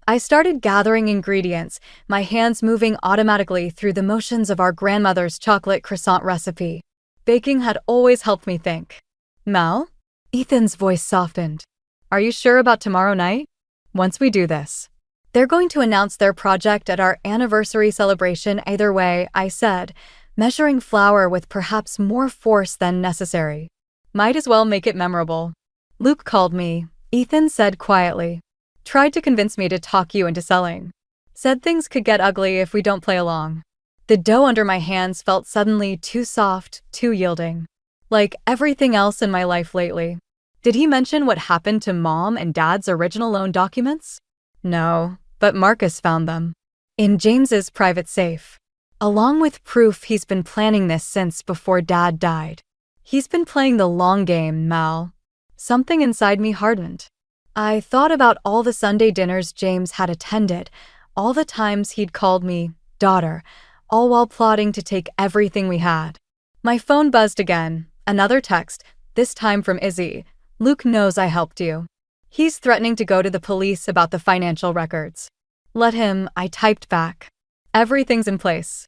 I started gathering ingredients, my hands moving automatically through the motions of our grandmother's chocolate croissant recipe. Baking had always helped me think. Mal? Ethan's voice softened. Are you sure about tomorrow night? Once we do this. They're going to announce their project at our anniversary celebration either way, I said, measuring flour with perhaps more force than necessary. Might as well make it memorable. Luke called me, Ethan said quietly. Tried to convince me to talk you into selling. Said things could get ugly if we don't play along. The dough under my hands felt suddenly too soft, too yielding. Like everything else in my life lately. Did he mention what happened to Mom and Dad's original loan documents? No, but Marcus found them. In James's private safe. Along with proof he's been planning this since before Dad died. He's been playing the long game, Mal. Something inside me hardened. I thought about all the Sunday dinners James had attended, all the times he'd called me daughter, all while plotting to take everything we had. My phone buzzed again, another text, this time from Izzy. Luke knows I helped you. He's threatening to go to the police about the financial records. Let him, I typed back. Everything's in place.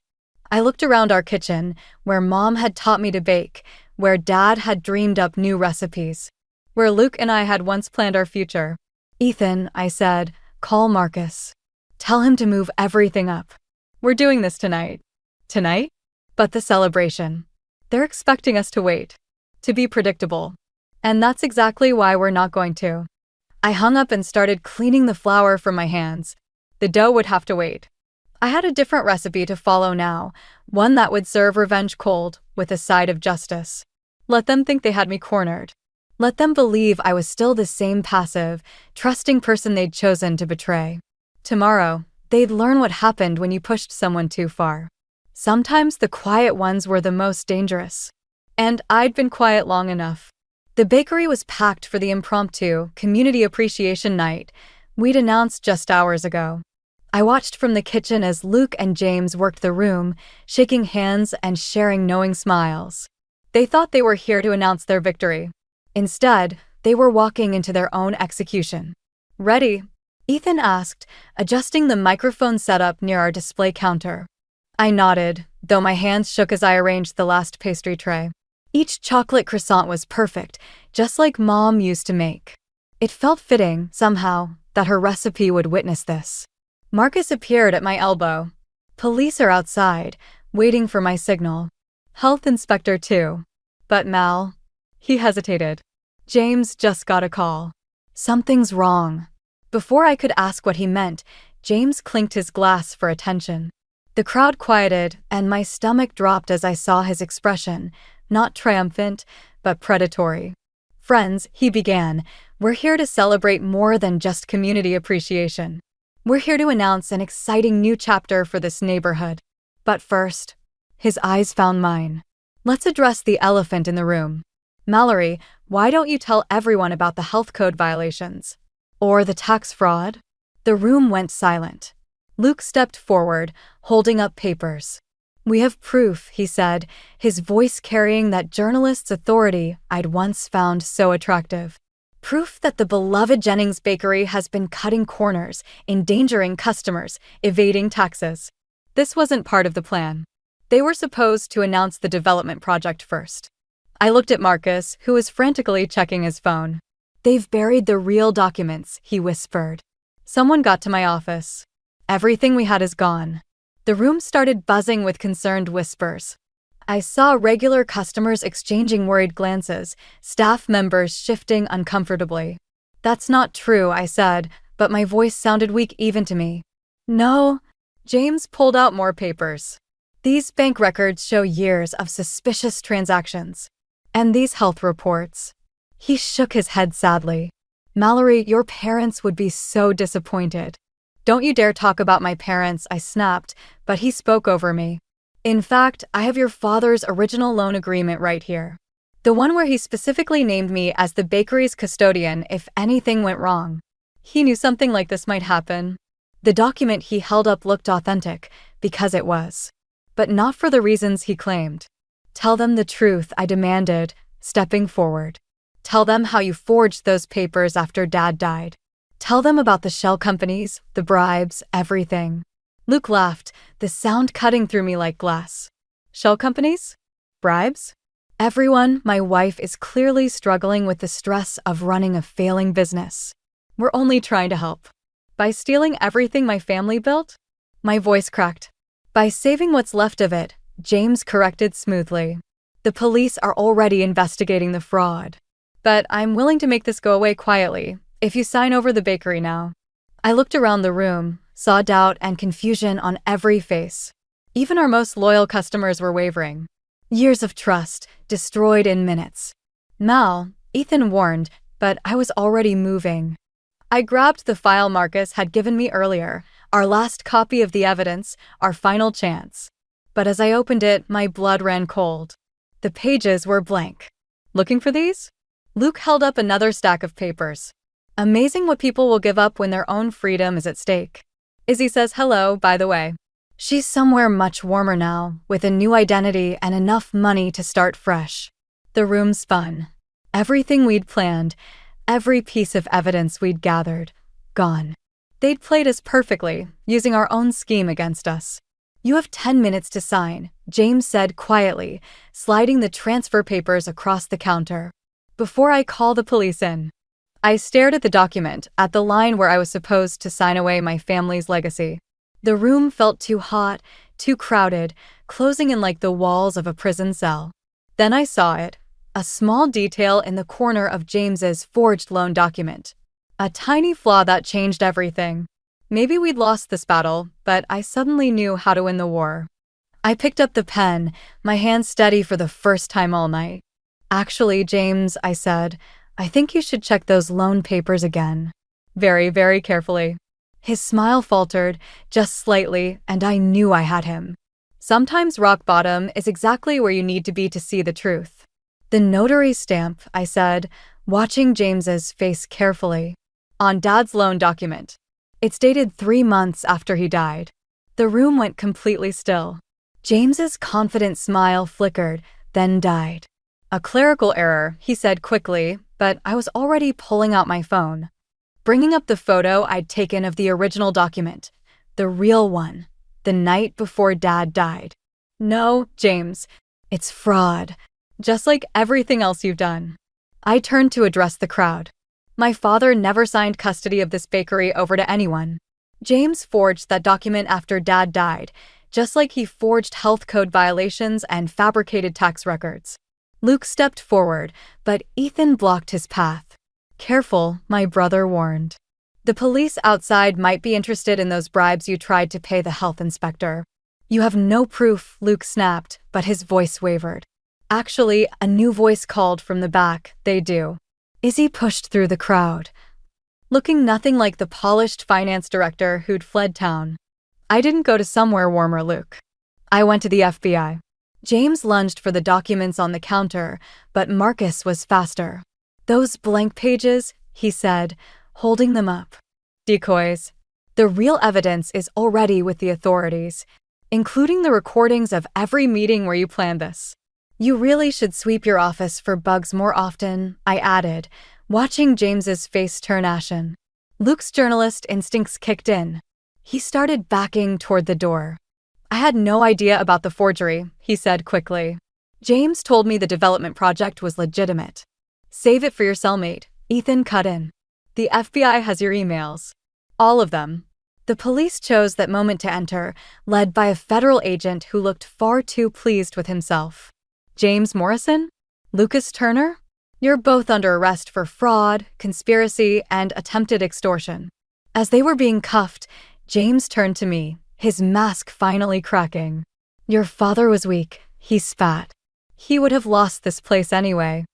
I looked around our kitchen, where Mom had taught me to bake, where Dad had dreamed up new recipes, where Luke and I had once planned our future. Ethan, I said, call Marcus. Tell him to move everything up. We're doing this tonight. Tonight? But the celebration. They're expecting us to wait. To be predictable. And that's exactly why we're not going to. I hung up and started cleaning the flour from my hands. The dough would have to wait. I had a different recipe to follow now, one that would serve revenge cold, with a side of justice. Let them think they had me cornered. Let them believe I was still the same passive, trusting person they'd chosen to betray. Tomorrow, they'd learn what happened when you pushed someone too far. Sometimes the quiet ones were the most dangerous. And I'd been quiet long enough. The bakery was packed for the impromptu community appreciation night we'd announced just hours ago. I watched from the kitchen as Luke and James worked the room, shaking hands and sharing knowing smiles. They thought they were here to announce their victory. Instead, they were walking into their own execution. "Ready?" Ethan asked, adjusting the microphone setup near our display counter. I nodded, though my hands shook as I arranged the last pastry tray. Each chocolate croissant was perfect, just like Mom used to make. It felt fitting, somehow, that her recipe would witness this. Marcus appeared at my elbow. Police are outside, waiting for my signal. Health inspector too. But Mal... He hesitated. James just got a call. Something's wrong. Before I could ask what he meant, James clinked his glass for attention. The crowd quieted, and my stomach dropped as I saw his expression, not triumphant, but predatory. "Friends," he began, "we're here to celebrate more than just community appreciation. We're here to announce an exciting new chapter for this neighborhood. But first," his eyes found mine, "let's address the elephant in the room. Mallory, why don't you tell everyone about the health code violations? Or the tax fraud?" The room went silent. Luke stepped forward, holding up papers. "We have proof," he said, his voice carrying that journalist's authority I'd once found so attractive. "Proof that the beloved Jennings Bakery has been cutting corners, endangering customers, evading taxes." This wasn't part of the plan. They were supposed to announce the development project first. I looked at Marcus, who was frantically checking his phone. "They've buried the real documents," he whispered. Someone got to my office. "Everything we had is gone." The room started buzzing with concerned whispers. I saw regular customers exchanging worried glances, staff members shifting uncomfortably. "That's not true," I said, but my voice sounded weak even to me. "No." James pulled out more papers. "These bank records show years of suspicious transactions. And these health reports." He shook his head sadly. "Mallory, your parents would be so disappointed." "Don't you dare talk about my parents," I snapped, but he spoke over me. "In fact, I have your father's original loan agreement right here. The one where he specifically named me as the bakery's custodian if anything went wrong. He knew something like this might happen." The document he held up looked authentic, because it was. But not for the reasons he claimed. "Tell them the truth," I demanded, stepping forward. "Tell them how you forged those papers after Dad died. Tell them about the shell companies, the bribes, everything." Luke laughed, the sound cutting through me like glass. "Shell companies? Bribes?" "Everyone, my wife is clearly struggling with the stress of running a failing business. We're only trying to help." "By stealing everything my family built?" My voice cracked. "By saving what's left of it," James corrected smoothly. "The police are already investigating the fraud. But I'm willing to make this go away quietly, if you sign over the bakery now." I looked around the room, saw doubt and confusion on every face. Even our most loyal customers were wavering. Years of trust, destroyed in minutes. "Mal," Ethan warned, but I was already moving. I grabbed the file Marcus had given me earlier, our last copy of the evidence, our final chance. But as I opened it, my blood ran cold. The pages were blank. "Looking for these?" Luke held up another stack of papers. "Amazing what people will give up when their own freedom is at stake." Izzy says hello, by the way. She's somewhere much warmer now, with a new identity and enough money to start fresh. The room spun. Everything we'd planned, every piece of evidence we'd gathered, gone. They'd played us perfectly, using our own scheme against us. "You have 10 minutes to sign," James said quietly, sliding the transfer papers across the counter. "Before I call the police in." I stared at the document, at the line where I was supposed to sign away my family's legacy. The room felt too hot, too crowded, closing in like the walls of a prison cell. Then I saw it, a small detail in the corner of James's forged loan document. A tiny flaw that changed everything. Maybe we'd lost this battle, but I suddenly knew how to win the war. I picked up the pen, my hand steady for the first time all night. "Actually, James," I said, "I think you should check those loan papers again." Very, very carefully. His smile faltered, just slightly, and I knew I had him. Sometimes rock bottom is exactly where you need to be to see the truth. "The notary stamp," I said, watching James's face carefully. "On Dad's loan document. It's dated 3 months after he died." The room went completely still. James's confident smile flickered, then died. "A clerical error," he said quickly, but I was already pulling out my phone. Bringing up the photo I'd taken of the original document. The real one. The night before Dad died. "No, James. It's fraud. Just like everything else you've done." I turned to address the crowd. "My father never signed custody of this bakery over to anyone. James forged that document after Dad died, just like he forged health code violations and fabricated tax records." Luke stepped forward, but Ethan blocked his path. "Careful," my brother warned. "The police outside might be interested in those bribes you tried to pay the health inspector." "You have no proof," Luke snapped, but his voice wavered. Actually, a new voice called from the back, "They do." Izzy pushed through the crowd, looking nothing like the polished finance director who'd fled town. "I didn't go to somewhere warmer, Luke. I went to the FBI." James lunged for the documents on the counter, but Marcus was faster. "Those blank pages," he said, holding them up. "Decoys. The real evidence is already with the authorities, including the recordings of every meeting where you planned this. You really should sweep your office for bugs more often," I added, watching James's face turn ashen. Luke's journalist instincts kicked in. He started backing toward the door. "I had no idea about the forgery," he said quickly. "James told me the development project was legitimate." "Save it for your cellmate," Ethan cut in. "The FBI has your emails. All of them." The police chose that moment to enter, led by a federal agent who looked far too pleased with himself. "James Morrison? Lucas Turner? You're both under arrest for fraud, conspiracy, and attempted extortion." As they were being cuffed, James turned to me, his mask finally cracking. "Your father was weak," he spat. "He would have lost this place anyway."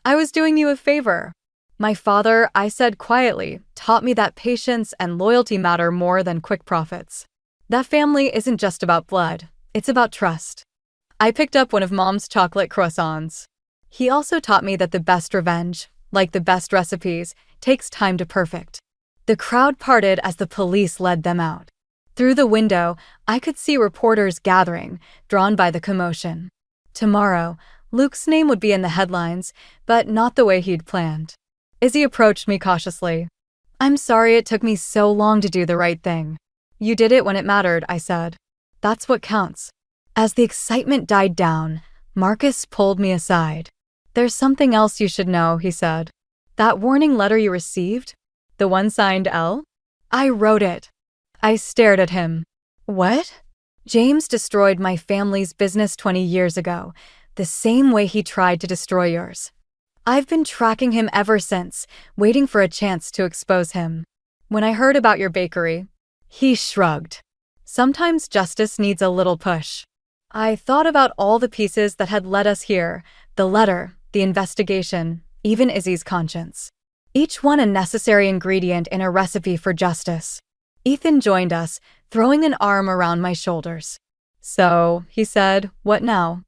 "I was doing you a favor." "My father," I said quietly, "taught me that patience and loyalty matter more than quick profits. That family isn't just about blood, it's about trust." I picked up one of Mom's chocolate croissants. He also taught me that the best revenge, like the best recipes, takes time to perfect. The crowd parted as the police led them out. Through the window, I could see reporters gathering, drawn by the commotion. Tomorrow, Luke's name would be in the headlines, but not the way he'd planned. Izzy approached me cautiously. "I'm sorry it took me so long to do the right thing." "You did it when it mattered," I said. "That's what counts." As the excitement died down, Marcus pulled me aside. "There's something else you should know," he said. "That warning letter you received? The one signed L? I wrote it." I stared at him. "What?" "James destroyed my family's business 20 years ago, the same way he tried to destroy yours. I've been tracking him ever since, waiting for a chance to expose him. When I heard about your bakery..." He shrugged. "Sometimes justice needs a little push." I thought about all the pieces that had led us here, the letter, the investigation, even Izzy's conscience. Each one a necessary ingredient in a recipe for justice. Ethan joined us, throwing an arm around my shoulders. "So," he said, "what now?"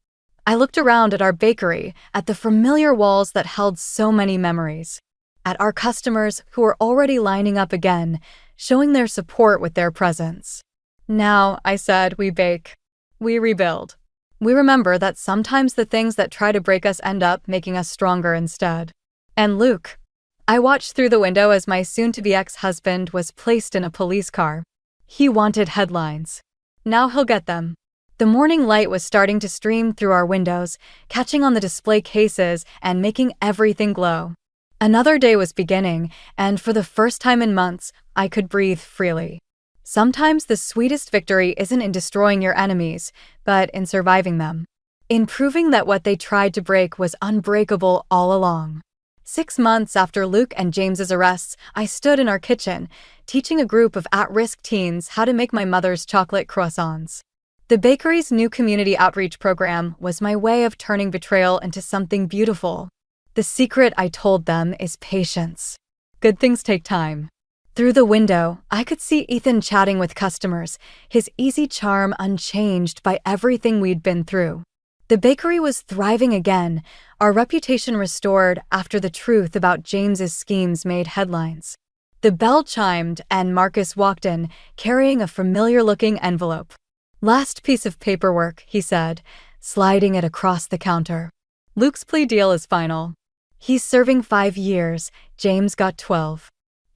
I looked around at our bakery, at the familiar walls that held so many memories, at our customers who were already lining up again, showing their support with their presence. "Now," I said, "we bake. We rebuild. We remember that sometimes the things that try to break us end up making us stronger instead." And Luke. I watched through the window as my soon-to-be ex-husband was placed in a police car. He wanted headlines. Now he'll get them. The morning light was starting to stream through our windows, catching on the display cases and making everything glow. Another day was beginning, and for the first time in months, I could breathe freely. Sometimes the sweetest victory isn't in destroying your enemies, but in surviving them. In proving that what they tried to break was unbreakable all along. 6 months after Luke and James's arrests, I stood in our kitchen, teaching a group of at-risk teens how to make my mother's chocolate croissants. The bakery's new community outreach program was my way of turning betrayal into something beautiful. The secret, I told them, is patience. Good things take time. Through the window, I could see Ethan chatting with customers, his easy charm unchanged by everything we'd been through. The bakery was thriving again, our reputation restored after the truth about James's schemes made headlines. The bell chimed and Marcus walked in, carrying a familiar-looking envelope. "Last piece of paperwork," he said, sliding it across the counter. "Luke's plea deal is final. He's serving 5 years, James got 12.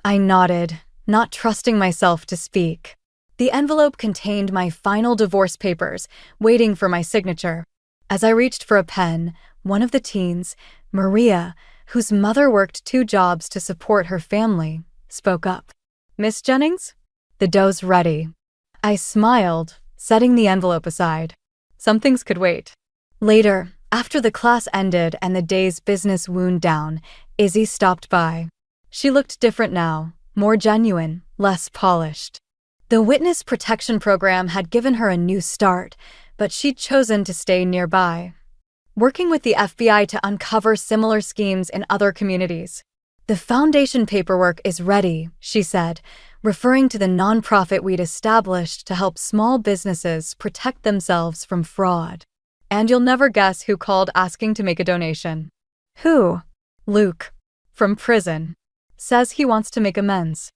I nodded, not trusting myself to speak. The envelope contained my final divorce papers, waiting for my signature. As I reached for a pen, one of the teens, Maria, whose mother worked 2 jobs to support her family, spoke up. "Miss Jennings? The dough's ready." I smiled, setting the envelope aside. Some things could wait. Later, after the class ended and the day's business wound down, Izzy stopped by. She looked different now, more genuine, less polished. The witness protection program had given her a new start, but she'd chosen to stay nearby, working with the FBI to uncover similar schemes in other communities. "The foundation paperwork is ready," she said, referring to the nonprofit we'd established to help small businesses protect themselves from fraud. "And you'll never guess who called asking to make a donation." "Who?" "Luke. From prison. Says he wants to make amends."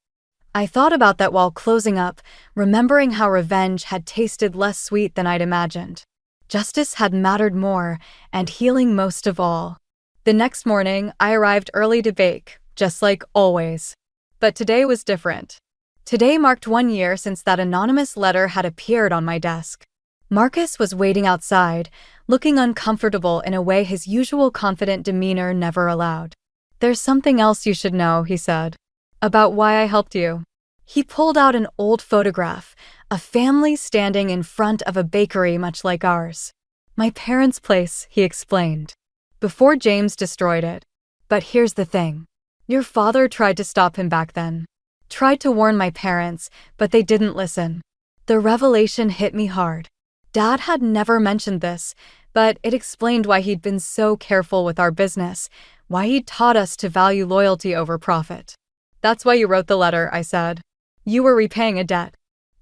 I thought about that while closing up, remembering how revenge had tasted less sweet than I'd imagined. Justice had mattered more, and healing most of all. The next morning, I arrived early to bake, just like always. But today was different. Today marked 1 year since that anonymous letter had appeared on my desk. Marcus was waiting outside, looking uncomfortable in a way his usual confident demeanor never allowed. "There's something else you should know," he said. "About why I helped you." He pulled out an old photograph, a family standing in front of a bakery much like ours. "My parents' place," he explained, "before James destroyed it. But here's the thing. Your father tried to stop him back then. Tried to warn my parents, but they didn't listen." The revelation hit me hard. Dad had never mentioned this, but it explained why he'd been so careful with our business, why he'd taught us to value loyalty over profit. "That's why you wrote the letter," I said. "You were repaying a debt.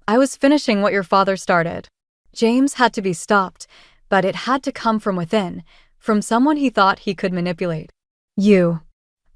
I was finishing what your father started. James had to be stopped, but it had to come from within, from someone he thought he could manipulate. You."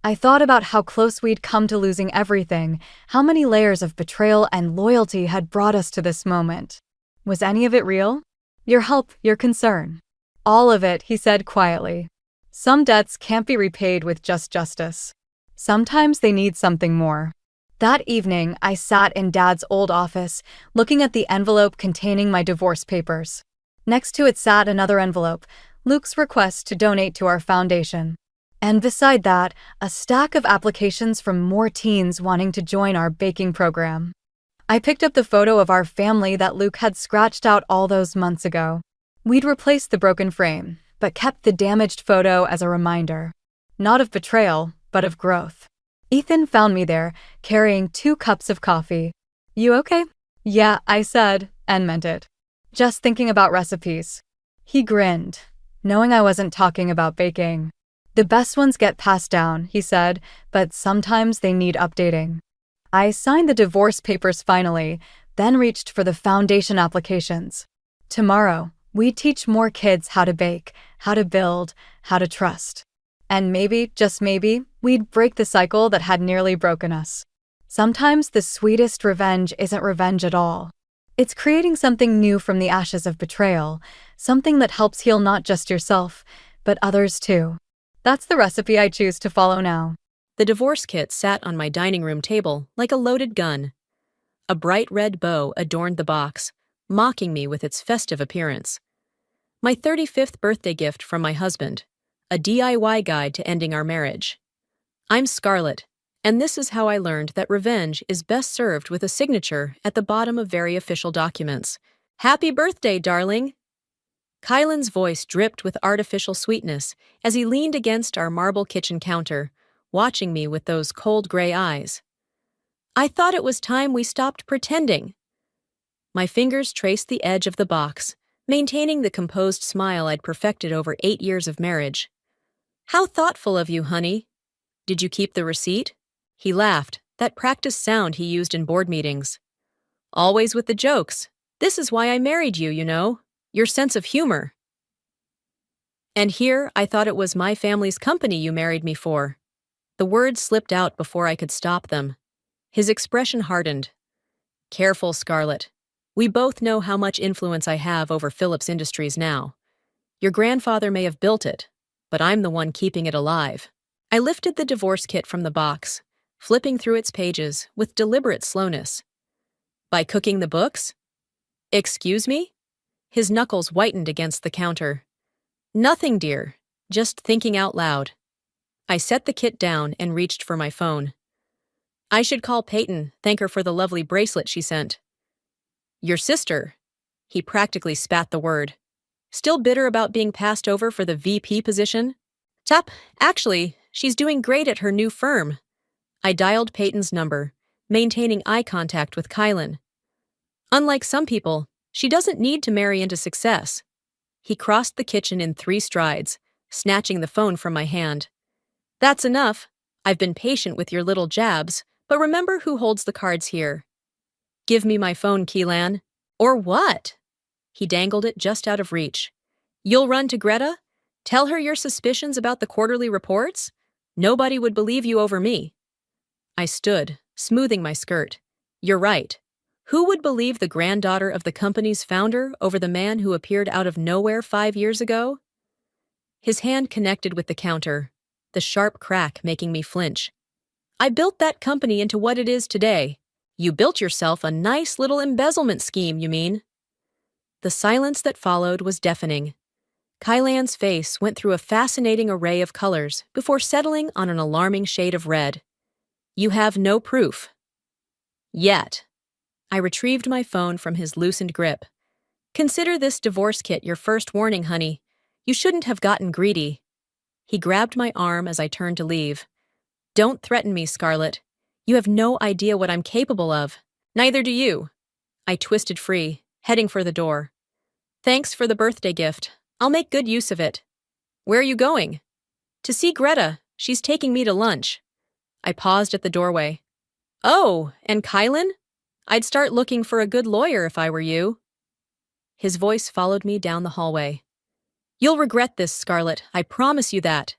I thought about how close we'd come to losing everything, how many layers of betrayal and loyalty had brought us to this moment. Was any of it real? "Your help, your concern." "All of it," he said quietly. "Some debts can't be repaid with just justice. Sometimes they need something more." That evening, I sat in Dad's old office, looking at the envelope containing my divorce papers. Next to it sat another envelope, Luke's request to donate to our foundation. And beside that, a stack of applications from more teens wanting to join our baking program. I picked up the photo of our family that Luke had scratched out all those months ago. We'd replaced the broken frame, but kept the damaged photo as a reminder. Not of betrayal, but of growth. Ethan found me there, carrying 2 cups of coffee. "You okay?" "Yeah," I said, and meant it. "Just thinking about recipes." He grinned, knowing I wasn't talking about baking. "The best ones get passed down," he said, "but sometimes they need updating." I signed the divorce papers finally, then reached for the foundation applications. Tomorrow, we'd teach more kids how to bake, how to build, how to trust. And maybe, just maybe, we'd break the cycle that had nearly broken us. Sometimes the sweetest revenge isn't revenge at all. It's creating something new from the ashes of betrayal, something that helps heal not just yourself, but others too. That's the recipe I choose to follow now. The divorce kit sat on my dining room table like a loaded gun. A bright red bow adorned the box, mocking me with its festive appearance. My 35th birthday gift from my husband, a DIY guide to ending our marriage. I'm Scarlett, And this is how I learned that revenge is best served with a signature at the bottom of very official documents. Happy birthday, darling! Kylan's voice dripped with artificial sweetness as he leaned against our marble kitchen counter, watching me with those cold gray eyes. I thought it was time we stopped pretending. My fingers traced the edge of the box, maintaining the composed smile I'd perfected over 8 years of marriage. How thoughtful of you, honey. Did you keep the receipt? He laughed, that practiced sound he used in board meetings. Always with the jokes. This is why I married you, you know. Your sense of humor. And here, I thought it was my family's company you married me for. The words slipped out before I could stop them. His expression hardened. Careful, Scarlett. We both know how much influence I have over Phillips Industries now. Your grandfather may have built it, but I'm the one keeping it alive. I lifted the divorce kit from the box, flipping through its pages with deliberate slowness. By cooking the books? Excuse me? His knuckles whitened against the counter. Nothing, dear. Just thinking out loud. I set the kit down and reached for my phone. I should call Peyton, thank her for the lovely bracelet she sent. Your sister. He practically spat the word. Still bitter about being passed over for the VP position? Tap, actually, she's doing great at her new firm. I dialed Peyton's number, maintaining eye contact with Kylan. Unlike some people, she doesn't need to marry into success. He crossed the kitchen in 3 strides, snatching the phone from my hand. That's enough. I've been patient with your little jabs, but remember who holds the cards here. Give me my phone, Keelan. Or what? He dangled it just out of reach. You'll run to Greta? Tell her your suspicions about the quarterly reports? Nobody would believe you over me. I stood, smoothing my skirt. You're right. Who would believe the granddaughter of the company's founder over the man who appeared out of nowhere 5 years ago? His hand connected with the counter, the sharp crack making me flinch. I built that company into what it is today. You built yourself a nice little embezzlement scheme, you mean? The silence that followed was deafening. Kylan's face went through a fascinating array of colors before settling on an alarming shade of red. You have no proof. Yet. I retrieved my phone from his loosened grip. Consider this divorce kit your first warning, honey. You shouldn't have gotten greedy. He grabbed my arm as I turned to leave. Don't threaten me, Scarlett. You have no idea what I'm capable of. Neither do you. I twisted free, heading for the door. Thanks for the birthday gift. I'll make good use of it. Where are you going? To see Greta. She's taking me to lunch. I paused at the doorway. Oh, and Kylan? I'd start looking for a good lawyer if I were you. His voice followed me down the hallway. You'll regret this, Scarlett. I promise you that.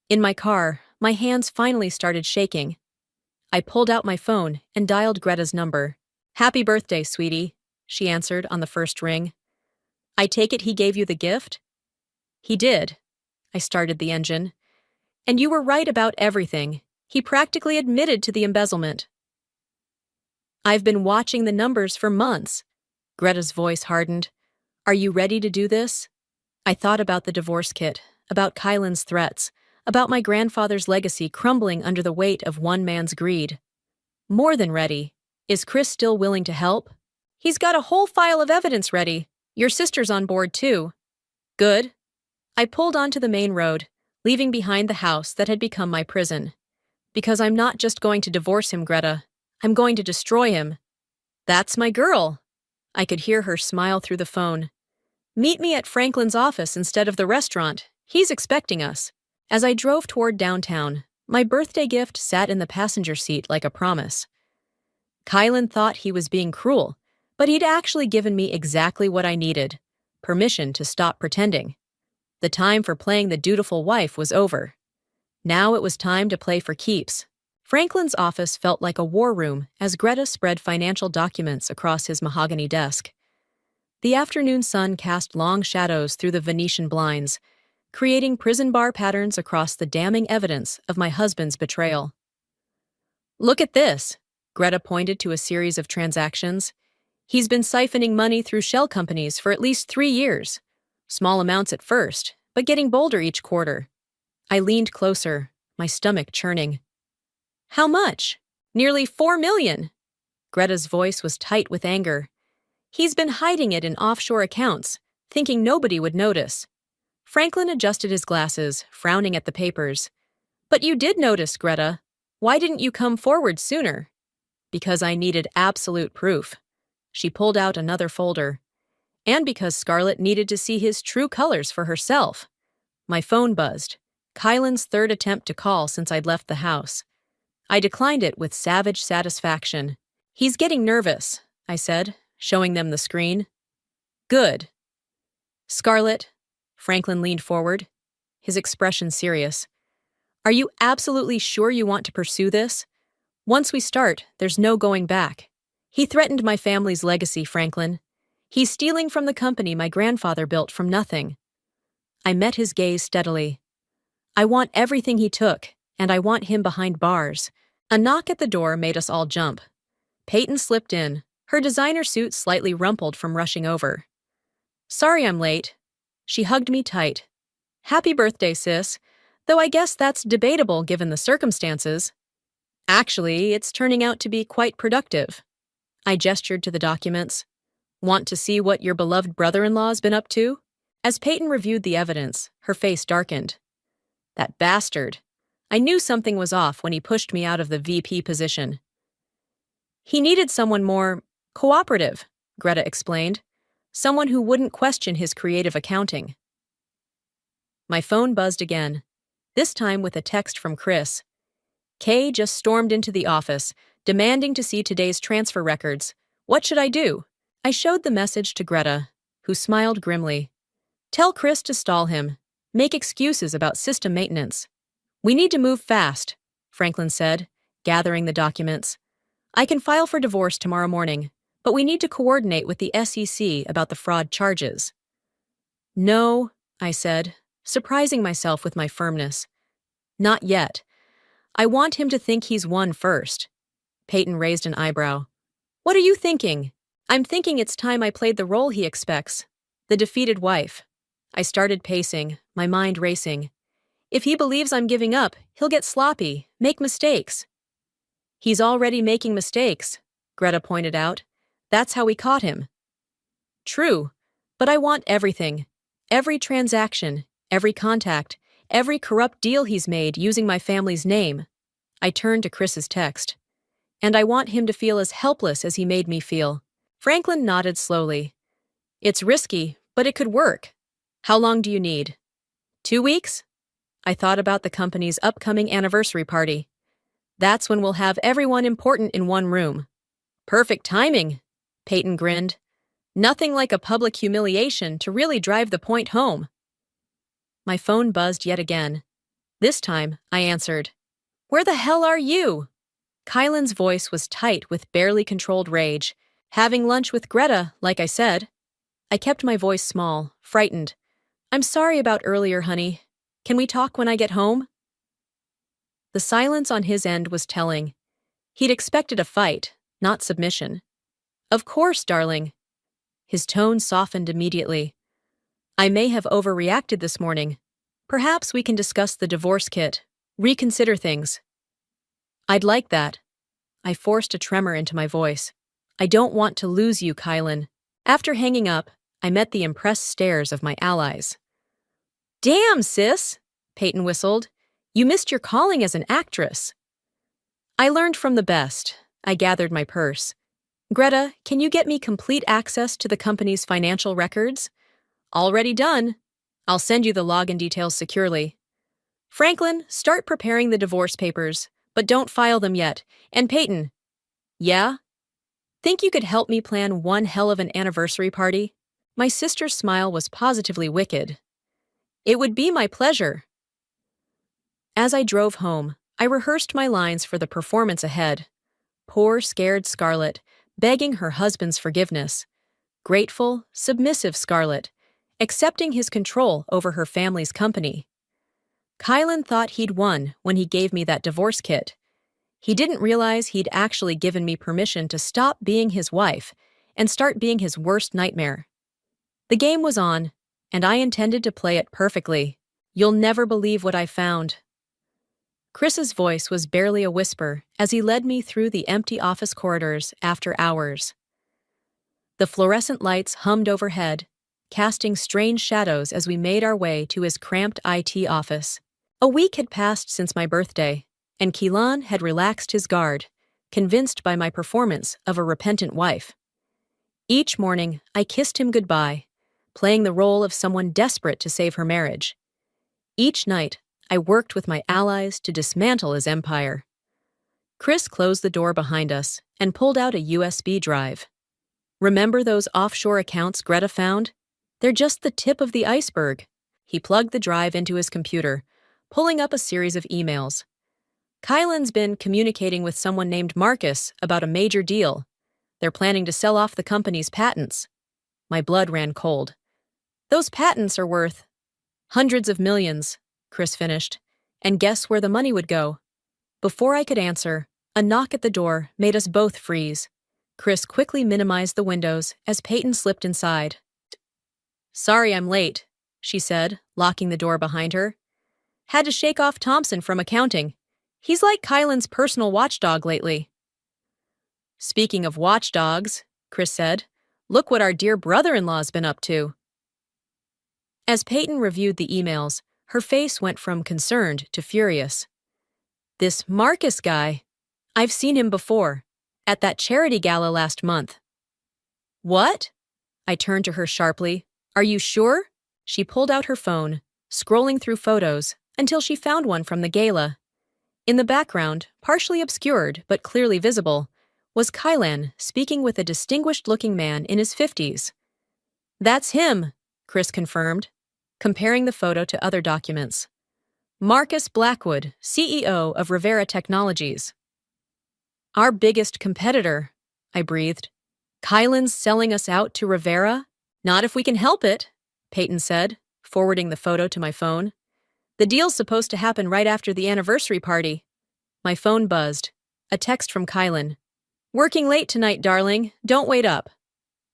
In my car, my hands finally started shaking. I pulled out my phone and dialed Greta's number. Happy birthday, sweetie, she answered on the first ring. I take it he gave you the gift? He did. I started the engine. And you were right about everything. He practically admitted to the embezzlement. I've been watching the numbers for months. Greta's voice hardened. Are you ready to do this? I thought about the divorce kit, about Kylan's threats, about my grandfather's legacy crumbling under the weight of one man's greed. More than ready. Is Chris still willing to help? He's got a whole file of evidence ready. Your sister's on board too. Good. I pulled onto the main road, leaving behind the house that had become my prison. Because I'm not just going to divorce him, Greta. I'm going to destroy him. That's my girl. I could hear her smile through the phone. Meet me at Franklin's office instead of the restaurant. He's expecting us. As I drove toward downtown, my birthday gift sat in the passenger seat like a promise. Kylan thought he was being cruel, but he'd actually given me exactly what I needed, permission to stop pretending. The time for playing the dutiful wife was over. Now it was time to play for keeps. Franklin's office felt like a war room as Greta spread financial documents across his mahogany desk. The afternoon sun cast long shadows through the Venetian blinds, creating prison bar patterns across the damning evidence of my husband's betrayal. Look at this, Greta pointed to a series of transactions. He's been siphoning money through shell companies for at least 3 years. Small amounts at first, but getting bolder each quarter. I leaned closer, my stomach churning. How much? Nearly 4 million. Greta's voice was tight with anger. He's been hiding it in offshore accounts, thinking nobody would notice. Franklin adjusted his glasses, frowning at the papers. But you did notice, Greta. Why didn't you come forward sooner? Because I needed absolute proof. She pulled out another folder. And because Scarlett needed to see his true colors for herself. My phone buzzed. Kylan's third attempt to call since I'd left the house. I declined it with savage satisfaction. He's getting nervous, I said, showing them the screen. Good. Scarlett, Franklin leaned forward, his expression serious. Are you absolutely sure you want to pursue this? Once we start, there's no going back. He threatened my family's legacy, Franklin. He's stealing from the company my grandfather built from nothing. I met his gaze steadily. I want everything he took, and I want him behind bars. A knock at the door made us all jump. Peyton slipped in, her designer suit slightly rumpled from rushing over. Sorry I'm late. She hugged me tight. Happy birthday, sis, though I guess that's debatable given the circumstances. Actually, it's turning out to be quite productive. I gestured to the documents. Want to see what your beloved brother-in-law's been up to? As Peyton reviewed the evidence, her face darkened. That bastard. I knew something was off when he pushed me out of the VP position. He needed someone more cooperative, Greta explained. Someone who wouldn't question his creative accounting. My phone buzzed again, this time with a text from Chris. Kay just stormed into the office, demanding to see today's transfer records. What should I do? I showed the message to Greta, who smiled grimly. Tell Chris to stall him. Make excuses about system maintenance. We need to move fast, Franklin said, gathering the documents. I can file for divorce tomorrow morning, but we need to coordinate with the SEC about the fraud charges. No, I said, surprising myself with my firmness. Not yet. I want him to think he's won first. Peyton raised an eyebrow. What are you thinking? I'm thinking it's time I played the role he expects. The defeated wife. I started pacing, my mind racing. If he believes I'm giving up, he'll get sloppy, make mistakes. He's already making mistakes, Greta pointed out. That's how we caught him. True, but I want everything. Every transaction, every contact, every corrupt deal he's made using my family's name. I turned to Chris's text. And I want him to feel as helpless as he made me feel. Franklin nodded slowly. It's risky, but it could work. How long do you need? 2 weeks? I thought about the company's upcoming anniversary party. That's when we'll have everyone important in one room. Perfect timing, Peyton grinned. Nothing like a public humiliation to really drive the point home. My phone buzzed yet again. This time, I answered. Where the hell are you? Kylan's voice was tight with barely controlled rage. Having lunch with Greta, like I said. I kept my voice small, frightened. I'm sorry about earlier, honey. Can we talk when I get home? The silence on his end was telling. He'd expected a fight, not submission. Of course, darling. His tone softened immediately. I may have overreacted this morning. Perhaps we can discuss the divorce kit, reconsider things. I'd like that. I forced a tremor into my voice. I don't want to lose you, Kylan. After hanging up, I met the impressed stares of my allies. Damn, sis, Peyton whistled. You missed your calling as an actress. I learned from the best. I gathered my purse. Greta, can you get me complete access to the company's financial records? Already done. I'll send you the login details securely. Franklin, start preparing the divorce papers, but don't file them yet. And Peyton. Yeah? Think you could help me plan one hell of an anniversary party? My sister's smile was positively wicked. It would be my pleasure. As I drove home, I rehearsed my lines for the performance ahead. Poor, scared Scarlett, begging her husband's forgiveness. Grateful, submissive Scarlett, accepting his control over her family's company. Kylan thought he'd won when he gave me that divorce kit. He didn't realize he'd actually given me permission to stop being his wife and start being his worst nightmare. The game was on, and I intended to play it perfectly. You'll never believe what I found. Chris's voice was barely a whisper as he led me through the empty office corridors after hours. The fluorescent lights hummed overhead, casting strange shadows as we made our way to his cramped IT office. A week had passed since my birthday, and Keelan had relaxed his guard, convinced by my performance of a repentant wife. Each morning, I kissed him goodbye, playing the role of someone desperate to save her marriage. Each night, I worked with my allies to dismantle his empire. Chris closed the door behind us and pulled out a USB drive. Remember those offshore accounts Greta found? They're just the tip of the iceberg. He plugged the drive into his computer, pulling up a series of emails. Kylan's been communicating with someone named Marcus about a major deal. They're planning to sell off the company's patents. My blood ran cold. Those patents are worth hundreds of millions, Chris finished. And guess where the money would go? Before I could answer, a knock at the door made us both freeze. Chris quickly minimized the windows as Peyton slipped inside. "Sorry I'm late," she said, locking the door behind her. "Had to shake off Thompson from accounting. He's like Kylan's personal watchdog lately." "Speaking of watchdogs," Chris said, "look what our dear brother-in-law's been up to." As Peyton reviewed the emails, her face went from concerned to furious. "This Marcus guy, I've seen him before, at that charity gala last month." "What?" I turned to her sharply. "Are you sure?" She pulled out her phone, scrolling through photos until she found one from the gala. In the background, partially obscured but clearly visible, was Kylan speaking with a distinguished-looking man in his 50s. "That's him," Chris confirmed, comparing the photo to other documents. "Marcus Blackwood, CEO of Rivera Technologies." "Our biggest competitor," I breathed. "Kylan's selling us out to Rivera? Not if we can help it," Peyton said, forwarding the photo to my phone. "The deal's supposed to happen right after the anniversary party." My phone buzzed. A text from Kylan. "Working late tonight, darling. Don't wait up."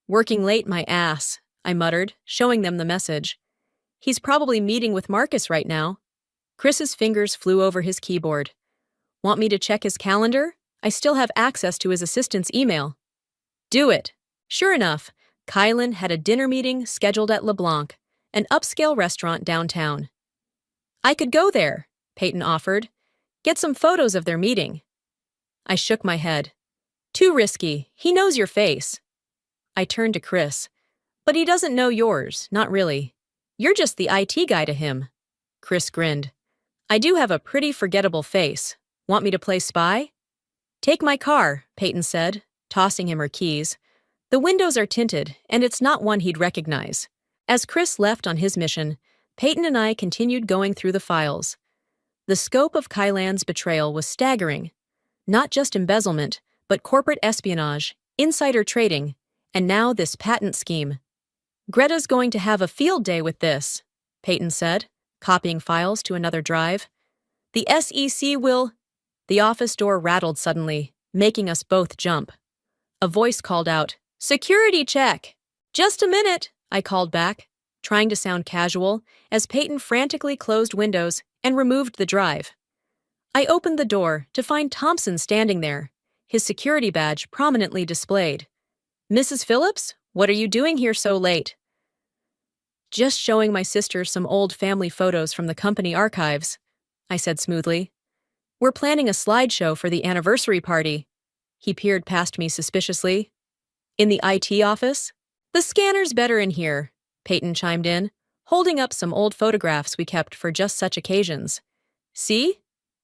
"Working late, my ass," I muttered, showing them the message. "He's probably meeting with Marcus right now." Chris's fingers flew over his keyboard. "Want me to check his calendar? I still have access to his assistant's email." "Do it." Sure enough, Kylan had a dinner meeting scheduled at LeBlanc, an upscale restaurant downtown. "I could go there," Peyton offered. "Get some photos of their meeting." I shook my head. "Too risky. He knows your face." I turned to Chris. "But he doesn't know yours, not really. You're just the IT guy to him." Chris grinned. "I do have a pretty forgettable face. Want me to play spy?" "Take my car," Peyton said, tossing him her keys. "The windows are tinted, and it's not one he'd recognize." As Chris left on his mission, Peyton and I continued going through the files. The scope of Kylan's betrayal was staggering. Not just embezzlement, but corporate espionage, insider trading, and now this patent scheme. "Greta's going to have a field day with this," Peyton said, copying files to another drive. "The SEC will—" The office door rattled suddenly, making us both jump. A voice called out, "Security check!" "Just a minute," I called back, trying to sound casual, as Peyton frantically closed windows and removed the drive. I opened the door to find Thompson standing there, his security badge prominently displayed. "Mrs. Phillips, what are you doing here so late?" "Just showing my sister some old family photos from the company archives," I said smoothly. "We're planning a slideshow for the anniversary party." He peered past me suspiciously. "In the IT office?" "The scanner's better in here," Peyton chimed in, holding up some old photographs we kept for just such occasions. "See?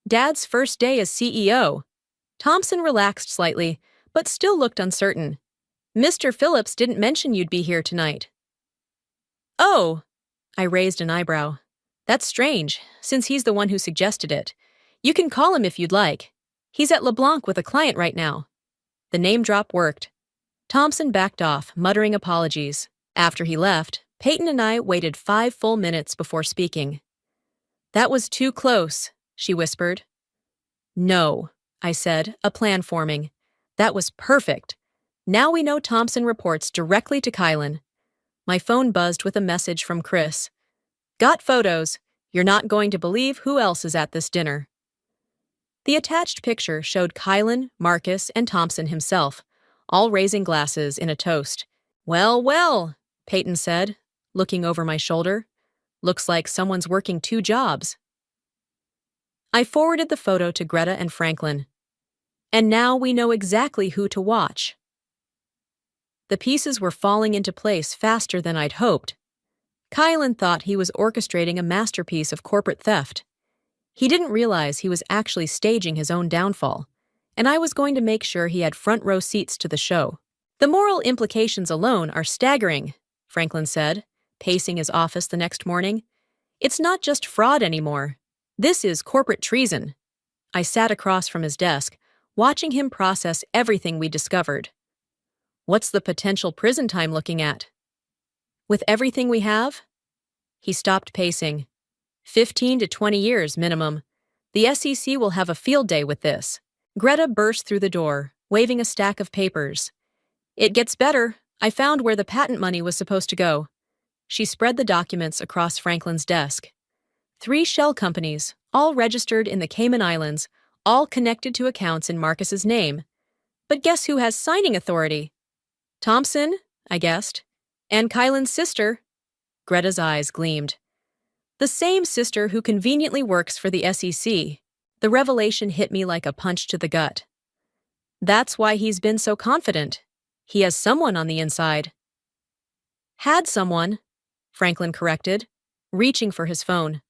Dad's first day as CEO." Thompson relaxed slightly, but still looked uncertain. "Mr. Phillips didn't mention you'd be here tonight." "Oh," I raised an eyebrow. "That's strange, since he's the one who suggested it. You can call him if you'd like. He's at LeBlanc with a client right now." The name drop worked. Thompson backed off, muttering apologies. After he left, Peyton and I waited 5 full minutes before speaking. "That was too close," she whispered. "No," I said, a plan forming. "That was perfect. Now we know Thompson reports directly to Kylan." My phone buzzed with a message from Chris. "Got photos. You're not going to believe who else is at this dinner." The attached picture showed Kylan, Marcus, and Thompson himself, all raising glasses in a toast. "Well, well," Peyton said, looking over my shoulder. "Looks like someone's working 2 jobs." I forwarded the photo to Greta and Franklin. And now we know exactly who to watch. The pieces were falling into place faster than I'd hoped. Kylan thought he was orchestrating a masterpiece of corporate theft. He didn't realize he was actually staging his own downfall, and I was going to make sure he had front row seats to the show. "The moral implications alone are staggering," Franklin said, pacing his office the next morning. "It's not just fraud anymore. This is corporate treason." I sat across from his desk, watching him process everything we discovered. "What's the potential prison time looking at?" "With everything we have?" He stopped pacing. 15 to 20 years minimum. The SEC will have a field day with this." Greta burst through the door, waving a stack of papers. "It gets better. I found where the patent money was supposed to go." She spread the documents across Franklin's desk. 3 shell companies, all registered in the Cayman Islands, all connected to accounts in Marcus's name. But guess who has signing authority? "Thompson," I guessed. "And Kylan's sister." Greta's eyes gleamed. "The same sister who conveniently works for the SEC. The revelation hit me like a punch to the gut. "That's why he's been so confident. He has someone on the inside." "Had someone," Franklin corrected, reaching for his phone.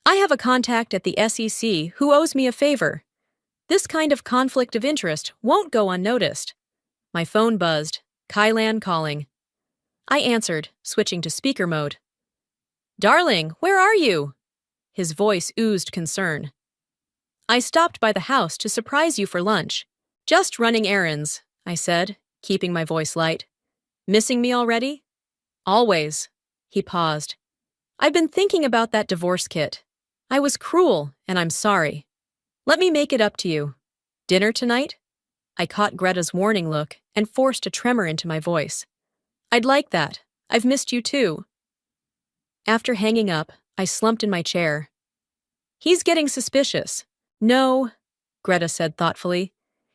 "I have a contact at the SEC who owes me a favor. This kind of conflict of interest won't go unnoticed." My phone buzzed. Kylan calling. I answered, switching to speaker mode. "Darling, where are you?" His voice oozed concern. "I stopped by the house to surprise you for lunch. Just running errands," I said, keeping my voice light. "Missing me already?" "Always." He paused. "I've been thinking about that divorce kit. I was cruel, and I'm sorry. Let me make it up to you. Dinner tonight?" I caught Greta's warning look and forced a tremor into my voice. "I'd like that. I've missed you too." After hanging up, I slumped in my chair. "He's getting suspicious." "No," Greta said thoughtfully.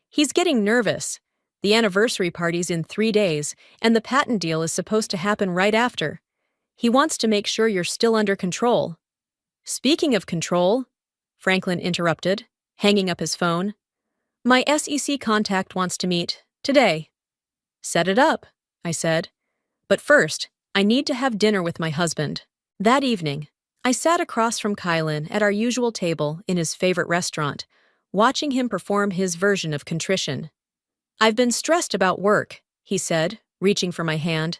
"He's getting nervous. The anniversary party's in 3 days, and the patent deal is supposed to happen right after. He wants to make sure you're still under control." "Speaking of control," Franklin interrupted, hanging up his phone. "My SEC contact wants to meet today." "Set it up," I said. "But first, I need to have dinner with my husband." That evening, I sat across from Kylan at our usual table in his favorite restaurant, watching him perform his version of contrition. "I've been stressed about work," he said, reaching for my hand.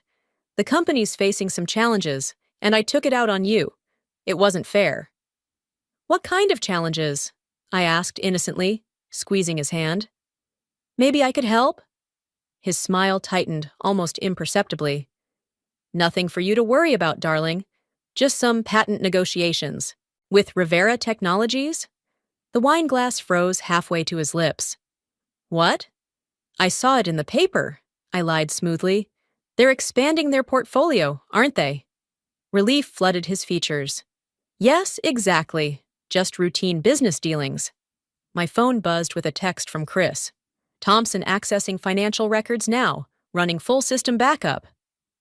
"The company's facing some challenges, and I took it out on you. It wasn't fair." "What kind of challenges?" I asked innocently, squeezing his hand. "Maybe I could help?" His smile tightened almost imperceptibly. "Nothing for you to worry about, darling. Just some patent negotiations. With Rivera Technologies?" The wine glass froze halfway to his lips. "What?" "I saw it in the paper," I lied smoothly. "They're expanding their portfolio, aren't they?" Relief flooded his features. "Yes, exactly. Just routine business dealings." My phone buzzed with a text from Chris. "Thompson accessing financial records now, running full system backup."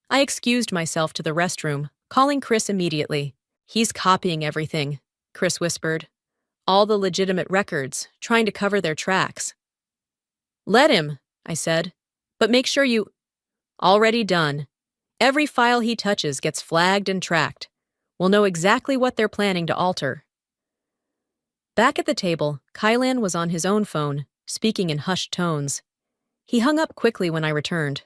I excused myself to the restroom, calling Chris immediately. "He's copying everything," Chris whispered. "All the legitimate records, trying to cover their tracks." "Let him," I said. "But make sure you—" "Already done. Every file he touches gets flagged and tracked. We'll know exactly what they're planning to alter." Back at the table, Kylan was on his own phone, speaking in hushed tones. He hung up quickly when I returned.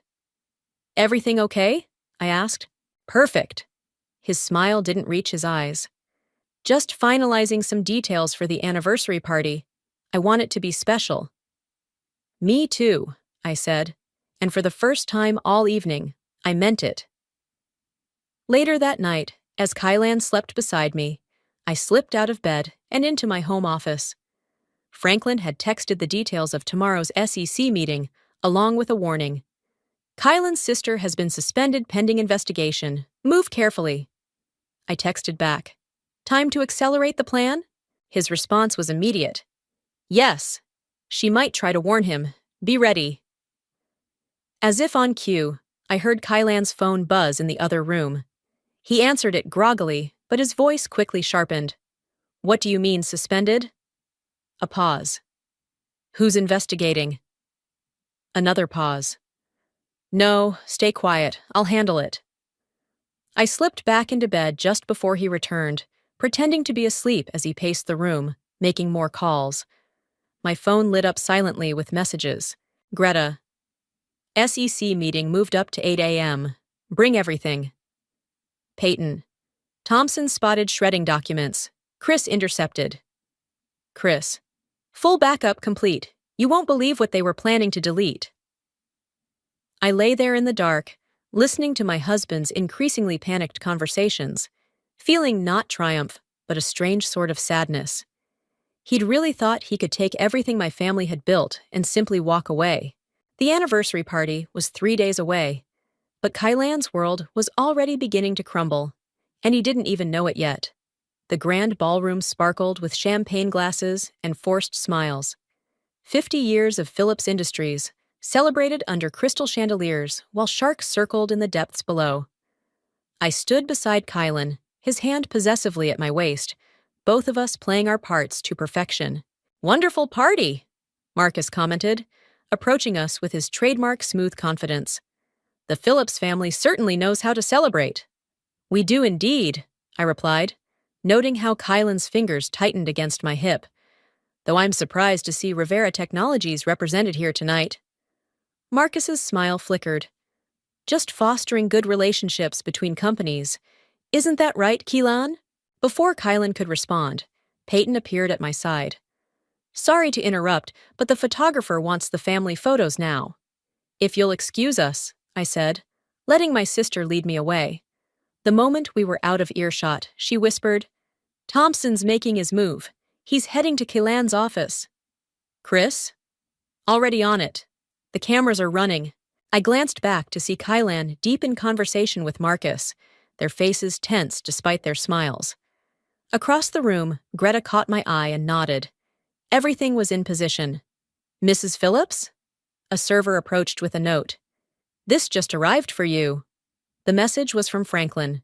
"Everything okay?" I asked. "Perfect." His smile didn't reach his eyes. "Just finalizing some details for the anniversary party. I want it to be special." "Me too," I said, and for the first time all evening, I meant it. Later that night, as Kylan slept beside me, I slipped out of bed and into my home office. Franklin had texted the details of tomorrow's SEC meeting, along with a warning. "Kylan's sister has been suspended pending investigation. Move carefully." I texted back. "Time to accelerate the plan?" His response was immediate. Yes. She might try to warn him. Be ready. As if on cue, I heard Kylan's phone buzz in the other room. He answered it groggily, but his voice quickly sharpened. What do you mean, suspended? A pause. Who's investigating? Another pause. No, stay quiet. I'll handle it. I slipped back into bed just before he returned, pretending to be asleep as he paced the room, making more calls. My phone lit up silently with messages. Greta. SEC meeting moved up to 8 a.m. Bring everything. Peyton. Thompson spotted shredding documents. Chris intercepted. Chris. Full backup complete. You won't believe what they were planning to delete. I lay there in the dark, listening to my husband's increasingly panicked conversations, feeling not triumph, but a strange sort of sadness. He'd really thought he could take everything my family had built and simply walk away. The anniversary party was 3 days away, but Kylan's world was already beginning to crumble, and he didn't even know it yet. The grand ballroom sparkled with champagne glasses and forced smiles. 50 years of Phillips Industries, celebrated under crystal chandeliers while sharks circled in the depths below. I stood beside Kylan, his hand possessively at my waist, both of us playing our parts to perfection. Wonderful party, Marcus commented, approaching us with his trademark smooth confidence. The Phillips family certainly knows how to celebrate. We do indeed, I replied, noting how Kylan's fingers tightened against my hip, though I'm surprised to see Rivera Technologies represented here tonight. Marcus's smile flickered. Just fostering good relationships between companies. Isn't that right, Kylan? Before Kylan could respond, Peyton appeared at my side. Sorry to interrupt, but the photographer wants the family photos now. If you'll excuse us, I said, letting my sister lead me away. The moment we were out of earshot, she whispered, Thompson's making his move. He's heading to Kylan's office. Chris? Already on it. The cameras are running. I glanced back to see Kylan deep in conversation with Marcus, their faces tense despite their smiles. Across the room, Greta caught my eye and nodded. Everything was in position. Mrs. Phillips? A server approached with a note. This just arrived for you. The message was from Franklin.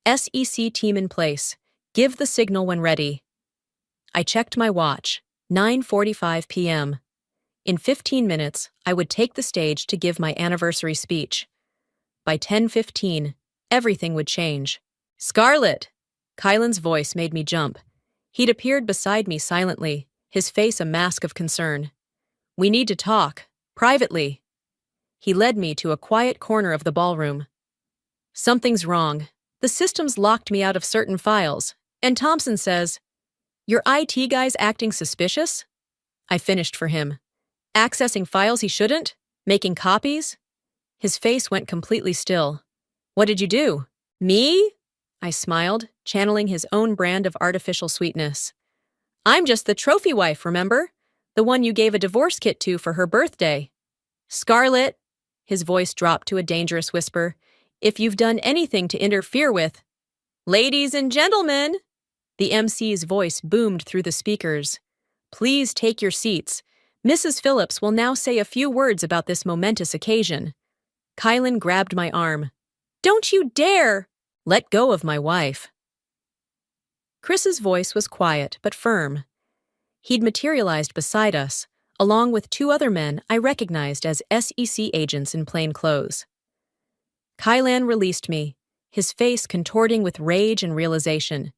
SEC team in place. Give the signal when ready. I checked my watch. 9:45 p.m. In 15 minutes, I would take the stage to give my anniversary speech. By 10:15, everything would change. Scarlett! Kylan's voice made me jump. He'd appeared beside me silently, his face a mask of concern. We need to talk, privately. He led me to a quiet corner of the ballroom. Something's wrong. The system's locked me out of certain files, and Thompson says, Your IT guy's acting suspicious? I finished for him. Accessing files he shouldn't? Making copies? His face went completely still. What did you do? Me? I smiled, channeling his own brand of artificial sweetness. I'm just the trophy wife, remember? The one you gave a divorce kit to for her birthday. Scarlett, his voice dropped to a dangerous whisper, if you've done anything to interfere with... Ladies and gentlemen, the MC's voice boomed through the speakers. Please take your seats. Mrs. Phillips will now say a few words about this momentous occasion. Kylan grabbed my arm. Don't you dare! Let go of my wife. Chris's voice was quiet but firm. He'd materialized beside us, along with 2 other men I recognized as SEC agents in plain clothes. Kylan released me, his face contorting with rage and realization.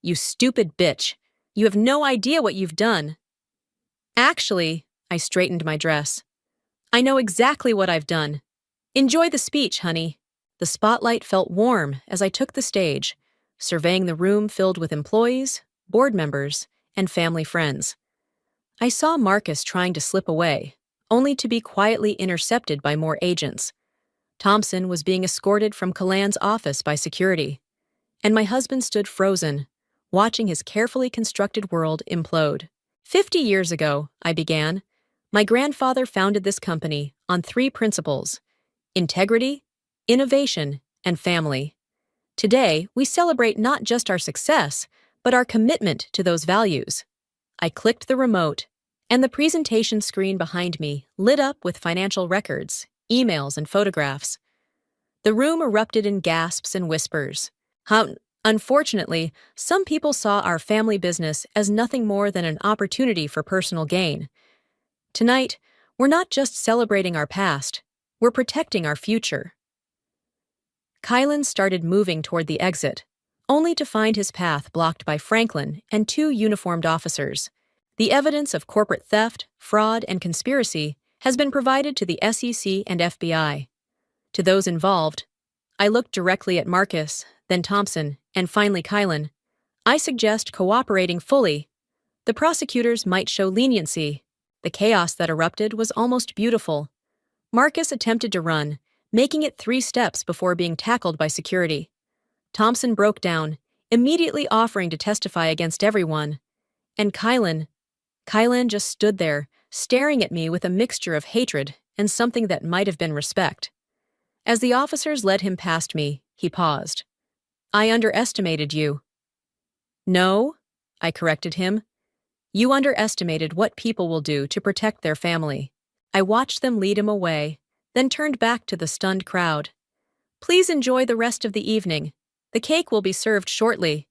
You stupid bitch. You have no idea what you've done. Actually, I straightened my dress. I know exactly what I've done. Enjoy the speech, honey. The spotlight felt warm as I took the stage, surveying the room filled with employees, board members, and family friends. I saw Marcus trying to slip away, only to be quietly intercepted by more agents. Thompson was being escorted from Kylan's office by security, and my husband stood frozen, watching his carefully constructed world implode. 50 years ago, I began, my grandfather founded this company on 3 principles: integrity, innovation, and family. Today, we celebrate not just our success, but our commitment to those values. I clicked the remote, and the presentation screen behind me lit up with financial records, emails, and photographs. The room erupted in gasps and whispers. Unfortunately, some people saw our family business as nothing more than an opportunity for personal gain. Tonight, we're not just celebrating our past, we're protecting our future. Kylan started moving toward the exit, only to find his path blocked by Franklin and two uniformed officers. The evidence of corporate theft, fraud, and conspiracy has been provided to the SEC and FBI. To those involved, I looked directly at Marcus, then Thompson, and finally Kylan. I suggest cooperating fully. The prosecutors might show leniency. The chaos that erupted was almost beautiful. Marcus attempted to run, making it 3 steps before being tackled by security. Thompson broke down, immediately offering to testify against everyone. And Kylan just stood there, staring at me with a mixture of hatred and something that might have been respect. As the officers led him past me, he paused. I underestimated you. No, I corrected him. You underestimated what people will do to protect their family. I watched them lead him away, then turned back to the stunned crowd. Please enjoy the rest of the evening. The cake will be served shortly.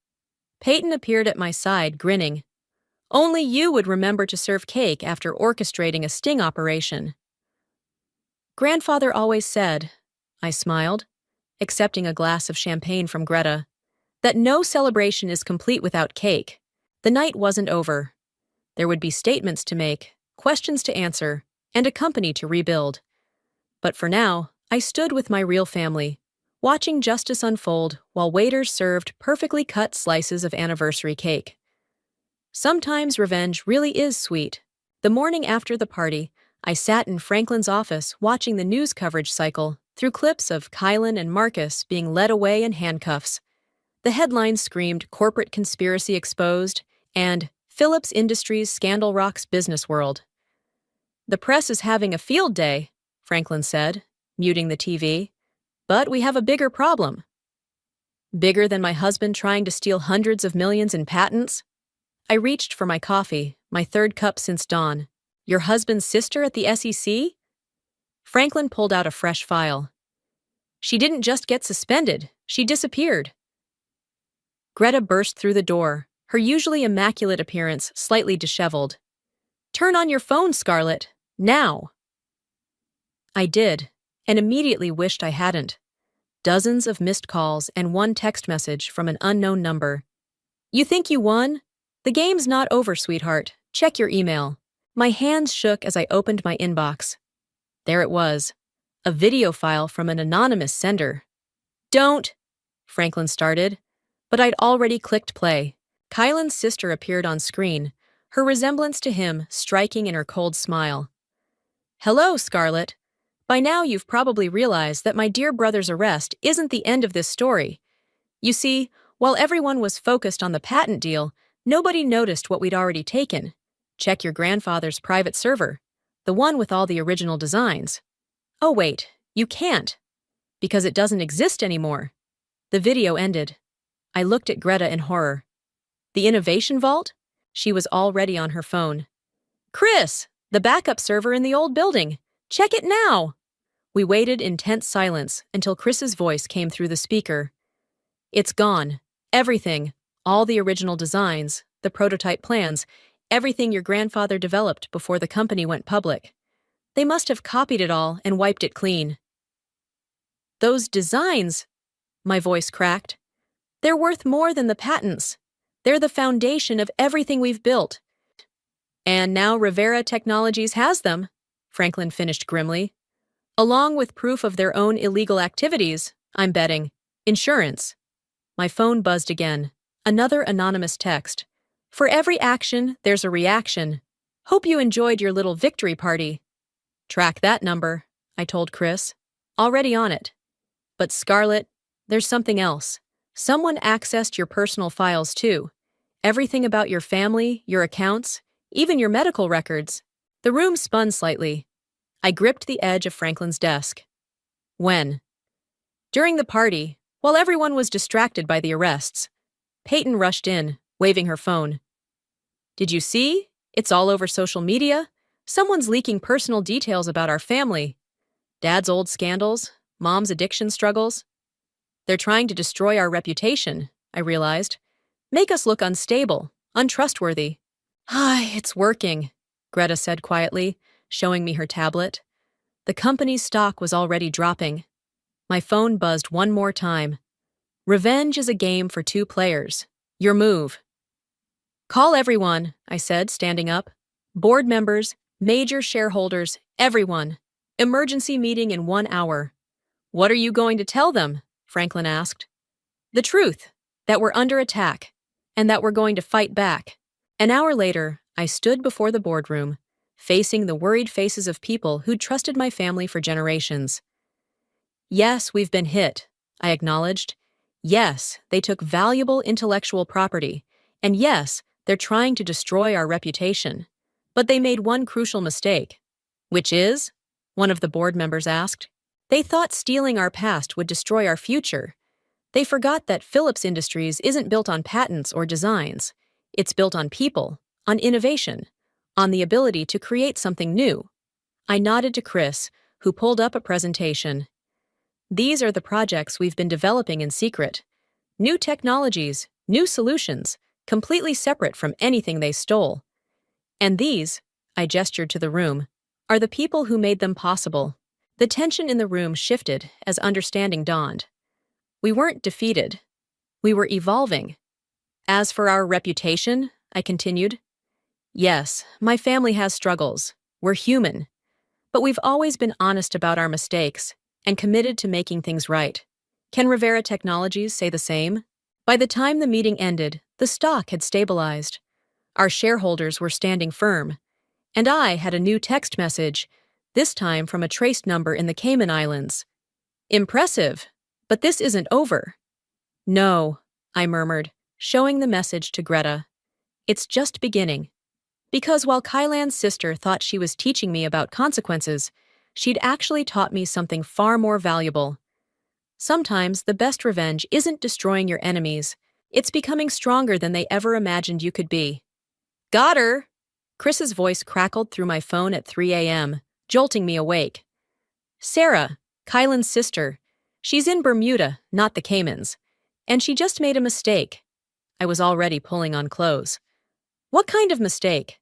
Peyton appeared at my side, grinning. Only you would remember to serve cake after orchestrating a sting operation. Grandfather always said, I smiled, accepting a glass of champagne from Greta, that no celebration is complete without cake. The night wasn't over. There would be statements to make, questions to answer, and a company to rebuild. But for now, I stood with my real family, watching justice unfold while waiters served perfectly cut slices of anniversary cake. Sometimes revenge really is sweet. The morning after the party, I sat in Franklin's office watching the news coverage cycle through clips of Kylan and Marcus being led away in handcuffs. The headlines screamed corporate conspiracy exposed and Phillips Industries scandal rocks business world. The press is having a field day, Franklin said, muting the TV. But we have a bigger problem. Bigger than my husband trying to steal hundreds of millions in patents? I reached for my coffee, my 3rd cup since dawn. Your husband's sister at the SEC? Franklin pulled out a fresh file. She didn't just get suspended, she disappeared. Greta burst through the door, her usually immaculate appearance slightly disheveled. Turn on your phone, Scarlett, now. I did, and immediately wished I hadn't. Dozens of missed calls and 1 text message from an unknown number. You think you won? The game's not over, sweetheart. Check your email. My hands shook as I opened my inbox. There it was, a video file from an anonymous sender. Don't, Franklin started, but I'd already clicked play. Kylan's sister appeared on screen, her resemblance to him striking in her cold smile. Hello, Scarlett. By now you've probably realized that my dear brother's arrest isn't the end of this story. You see, while everyone was focused on the patent deal, nobody noticed what we'd already taken. Check your grandfather's private server, the one with all the original designs. Oh wait, you can't, because it doesn't exist anymore. The video ended. I looked at Greta in horror. The Innovation Vault? She was already on her phone. Chris, the backup server in the old building. Check it now! We waited in tense silence until Chris's voice came through the speaker. It's gone. Everything. All the original designs, the prototype plans, everything your grandfather developed before the company went public. They must have copied it all and wiped it clean. Those designs, my voice cracked. They're worth more than the patents. They're the foundation of everything we've built. And now Rivera Technologies has them, Franklin finished grimly. Along with proof of their own illegal activities, I'm betting. Insurance. My phone buzzed again. Another anonymous text. For every action, there's a reaction. Hope you enjoyed your little victory party. Track that number, I told Chris. Already on it. But Scarlett, there's something else. Someone accessed your personal files too. Everything about your family, your accounts, even your medical records. The room spun slightly. I gripped the edge of Franklin's desk. When? During the party, while everyone was distracted by the arrests. Peyton rushed in, waving her phone. Did you see? It's all over social media. Someone's leaking personal details about our family. Dad's old scandals, Mom's addiction struggles. They're trying to destroy our reputation, I realized. Make us look unstable, untrustworthy. It's working, Greta said quietly, showing me her tablet. The company's stock was already dropping. My phone buzzed one more time. Revenge is a game for 2 players. Your move. Call everyone, I said, standing up. Board members, major shareholders, everyone. Emergency meeting in 1 hour. What are you going to tell them? Franklin asked. The truth, that we're under attack, and that we're going to fight back. An hour later, I stood before the boardroom, facing the worried faces of people who'd trusted my family for generations. Yes, we've been hit, I acknowledged. Yes, they took valuable intellectual property, and yes, they're trying to destroy our reputation. But they made one crucial mistake. Which is? One of the board members asked. They thought stealing our past would destroy our future. They forgot that Philips Industries isn't built on patents or designs. It's built on people, on innovation, on the ability to create something new. I nodded to Chris, who pulled up a presentation. These are the projects we've been developing in secret. New technologies, new solutions, completely separate from anything they stole. And these, I gestured to the room, are the people who made them possible. The tension in the room shifted as understanding dawned. We weren't defeated. We were evolving. As for our reputation, I continued. Yes, my family has struggles. We're human. But we've always been honest about our mistakes and committed to making things right. Can Rivera Technologies say the same? By the time the meeting ended, the stock had stabilized. Our shareholders were standing firm. And I had a new text message, this time from a traced number in the Cayman Islands. Impressive, but this isn't over. No, I murmured, showing the message to Greta. It's just beginning. Because while Kylan's sister thought she was teaching me about consequences, she'd actually taught me something far more valuable. Sometimes the best revenge isn't destroying your enemies, it's becoming stronger than they ever imagined you could be. Got her! Chris's voice crackled through my phone at 3 a.m., jolting me awake. Sarah, Kylan's sister, she's in Bermuda, not the Caymans, and she just made a mistake. I was already pulling on clothes. What kind of mistake?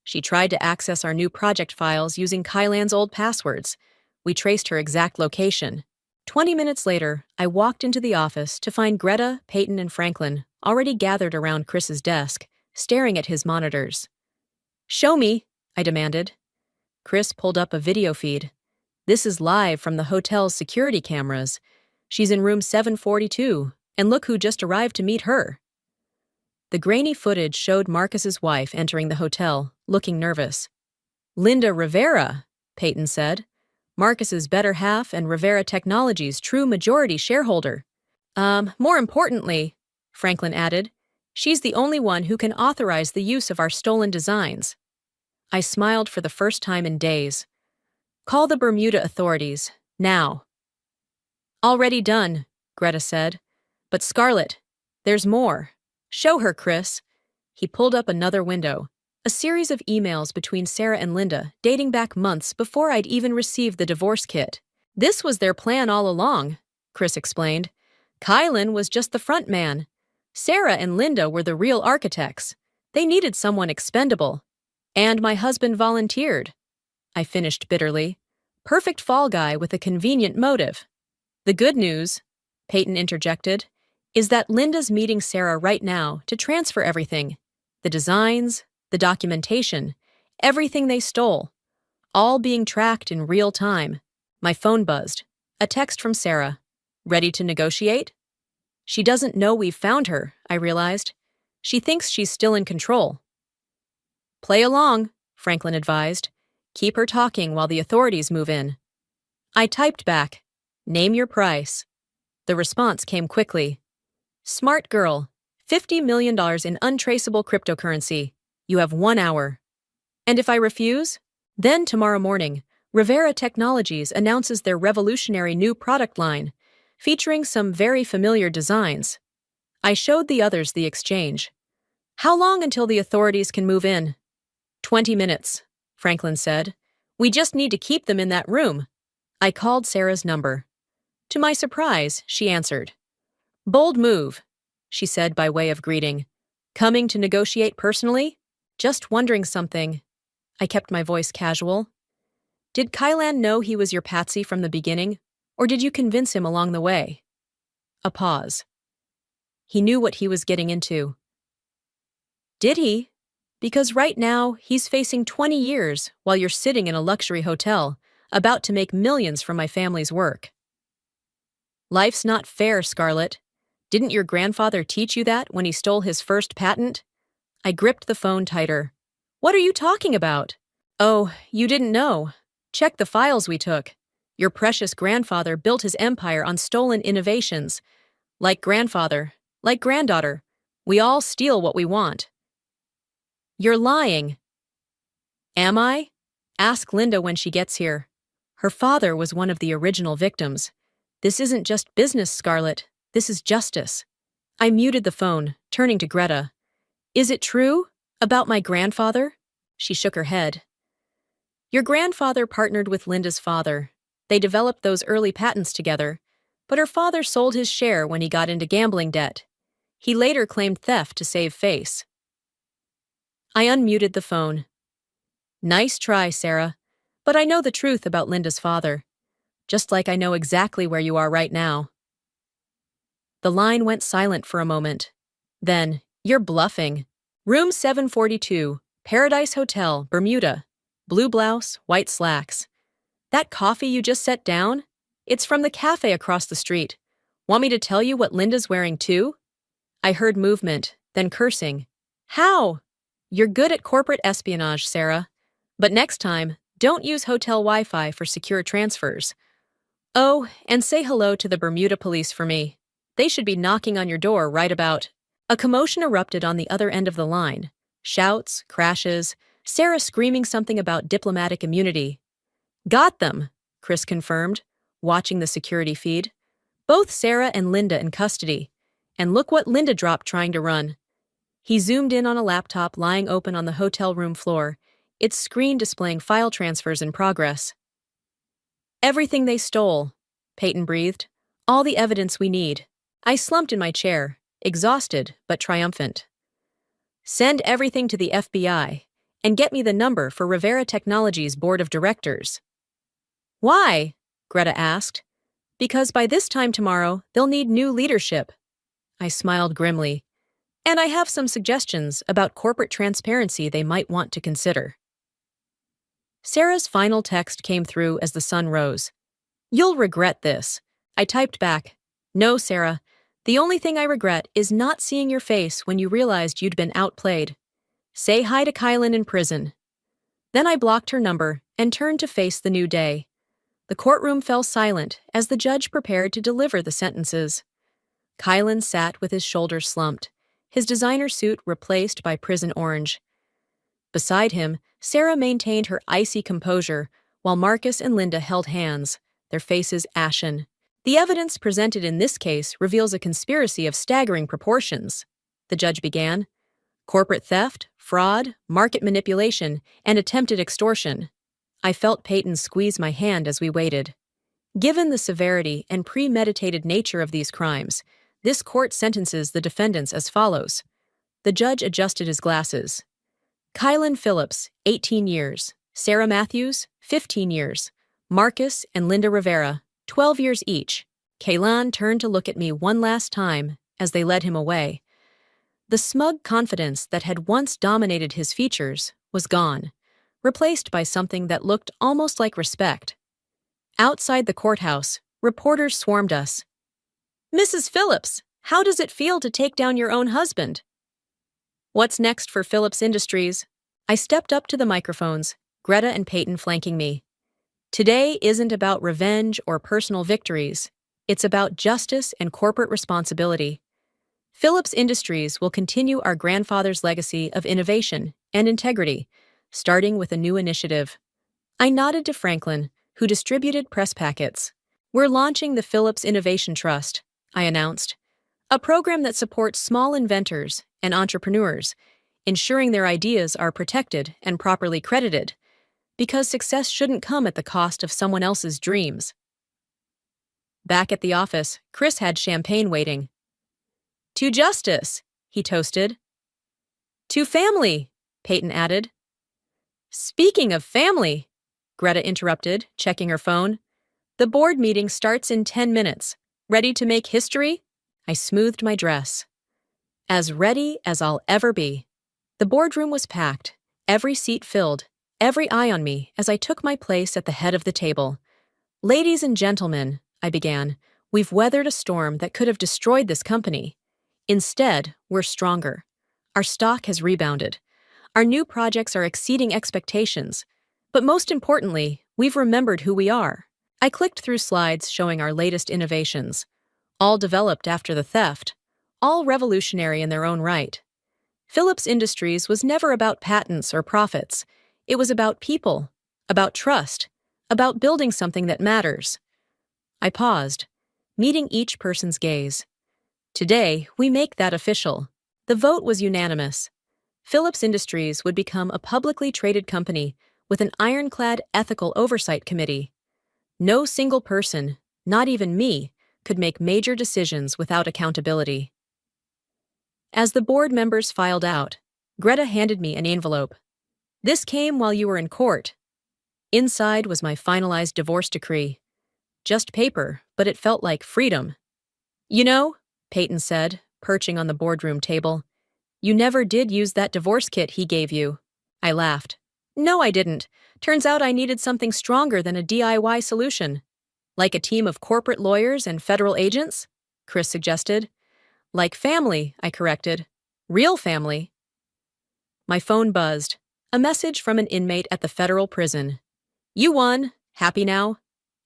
She tried to access our new project files using Kylan's old passwords. We traced her exact location. 20 minutes later, I walked into the office to find Greta, Peyton, and Franklin already gathered around Chris's desk, staring at his monitors. Show me, I demanded. Chris pulled up a video feed. This is live from the hotel's security cameras. She's in room 742, and look who just arrived to meet her. The grainy footage showed Marcus's wife entering the hotel, looking nervous. Linda Rivera, Peyton said. Marcus's better half and Rivera Technologies' true majority shareholder. More importantly, Franklin added, she's the only one who can authorize the use of our stolen designs. I smiled for the first time in days. Call the Bermuda authorities, now. Already done, Greta said. But Scarlett, there's more. Show her, Chris. He pulled up another window, a series of emails between Sarah and Linda dating back months before I'd even received the divorce kit. This was their plan all along, Chris explained. Kylan was just the front man. Sarah and Linda were the real architects. They needed someone expendable. And my husband volunteered. I finished bitterly. Perfect fall guy with a convenient motive. The good news, Peyton interjected, is that Linda's meeting Sarah right now to transfer everything. The designs, the documentation, everything they stole. All being tracked in real time. My phone buzzed. A text from Sarah. Ready to negotiate? She doesn't know we've found her, I realized. She thinks she's still in control. Play along, Franklin advised. Keep her talking while the authorities move in. I typed back, name your price. The response came quickly. Smart girl, $50 million in untraceable cryptocurrency. You have 1 hour. And if I refuse? Then tomorrow morning, Rivera Technologies announces their revolutionary new product line, featuring some very familiar designs. I showed the others the exchange. How long until the authorities can move in? 20 minutes, Franklin said. We just need to keep them in that room. I called Sarah's number. To my surprise, she answered. Bold move, she said by way of greeting. Coming to negotiate personally? Just wondering something. I kept my voice casual. Did Kylan know he was your patsy from the beginning, or did you convince him along the way? A pause. He knew what he was getting into. Did he? Because right now, he's facing 20 years while you're sitting in a luxury hotel, about to make millions from my family's work. Life's not fair, Scarlett. Didn't your grandfather teach you that when he stole his first patent? I gripped the phone tighter. What are you talking about? Oh, you didn't know. Check the files we took. Your precious grandfather built his empire on stolen innovations. Like grandfather, like granddaughter, we all steal what we want. You're lying. Am I? Ask Linda when she gets here. Her father was one of the original victims. This isn't just business, Scarlett. This is justice. I muted the phone, turning to Greta. Is it true? About my grandfather? She shook her head. Your grandfather partnered with Linda's father. They developed those early patents together, but her father sold his share when he got into gambling debt. He later claimed theft to save face. I unmuted the phone. Nice try, Sarah, but I know the truth about Linda's father, just like I know exactly where you are right now. The line went silent for a moment. Then, you're bluffing. Room 742, Paradise Hotel, Bermuda. Blue blouse, white slacks. That coffee you just set down? It's from the cafe across the street. Want me to tell you what Linda's wearing too? I heard movement, then cursing. How? You're good at corporate espionage, Sarah. But next time, don't use hotel Wi-Fi for secure transfers. Oh, and say hello to the Bermuda police for me. They should be knocking on your door right about. A commotion erupted on the other end of the line. Shouts, crashes, Sarah screaming something about diplomatic immunity. Got them, Chris confirmed, watching the security feed. Both Sarah and Linda in custody. And look what Linda dropped trying to run. He zoomed in on a laptop lying open on the hotel room floor, its screen displaying file transfers in progress. Everything they stole, Peyton breathed. All the evidence we need. I slumped in my chair, exhausted but triumphant. Send everything to the FBI, and get me the number for Rivera Technologies' board of directors. Why? Greta asked. Because by this time tomorrow, they'll need new leadership. I smiled grimly. And I have some suggestions about corporate transparency they might want to consider. Sarah's final text came through as the sun rose. You'll regret this. I typed back. No, Sarah. The only thing I regret is not seeing your face when you realized you'd been outplayed. Say hi to Kylan in prison. Then I blocked her number and turned to face the new day. The courtroom fell silent as the judge prepared to deliver the sentences. Kylan sat with his shoulders slumped, his designer suit replaced by prison orange. Beside him, Sarah maintained her icy composure while Marcus and Linda held hands, their faces ashen. The evidence presented in this case reveals a conspiracy of staggering proportions, the judge began. Corporate theft, fraud, market manipulation, and attempted extortion. I felt Peyton squeeze my hand as we waited. Given the severity and premeditated nature of these crimes, this court sentences the defendants as follows. The judge adjusted his glasses. Kylan Phillips, 18 years. Sarah Matthews, 15 years. Marcus and Linda Rivera, 12 years each. Kylan turned to look at me one last time as they led him away. The smug confidence that had once dominated his features was gone, replaced by something that looked almost like respect. Outside the courthouse, reporters swarmed us. Mrs. Phillips, how does it feel to take down your own husband? What's next for Phillips Industries? I stepped up to the microphones, Greta and Peyton flanking me. Today isn't about revenge or personal victories. It's about justice and corporate responsibility. Phillips Industries will continue our grandfather's legacy of innovation and integrity, starting with a new initiative. I nodded to Franklin, who distributed press packets. We're launching the Phillips Innovation Trust, I announced, a program that supports small inventors and entrepreneurs, ensuring their ideas are protected and properly credited, because success shouldn't come at the cost of someone else's dreams. Back at the office, Chris had champagne waiting. "To justice," he toasted. "To family," Peyton added. "Speaking of family," Greta interrupted, checking her phone. "The board meeting starts in 10 minutes. Ready to make history?" I smoothed my dress. As ready as I'll ever be. The boardroom was packed, every seat filled, every eye on me as I took my place at the head of the table. "Ladies and gentlemen," I began, "we've weathered a storm that could have destroyed this company. Instead, we're stronger. Our stock has rebounded. Our new projects are exceeding expectations. But most importantly, we've remembered who we are." I clicked through slides showing our latest innovations, all developed after the theft, all revolutionary in their own right. Philips Industries was never about patents or profits. It was about people, about trust, about building something that matters. I paused, meeting each person's gaze. Today, we make that official. The vote was unanimous. Philips Industries would become a publicly traded company with an ironclad ethical oversight committee. No single person, not even me, could make major decisions without accountability. As the board members filed out, Greta handed me an envelope. "This came while you were in court." Inside was my finalized divorce decree. Just paper, but it felt like freedom. "You know," Peyton said, perching on the boardroom table, "you never did use that divorce kit he gave you." I laughed. "No, I didn't. Turns out I needed something stronger than a DIY solution." "Like a team of corporate lawyers and federal agents?" Chris suggested. "Like family," I corrected. "Real family." My phone buzzed. A message from an inmate at the federal prison. "You won. Happy now?"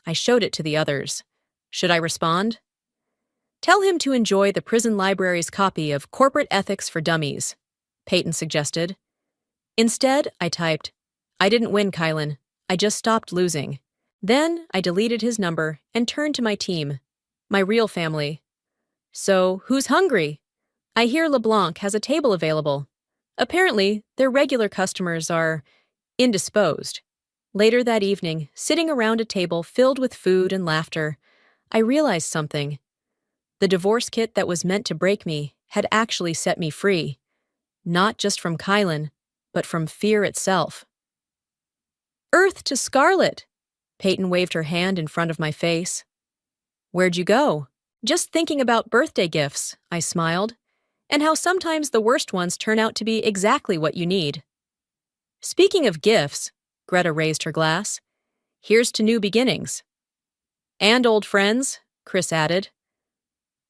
I showed it to the others. Should I respond? "Tell him to enjoy the prison library's copy of Corporate Ethics for Dummies," Peyton suggested. Instead, I typed, "I didn't win, Kylan. I just stopped losing." Then I deleted his number and turned to my team, my real family. "So, who's hungry? I hear LeBlanc has a table available." Apparently, their regular customers are indisposed. Later that evening, sitting around a table filled with food and laughter, I realized something. The divorce kit that was meant to break me had actually set me free. Not just from Kylan, but from fear itself. "Earth to Scarlet!" Peyton waved her hand in front of my face. "Where'd you go?" "Just thinking about birthday gifts," I smiled, "and how sometimes the worst ones turn out to be exactly what you need." "Speaking of gifts," Greta raised her glass, "here's to new beginnings." "And old friends," Chris added.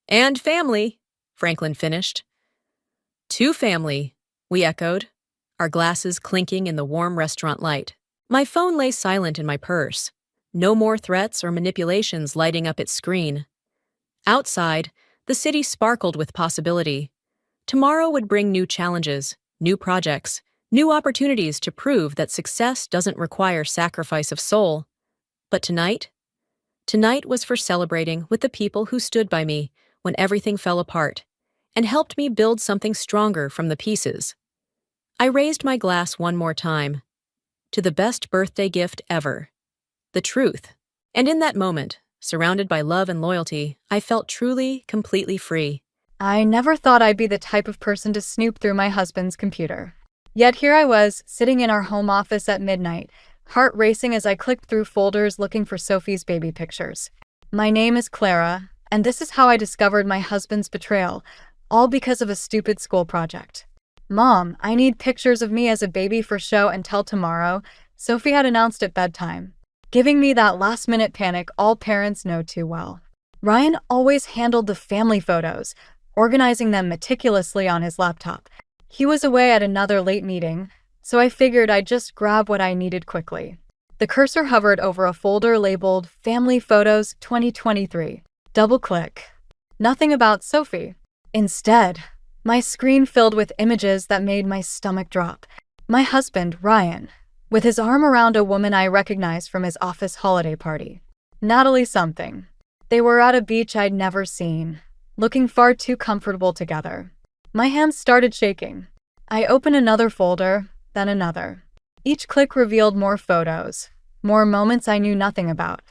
"And family," Franklin finished. "To family," we echoed, our glasses clinking in the warm restaurant light. My phone lay silent in my purse. No more threats or manipulations lighting up its screen. Outside, the city sparkled with possibility. Tomorrow would bring new challenges, new projects, new opportunities to prove that success doesn't require sacrifice of soul. But tonight? Tonight was for celebrating with the people who stood by me when everything fell apart and helped me build something stronger from the pieces. I raised my glass one more time. To the best birthday gift ever. The truth. And in that moment, surrounded by love and loyalty, I felt truly, completely free. I never thought I'd be the type of person to snoop through my husband's computer. Yet here I was, sitting in our home office at midnight, heart racing as I clicked through folders looking for Sophie's baby pictures. My name is Clara, and this is how I discovered my husband's betrayal, all because of a stupid school project. "Mom, I need pictures of me as a baby for show and tell tomorrow," Sophie had announced at bedtime, giving me that last-minute panic all parents know too well. Ryan always handled the family photos, organizing them meticulously on his laptop. He was away at another late meeting, so I figured I'd just grab what I needed quickly. The cursor hovered over a folder labeled Family Photos 2023. Double-click. Nothing about Sophie. Instead, my screen filled with images that made my stomach drop. My husband, Ryan, with his arm around a woman I recognized from his office holiday party. Natalie something. They were at a beach I'd never seen, looking far too comfortable together. My hands started shaking. I open another folder, then another. Each click revealed more photos, more moments I knew nothing about.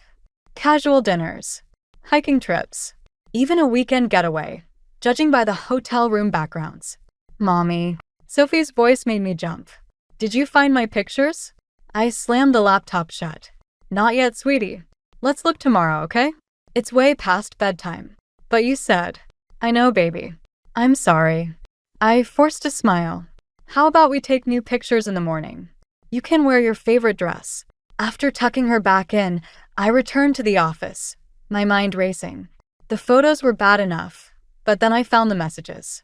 Casual dinners, hiking trips, even a weekend getaway, judging by the hotel room backgrounds. Mommy. Sophie's voice made me jump. Did you find my pictures? I slammed the laptop shut. Not yet, sweetie. Let's look tomorrow, okay? It's way past bedtime. But you said. I know, baby. I'm sorry. I forced a smile. How about we take new pictures in the morning? You can wear your favorite dress. After tucking her back in, I returned to the office, my mind racing. The photos were bad enough, but then I found the messages.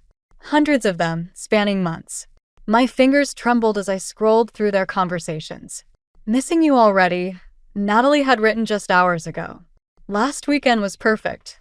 Hundreds of them, spanning months. My fingers trembled as I scrolled through their conversations. Missing you already, Natalie had written just hours ago. Last weekend was perfect.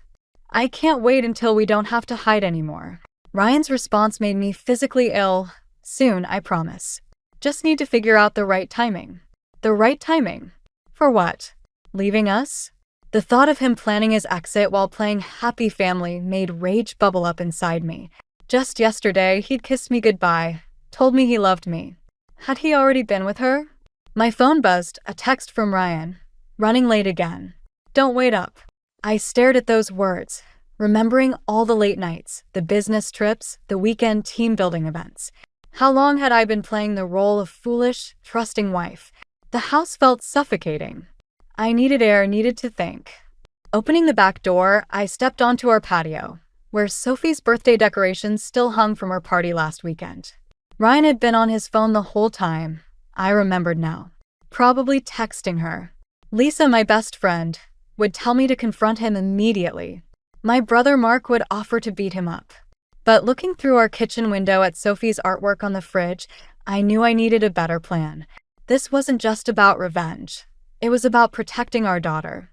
I can't wait until we don't have to hide anymore. Ryan's response made me physically ill. Soon, I promise. Just need to figure out the right timing. The right timing? For what? Leaving us? The thought of him planning his exit while playing happy family made rage bubble up inside me. Just yesterday, he'd kissed me goodbye, told me he loved me. Had he already been with her? My phone buzzed, a text from Ryan. Running late again. Don't wait up. I stared at those words, remembering all the late nights, the business trips, the weekend team-building events. How long had I been playing the role of foolish, trusting wife? The house felt suffocating. I needed air, needed to think. Opening the back door, I stepped onto our patio, where Sophie's birthday decorations still hung from her party last weekend. Ryan had been on his phone the whole time. I remembered now. Probably texting her. Lisa, my best friend, would tell me to confront him immediately. My brother Mark would offer to beat him up. But looking through our kitchen window at Sophie's artwork on the fridge, I knew I needed a better plan. This wasn't just about revenge. It was about protecting our daughter.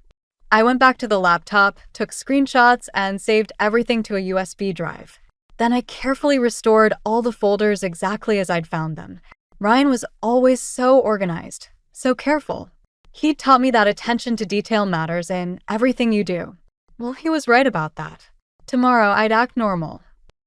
I went back to the laptop, took screenshots, and saved everything to a USB drive. Then I carefully restored all the folders exactly as I'd found them. Ryan was always so organized, so careful. He'd taught me that attention to detail matters in everything you do. Well, he was right about that. Tomorrow, I'd act normal.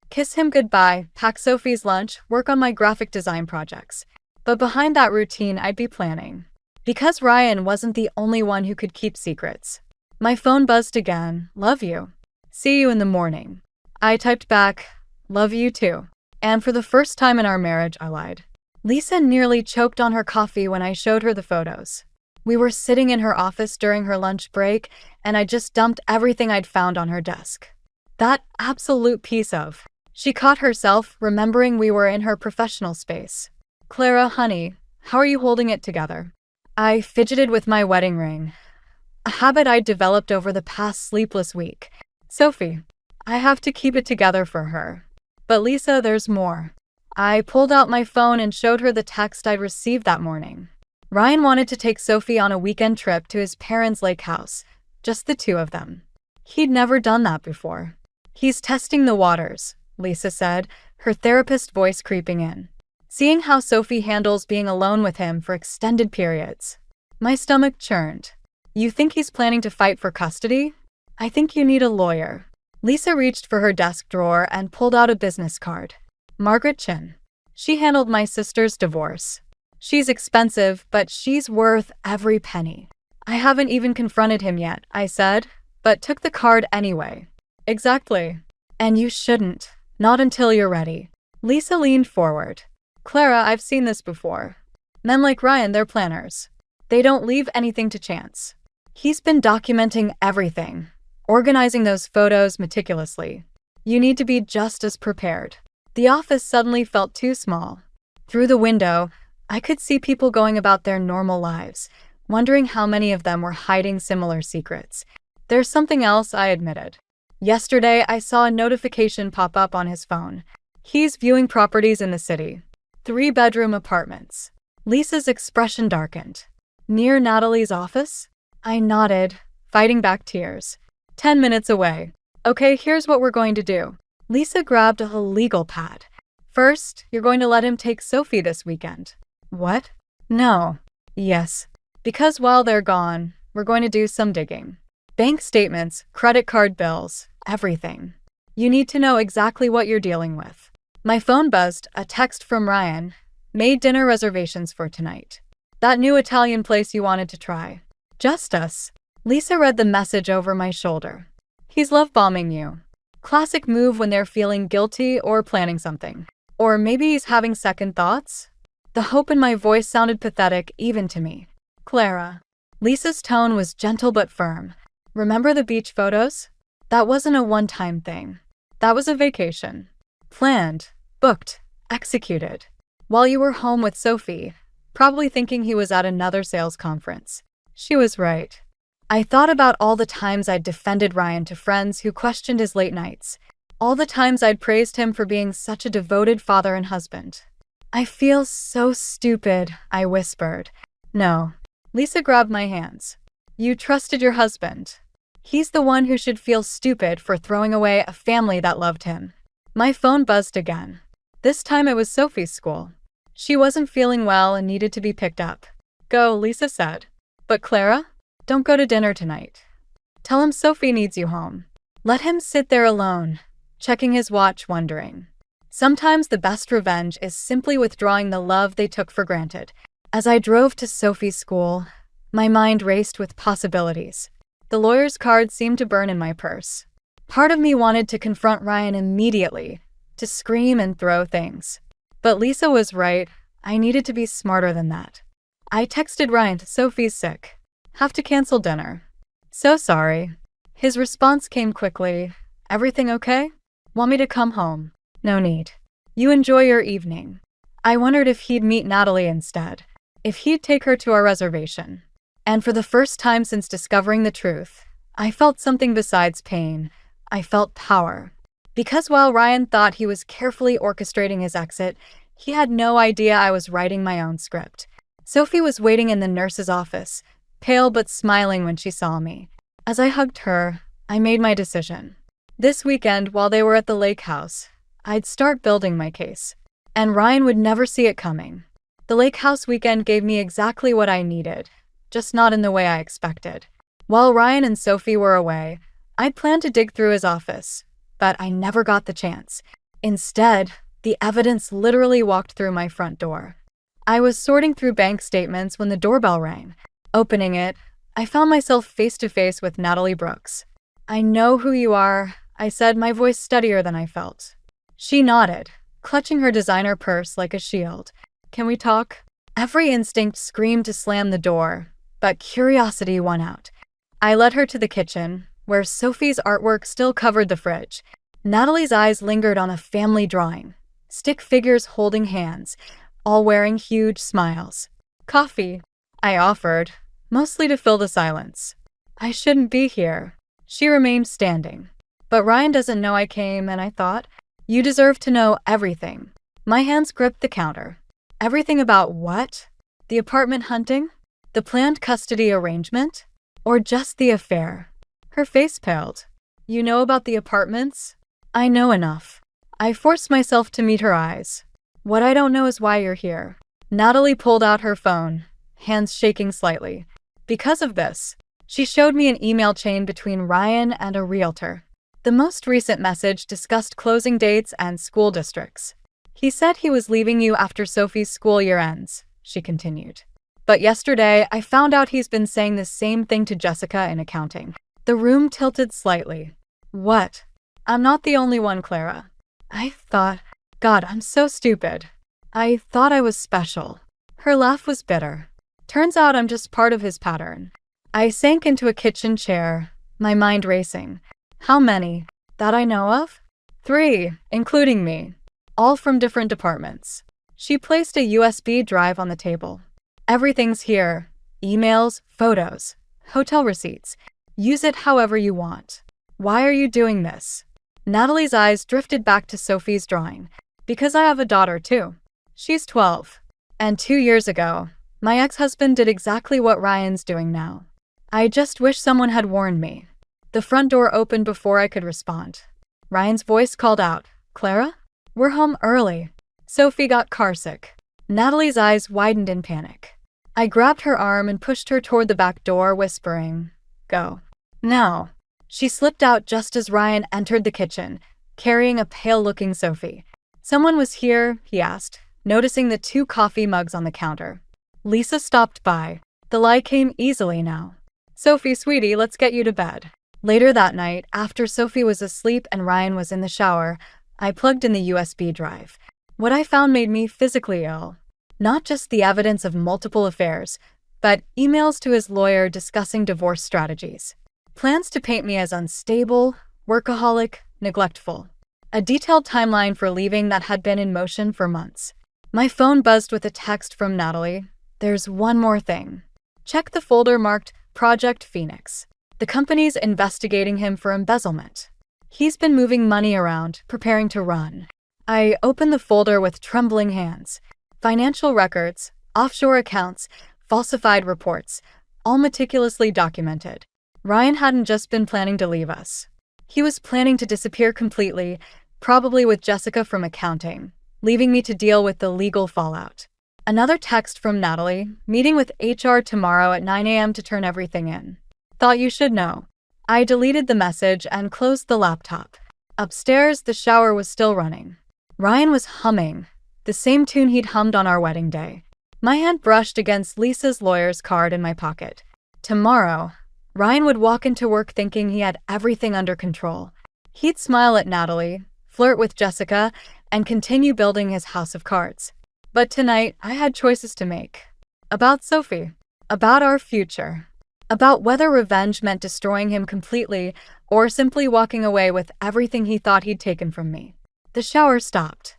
Kiss him goodbye, pack Sophie's lunch, work on my graphic design projects. But behind that routine, I'd be planning. Because Ryan wasn't the only one who could keep secrets. My phone buzzed again. Love you. See you in the morning. I typed back, love you too. And for the first time in our marriage, I lied. Lisa nearly choked on her coffee when I showed her the photos. We were sitting in her office during her lunch break, and I just dumped everything I'd found on her desk. That absolute piece of. She caught herself, remembering we were in her professional space. Clara, honey, how are you holding it together? I fidgeted with my wedding ring, a habit I'd developed over the past sleepless week. Sophie, I have to keep it together for her. But Lisa, there's more. I pulled out my phone and showed her the text I'd received that morning. Ryan wanted to take Sophie on a weekend trip to his parents' lake house, just the two of them. He'd never done that before. He's testing the waters, Lisa said, her therapist voice creeping in. Seeing how Sophie handles being alone with him for extended periods. My stomach churned. You think he's planning to fight for custody? I think you need a lawyer. Lisa reached for her desk drawer and pulled out a business card. Margaret Chin. She handled my sister's divorce. She's expensive, but she's worth every penny. I haven't even confronted him yet, I said, but took the card anyway. Exactly. And you shouldn't. Not until you're ready. Lisa leaned forward. Clara, I've seen this before. Men like Ryan, they're planners. They don't leave anything to chance. He's been documenting everything, organizing those photos meticulously. You need to be just as prepared. The office suddenly felt too small. Through the window, I could see people going about their normal lives, wondering how many of them were hiding similar secrets. There's something else, I admitted. Yesterday, I saw a notification pop up on his phone. He's viewing properties in the city. 3-bedroom apartments. Lisa's expression darkened. Near Natalie's office? I nodded, fighting back tears. 10 minutes away. Okay, here's what we're going to do. Lisa grabbed a legal pad. First, you're going to let him take Sophie this weekend. What? No. Yes. Because while they're gone, we're going to do some digging. Bank statements, credit card bills, everything. You need to know exactly what you're dealing with. My phone buzzed, a text from Ryan. Made dinner reservations for tonight. That new Italian place you wanted to try. Just us. Lisa read the message over my shoulder. He's love bombing you. Classic move when they're feeling guilty or planning something. Or maybe he's having second thoughts? The hope in my voice sounded pathetic even to me. Clara. Lisa's tone was gentle but firm. Remember the beach photos? That wasn't a one-time thing. That was a vacation. Planned, booked, executed. While you were home with Sophie, probably thinking he was at another sales conference. She was right. I thought about all the times I'd defended Ryan to friends who questioned his late nights. All the times I'd praised him for being such a devoted father and husband. I feel so stupid, I whispered. No. Lisa grabbed my hands. You trusted your husband. He's the one who should feel stupid for throwing away a family that loved him. My phone buzzed again. This time it was Sophie's school. She wasn't feeling well and needed to be picked up. Go, Lisa said. But Clara? Don't go to dinner tonight. Tell him Sophie needs you home. Let him sit there alone, checking his watch, wondering. Sometimes the best revenge is simply withdrawing the love they took for granted. As I drove to Sophie's school, my mind raced with possibilities. The lawyer's card seemed to burn in my purse. Part of me wanted to confront Ryan immediately, to scream and throw things. But Lisa was right. I needed to be smarter than that. I texted Ryan, Sophie's sick. Have to cancel dinner. So sorry. His response came quickly. Everything okay? Want me to come home? No need. You enjoy your evening. I wondered if he'd meet Natalie instead. If he'd take her to our reservation. And for the first time since discovering the truth, I felt something besides pain. I felt power. Because while Ryan thought he was carefully orchestrating his exit, he had no idea I was writing my own script. Sophie was waiting in the nurse's office, pale but smiling when she saw me. As I hugged her, I made my decision. This weekend, while they were at the lake house, I'd start building my case. And Ryan would never see it coming. The lake house weekend gave me exactly what I needed, just not in the way I expected. While Ryan and Sophie were away, I'd planned to dig through his office, but I never got the chance. Instead, the evidence literally walked through my front door. I was sorting through bank statements when the doorbell rang. Opening it, I found myself face to face with Natalie Brooks. I know who you are, I said, my voice steadier than I felt. She nodded, clutching her designer purse like a shield. Can we talk? Every instinct screamed to slam the door, but curiosity won out. I led her to the kitchen, where Sophie's artwork still covered the fridge. Natalie's eyes lingered on a family drawing. Stick figures holding hands, all wearing huge smiles. Coffee, I offered, mostly to fill the silence. I shouldn't be here. She remained standing. But Ryan doesn't know I came, and I thought, you deserve to know everything. My hands gripped the counter. Everything about what? The apartment hunting? The planned custody arrangement? Or just the affair? Her face paled. You know about the apartments? I know enough. I forced myself to meet her eyes. What I don't know is why you're here. Natalie pulled out her phone, hands shaking slightly. Because of this, she showed me an email chain between Ryan and a realtor. The most recent message discussed closing dates and school districts. He said he was leaving you after Sophie's school year ends, she continued. But yesterday, I found out he's been saying the same thing to Jessica in accounting. The room tilted slightly. What? I'm not the only one, Clara. I thought, God, I'm so stupid. I thought I was special. Her laugh was bitter. Turns out I'm just part of his pattern. I sank into a kitchen chair, my mind racing. How many? That I know of? 3, including me. All from different departments. She placed a USB drive on the table. Everything's here. Emails, photos, hotel receipts. Use it however you want. Why are you doing this? Natalie's eyes drifted back to Sophie's drawing. Because I have a daughter too. She's 12. And 2 years ago, my ex-husband did exactly what Ryan's doing now. I just wish someone had warned me. The front door opened before I could respond. Ryan's voice called out, Clara? We're home early. Sophie got carsick. Natalie's eyes widened in panic. I grabbed her arm and pushed her toward the back door, whispering, Go. Now. She slipped out just as Ryan entered the kitchen, carrying a pale-looking Sophie. "Someone was here," he asked, noticing the 2 coffee mugs on the counter. Lisa stopped by. The lie came easily now. "Sophie, sweetie, let's get you to bed." Later that night, after Sophie was asleep and Ryan was in the shower, I plugged in the USB drive. What I found made me physically ill. Not just the evidence of multiple affairs, but emails to his lawyer discussing divorce strategies. Plans to paint me as unstable, workaholic, neglectful. A detailed timeline for leaving that had been in motion for months. My phone buzzed with a text from Natalie. "There's one more thing. Check the folder marked Project Phoenix. The company's investigating him for embezzlement. He's been moving money around, preparing to run." I opened the folder with trembling hands. Financial records, offshore accounts, falsified reports, all meticulously documented. Ryan hadn't just been planning to leave us. He was planning to disappear completely, probably with Jessica from accounting, leaving me to deal with the legal fallout. Another text from Natalie, "Meeting with HR tomorrow at 9 a.m. to turn everything in. Thought you should know." I deleted the message and closed the laptop. Upstairs, the shower was still running. Ryan was humming, the same tune he'd hummed on our wedding day. My hand brushed against Lisa's lawyer's card in my pocket. Tomorrow, Ryan would walk into work thinking he had everything under control. He'd smile at Natalie, flirt with Jessica, and continue building his house of cards. But tonight, I had choices to make. About Sophie. About our future. About whether revenge meant destroying him completely or simply walking away with everything he thought he'd taken from me. The shower stopped.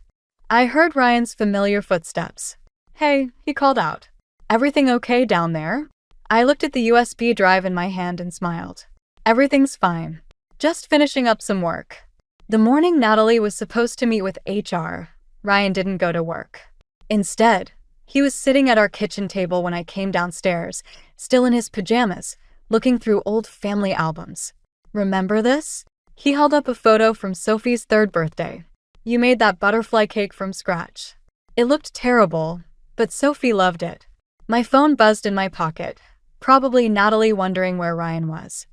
I heard Ryan's familiar footsteps. "Hey," he called out. "Everything okay down there?" I looked at the USB drive in my hand and smiled. "Everything's fine. Just finishing up some work." The morning Natalie was supposed to meet with HR, Ryan didn't go to work. Instead, he was sitting at our kitchen table when I came downstairs, still in his pajamas, looking through old family albums. "Remember this?" He held up a photo from Sophie's 3rd birthday. "You made that butterfly cake from scratch. It looked terrible, but Sophie loved it." My phone buzzed in my pocket, probably Natalie wondering where Ryan was.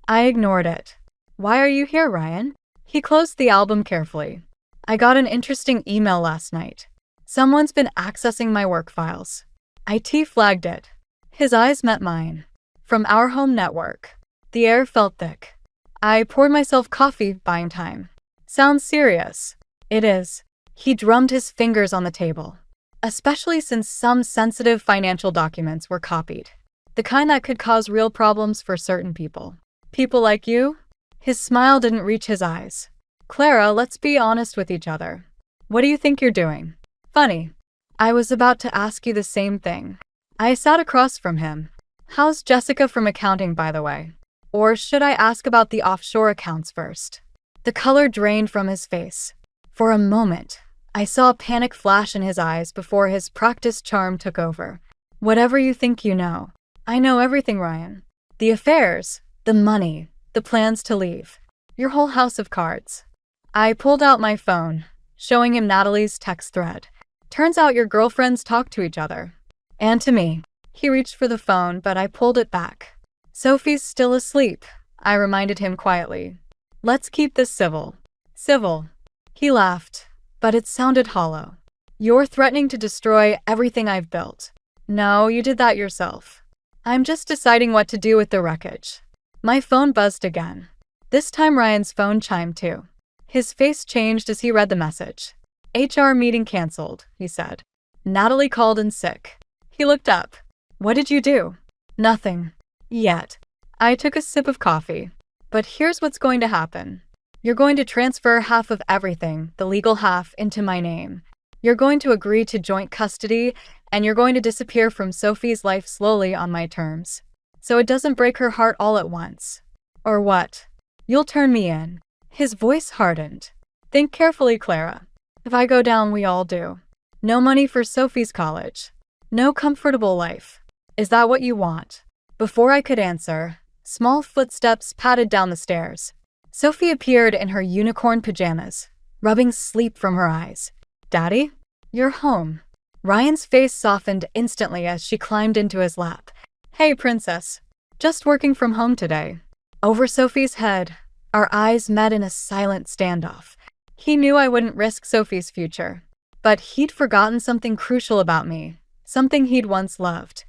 I ignored it. "Why are you here, Ryan?" He closed the album carefully. "I got an interesting email last night. Someone's been accessing my work files." IT flagged it. His eyes met mine. "From our home network." The air felt thick. I poured myself coffee, buying time. "Sounds serious." "It is." He drummed his fingers on the table. "Especially since some sensitive financial documents were copied. The kind that could cause real problems for certain people. People like you?" His smile didn't reach his eyes. "Clara, let's be honest with each other. What do you think you're doing?" "Funny. I was about to ask you the same thing." I sat across from him. "How's Jessica from accounting, by the way? Or should I ask about the offshore accounts first?" The color drained from his face. For a moment, I saw a panic flash in his eyes before his practiced charm took over. "Whatever you think you know. I know everything, Ryan. The affairs, the money, the plans to leave. Your whole house of cards." I pulled out my phone, showing him Natalie's text thread. "Turns out your girlfriends talk to each other. And to me." He reached for the phone, but I pulled it back. "Sophie's still asleep," I reminded him quietly. "Let's keep this civil." "Civil." He laughed, but it sounded hollow. "You're threatening to destroy everything I've built." "No, you did that yourself." "I'm just deciding what to do with the wreckage." My phone buzzed again. This time Ryan's phone chimed too. His face changed as he read the message. "HR meeting canceled," he said. "Natalie called in sick." He looked up. "What did you do?" "Nothing. Yet." I took a sip of coffee. "But here's what's going to happen. You're going to transfer half of everything, the legal half, into my name. You're going to agree to joint custody, and you're going to disappear from Sophie's life slowly on my terms. So it doesn't break her heart all at once. Or what? You'll turn me in." His voice hardened. "Think carefully, Clara. If I go down, we all do. No money for Sophie's college. No comfortable life. Is that what you want?" Before I could answer, small footsteps padded down the stairs. Sophie appeared in her unicorn pajamas, rubbing sleep from her eyes. "Daddy? You're home." Ryan's face softened instantly as she climbed into his lap. "Hey, princess. Just working from home today." Over Sophie's head, our eyes met in a silent standoff. He knew I wouldn't risk Sophie's future. But he'd forgotten something crucial about me, something he'd once loved.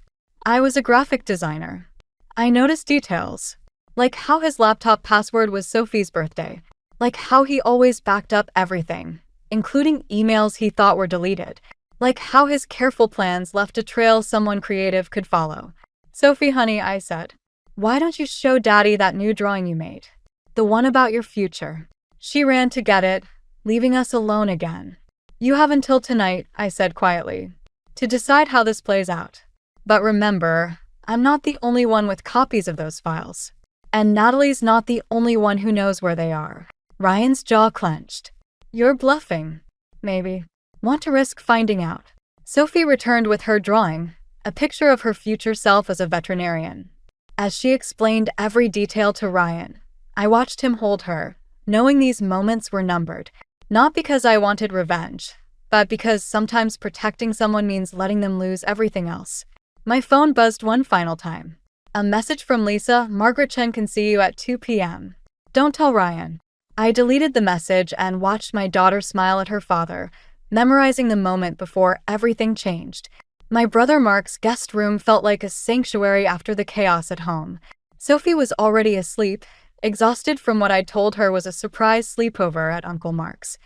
I was a graphic designer. I noticed details, like how his laptop password was Sophie's birthday, like how he always backed up everything, including emails he thought were deleted, like how his careful plans left a trail someone creative could follow. "Sophie, honey," I said, "why don't you show Daddy that new drawing you made? The one about your future." She ran to get it, leaving us alone again. "You have until tonight," I said quietly, "to decide how this plays out. But remember, I'm not the only one with copies of those files. And Natalie's not the only one who knows where they are." Ryan's jaw clenched. "You're bluffing. Maybe. Want to risk finding out?" Sophie returned with her drawing, a picture of her future self as a veterinarian. As she explained every detail to Ryan, I watched him hold her, knowing these moments were numbered, not because I wanted revenge, but because sometimes protecting someone means letting them lose everything else. My phone buzzed one final time. A message from Lisa: "Margaret Chen can see you at 2 p.m. Don't tell Ryan." I deleted the message and watched my daughter smile at her father, memorizing the moment before everything changed. My brother Mark's guest room felt like a sanctuary after the chaos at home. Sophie was already asleep, exhausted from what I'd told her was a surprise sleepover at Uncle Mark's.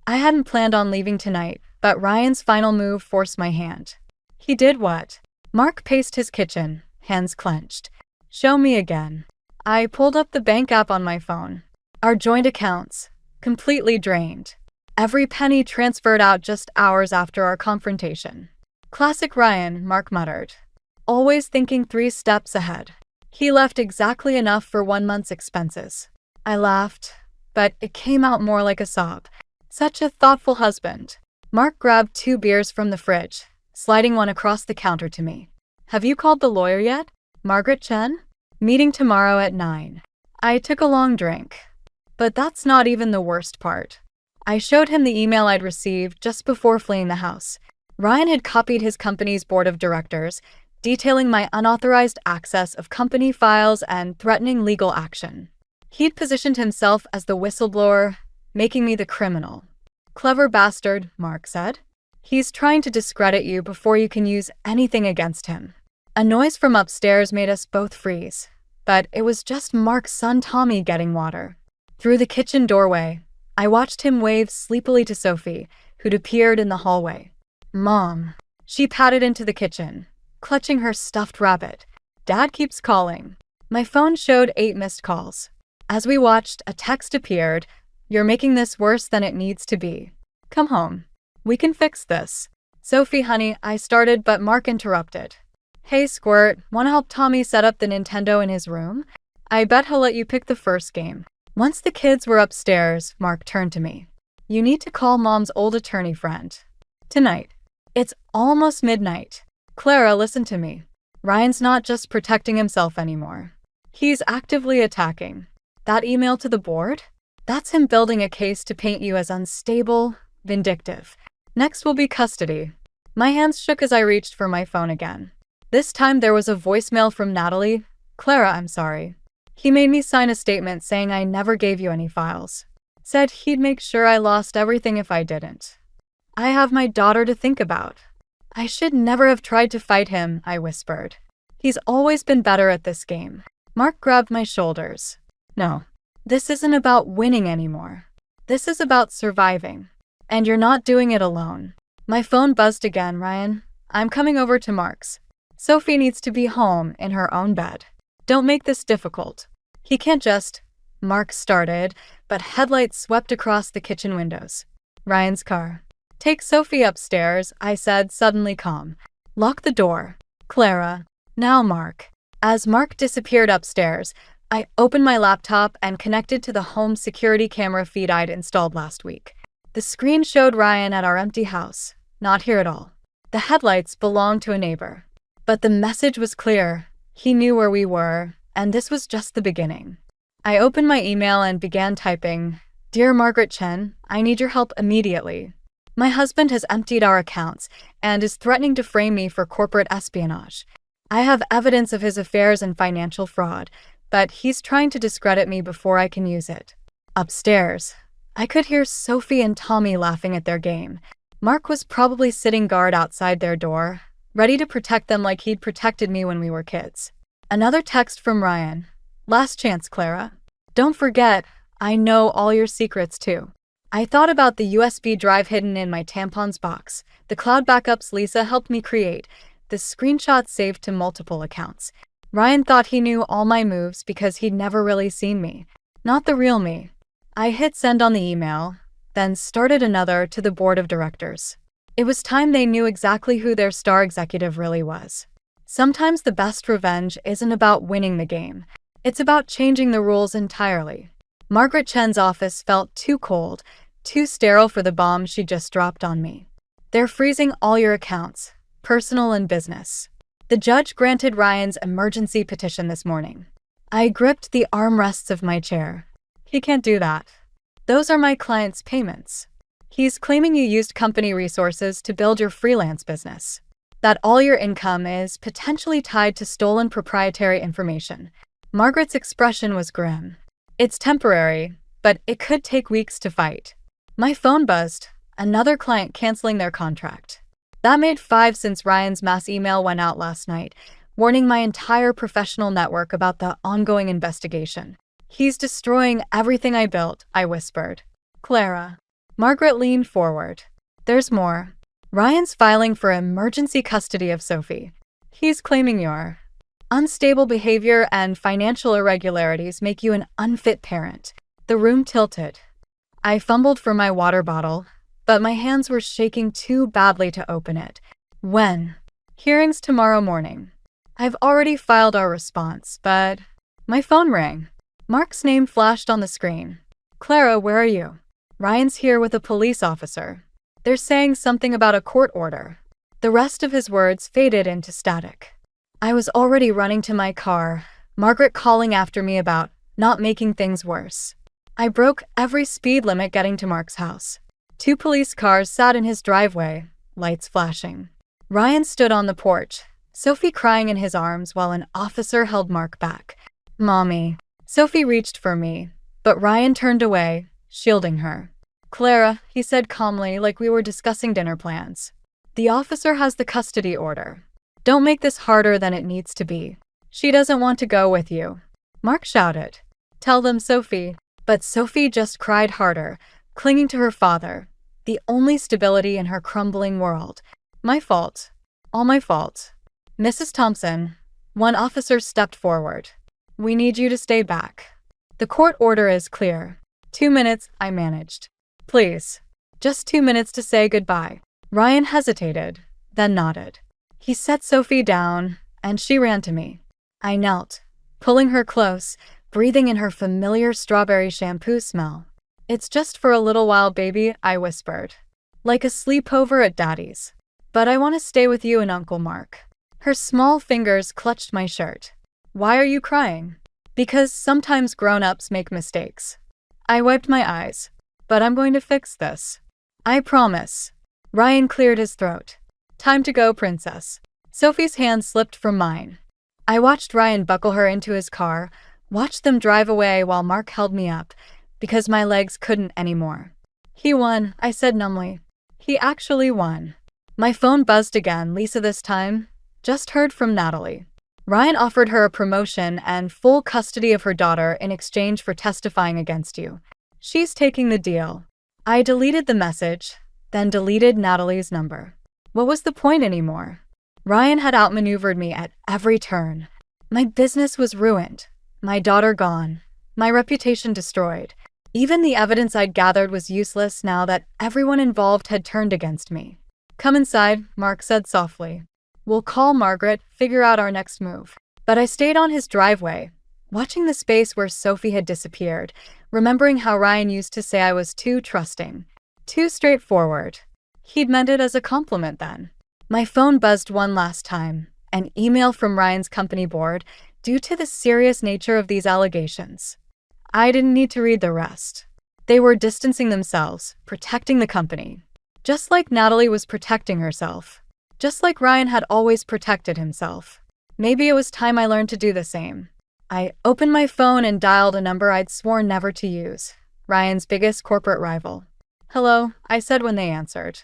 I hadn't planned on leaving tonight, but Ryan's final move forced my hand. He did what? Mark paced his kitchen, hands clenched. "Show me again." I pulled up the bank app on my phone. Our joint accounts, completely drained. Every penny transferred out just hours after our confrontation. "Classic Ryan," Mark muttered. "Always thinking 3 steps ahead." He left exactly enough for 1 month's expenses. I laughed, but it came out more like a sob. Such a thoughtful husband. Mark grabbed 2 beers from the fridge, sliding one across the counter to me. "Have you called the lawyer yet? Margaret Chen? Meeting tomorrow at 9. I took a long drink. But that's not even the worst part. I showed him the email I'd received just before fleeing the house. Ryan had copied his company's board of directors, detailing my unauthorized access of company files and threatening legal action. He'd positioned himself as the whistleblower, making me the criminal. "Clever bastard," Mark said. "He's trying to discredit you before you can use anything against him." A noise from upstairs made us both freeze, but it was just Mark's son Tommy getting water. Through the kitchen doorway, I watched him wave sleepily to Sophie, who'd appeared in the hallway. "Mom." She padded into the kitchen, clutching her stuffed rabbit. "Dad keeps calling." My phone showed 8 missed calls. As we watched, a text appeared: "You're making this worse than it needs to be. Come home. We can fix this." "Sophie, honey," I started, but Mark interrupted. "Hey, Squirt, wanna help Tommy set up the Nintendo in his room? I bet he'll let you pick the first game." Once the kids were upstairs, Mark turned to me. "You need to call Mom's old attorney friend. Tonight. It's almost midnight. Clara, listen to me. Ryan's not just protecting himself anymore. He's actively attacking. That email to the board? That's him building a case to paint you as unstable, vindictive. Next will be custody." My hands shook as I reached for my phone again. This time there was a voicemail from Natalie. "Clara, I'm sorry. He made me sign a statement saying I never gave you any files. Said he'd make sure I lost everything if I didn't. I have my daughter to think about." "I should never have tried to fight him," I whispered. "He's always been better at this game." Mark grabbed my shoulders. "No, this isn't about winning anymore. This is about surviving. And you're not doing it alone." My phone buzzed again. "Ryan, I'm coming over to Mark's. Sophie needs to be home in her own bed. Don't make this difficult." "He can't just—" Mark started, but headlights swept across the kitchen windows. "Ryan's car." "Take Sophie upstairs," I said, suddenly calm. "Lock the door. Clara." "Now, Mark." As Mark disappeared upstairs, I opened my laptop and connected to the home security camera feed I'd installed last week. The screen showed Ryan at our empty house, not here at all. The headlights belonged to a neighbor. But the message was clear. He knew where we were, and this was just the beginning. I opened my email and began typing, "Dear Margaret Chen, I need your help immediately. My husband has emptied our accounts and is threatening to frame me for corporate espionage. I have evidence of his affairs and financial fraud, but he's trying to discredit me before I can use it." Upstairs, I could hear Sophie and Tommy laughing at their game. Mark was probably sitting guard outside their door, ready to protect them like he'd protected me when we were kids. Another text from Ryan. Last chance, Clara. Don't forget, I know all your secrets too. I thought about the USB drive hidden in my tampons box, the cloud backups Lisa helped me create, the screenshots saved to multiple accounts. Ryan thought he knew all my moves because he'd never really seen me. Not the real me. I hit send on the email, then started another to the board of directors. It was time they knew exactly who their star executive really was. Sometimes the best revenge isn't about winning the game. It's about changing the rules entirely. Margaret Chen's office felt too cold, too sterile for the bomb she just dropped on me. They're freezing all your accounts, personal and business. The judge granted Ryan's emergency petition this morning. I gripped the armrests of my chair. He can't do that. Those are my client's payments. He's claiming you used company resources to build your freelance business. That all your income is potentially tied to stolen proprietary information. Margaret's expression was grim. It's temporary, but it could take weeks to fight. My phone buzzed. Another client canceling their contract. That made 5 since Ryan's mass email went out last night, warning my entire professional network about the ongoing investigation. He's destroying everything I built, I whispered. Clara. Margaret leaned forward. There's more. Ryan's filing for emergency custody of Sophie. He's claiming your unstable behavior and financial irregularities make you an unfit parent. The room tilted. I fumbled for my water bottle, but my hands were shaking too badly to open it. When? Hearings tomorrow morning. I've already filed our response, but my phone rang. Mark's name flashed on the screen. Clara, where are you? Ryan's here with a police officer. They're saying something about a court order. The rest of his words faded into static. I was already running to my car, Margaret calling after me about not making things worse. I broke every speed limit getting to Mark's house. 2 police cars sat in his driveway, lights flashing. Ryan stood on the porch, Sophie crying in his arms while an officer held Mark back. Mommy. Sophie reached for me, but Ryan turned away, shielding her. Clara, he said calmly like we were discussing dinner plans. The officer has the custody order. Don't make this harder than it needs to be. She doesn't want to go with you. Mark shouted. Tell them, Sophie. But Sophie just cried harder, clinging to her father, the only stability in her crumbling world. My fault. All my fault. Mrs. Thompson. One officer stepped forward. We need you to stay back. The court order is clear. 2 minutes, I managed. Please. Just 2 minutes to say goodbye. Ryan hesitated, then nodded. He set Sophie down, and she ran to me. I knelt, pulling her close, breathing in her familiar strawberry shampoo smell. It's just for a little while, baby, I whispered. Like a sleepover at Daddy's. But I want to stay with you and Uncle Mark. Her small fingers clutched my shirt. Why are you crying? Because sometimes grown-ups make mistakes. I wiped my eyes. But I'm going to fix this. I promise. Ryan cleared his throat. Time to go, princess. Sophie's hand slipped from mine. I watched Ryan buckle her into his car, watched them drive away while Mark held me up, because my legs couldn't anymore. He won, I said numbly. He actually won. My phone buzzed again, Lisa this time. Just heard from Natalie. Ryan offered her a promotion and full custody of her daughter in exchange for testifying against you. She's taking the deal. I deleted the message, then deleted Natalie's number. What was the point anymore? Ryan had outmaneuvered me at every turn. My business was ruined. My daughter gone. My reputation destroyed. Even the evidence I'd gathered was useless now that everyone involved had turned against me. Come inside, Mark said softly. We'll call Margaret, figure out our next move. But I stayed on his driveway, watching the space where Sophie had disappeared, remembering how Ryan used to say I was too trusting, too straightforward. He'd meant it as a compliment then. My phone buzzed one last time, an email from Ryan's company board, due to the serious nature of these allegations. I didn't need to read the rest. They were distancing themselves, protecting the company. Just like Natalie was protecting herself. Just like Ryan had always protected himself. Maybe it was time I learned to do the same. I opened my phone and dialed a number I'd sworn never to use. Ryan's biggest corporate rival. "Hello," I said when they answered.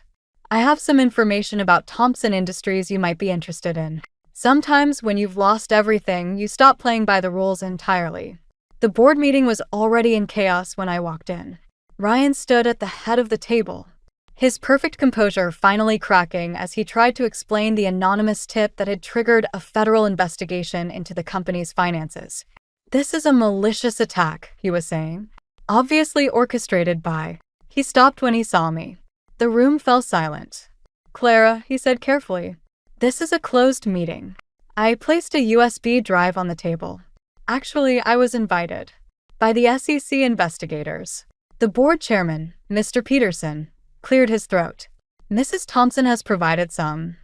"I have some information about Thompson Industries you might be interested in. Sometimes when you've lost everything, you stop playing by the rules entirely." The board meeting was already in chaos when I walked in. Ryan stood at the head of the table, his perfect composure finally cracking as he tried to explain the anonymous tip that had triggered a federal investigation into the company's finances. "This is a malicious attack," he was saying, "obviously orchestrated by..." He stopped when he saw me. The room fell silent. "Clara," he said carefully, "this is a closed meeting." I placed a USB drive on the table. Actually, I was invited by the SEC investigators. The board chairman, Mr. Peterson, cleared his throat. "Mrs. Thompson has provided some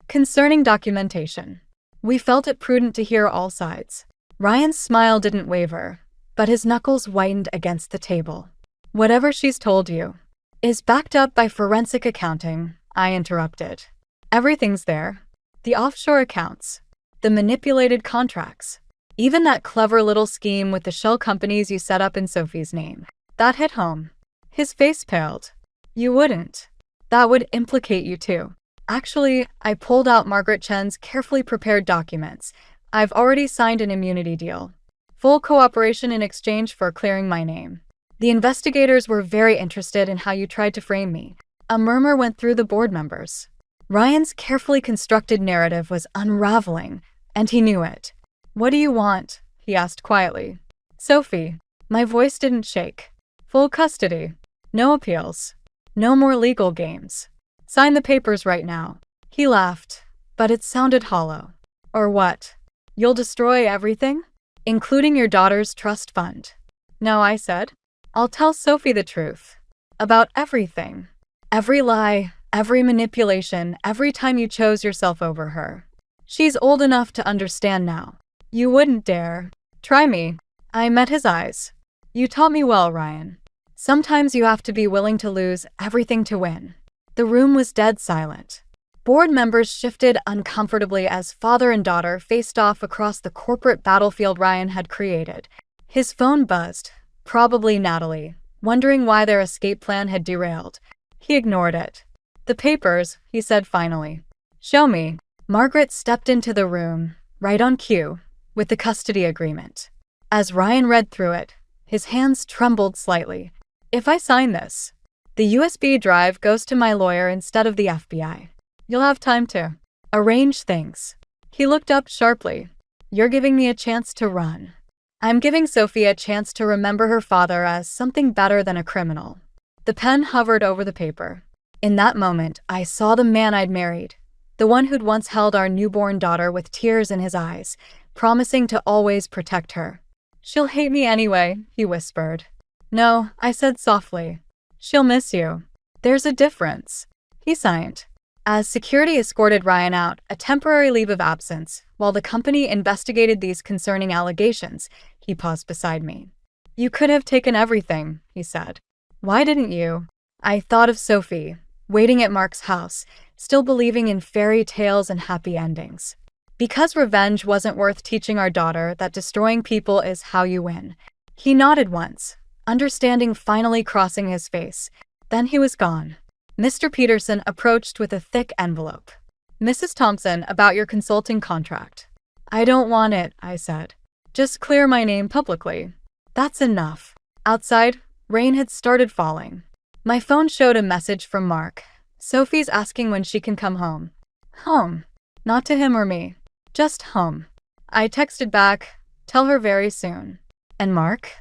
concerning documentation. We felt it prudent to hear all sides." Ryan's smile didn't waver, but his knuckles whitened against the table. "Whatever she's told you is backed up by forensic accounting," I interrupted. "Everything's there. The offshore accounts, the manipulated contracts, even that clever little scheme with the shell companies you set up in Sophie's name. That hit home." His face paled. "You wouldn't. That would implicate you too." Actually, I pulled out Margaret Chen's carefully prepared documents. "I've already signed an immunity deal. Full cooperation in exchange for clearing my name. The investigators were very interested in how you tried to frame me." A murmur went through the board members. Ryan's carefully constructed narrative was unraveling, and he knew it. "What do you want?" he asked quietly. "Sophie." My voice didn't shake. "Full custody. No appeals. No more legal games. Sign the papers right now." He laughed, but it sounded hollow. "Or what? You'll destroy everything? Including your daughter's trust fund?" "No," I said. "I'll tell Sophie the truth. About everything. Every lie, every manipulation, every time you chose yourself over her. She's old enough to understand now. You wouldn't dare. Try me." I met his eyes. "You taught me well, Ryan. Sometimes you have to be willing to lose everything to win." The room was dead silent. Board members shifted uncomfortably as father and daughter faced off across the corporate battlefield Ryan had created. His phone buzzed, probably Natalie, wondering why their escape plan had derailed. He ignored it. "The papers," he said finally. "Show me." Margaret stepped into the room, right on cue, with the custody agreement. As Ryan read through it, his hands trembled slightly. "If I sign this, the USB drive goes to my lawyer instead of the FBI. You'll have time to arrange things." He looked up sharply. "You're giving me a chance to run." "I'm giving Sophie a chance to remember her father as something better than a criminal." The pen hovered over the paper. In that moment, I saw the man I'd married, the one who'd once held our newborn daughter with tears in his eyes, promising to always protect her. "She'll hate me anyway," he whispered. "No," I said softly. "She'll miss you. There's a difference." He signed. As security escorted Ryan out, a temporary leave of absence, while the company investigated these concerning allegations, he paused beside me. "You could have taken everything," he said. "Why didn't you?" I thought of Sophie, waiting at Mark's house, still believing in fairy tales and happy endings. "Because revenge wasn't worth teaching our daughter that destroying people is how you win." He nodded once, understanding finally crossing his face. Then he was gone. Mr. Peterson approached with a thick envelope. "Mrs. Thompson, about your consulting contract." "I don't want it," I said. "Just clear my name publicly." "That's enough." Outside, rain had started falling. My phone showed a message from Mark. "Sophie's asking when she can come home." Home. Not to him or me. Just home. I texted back, "Tell her very soon." And Mark?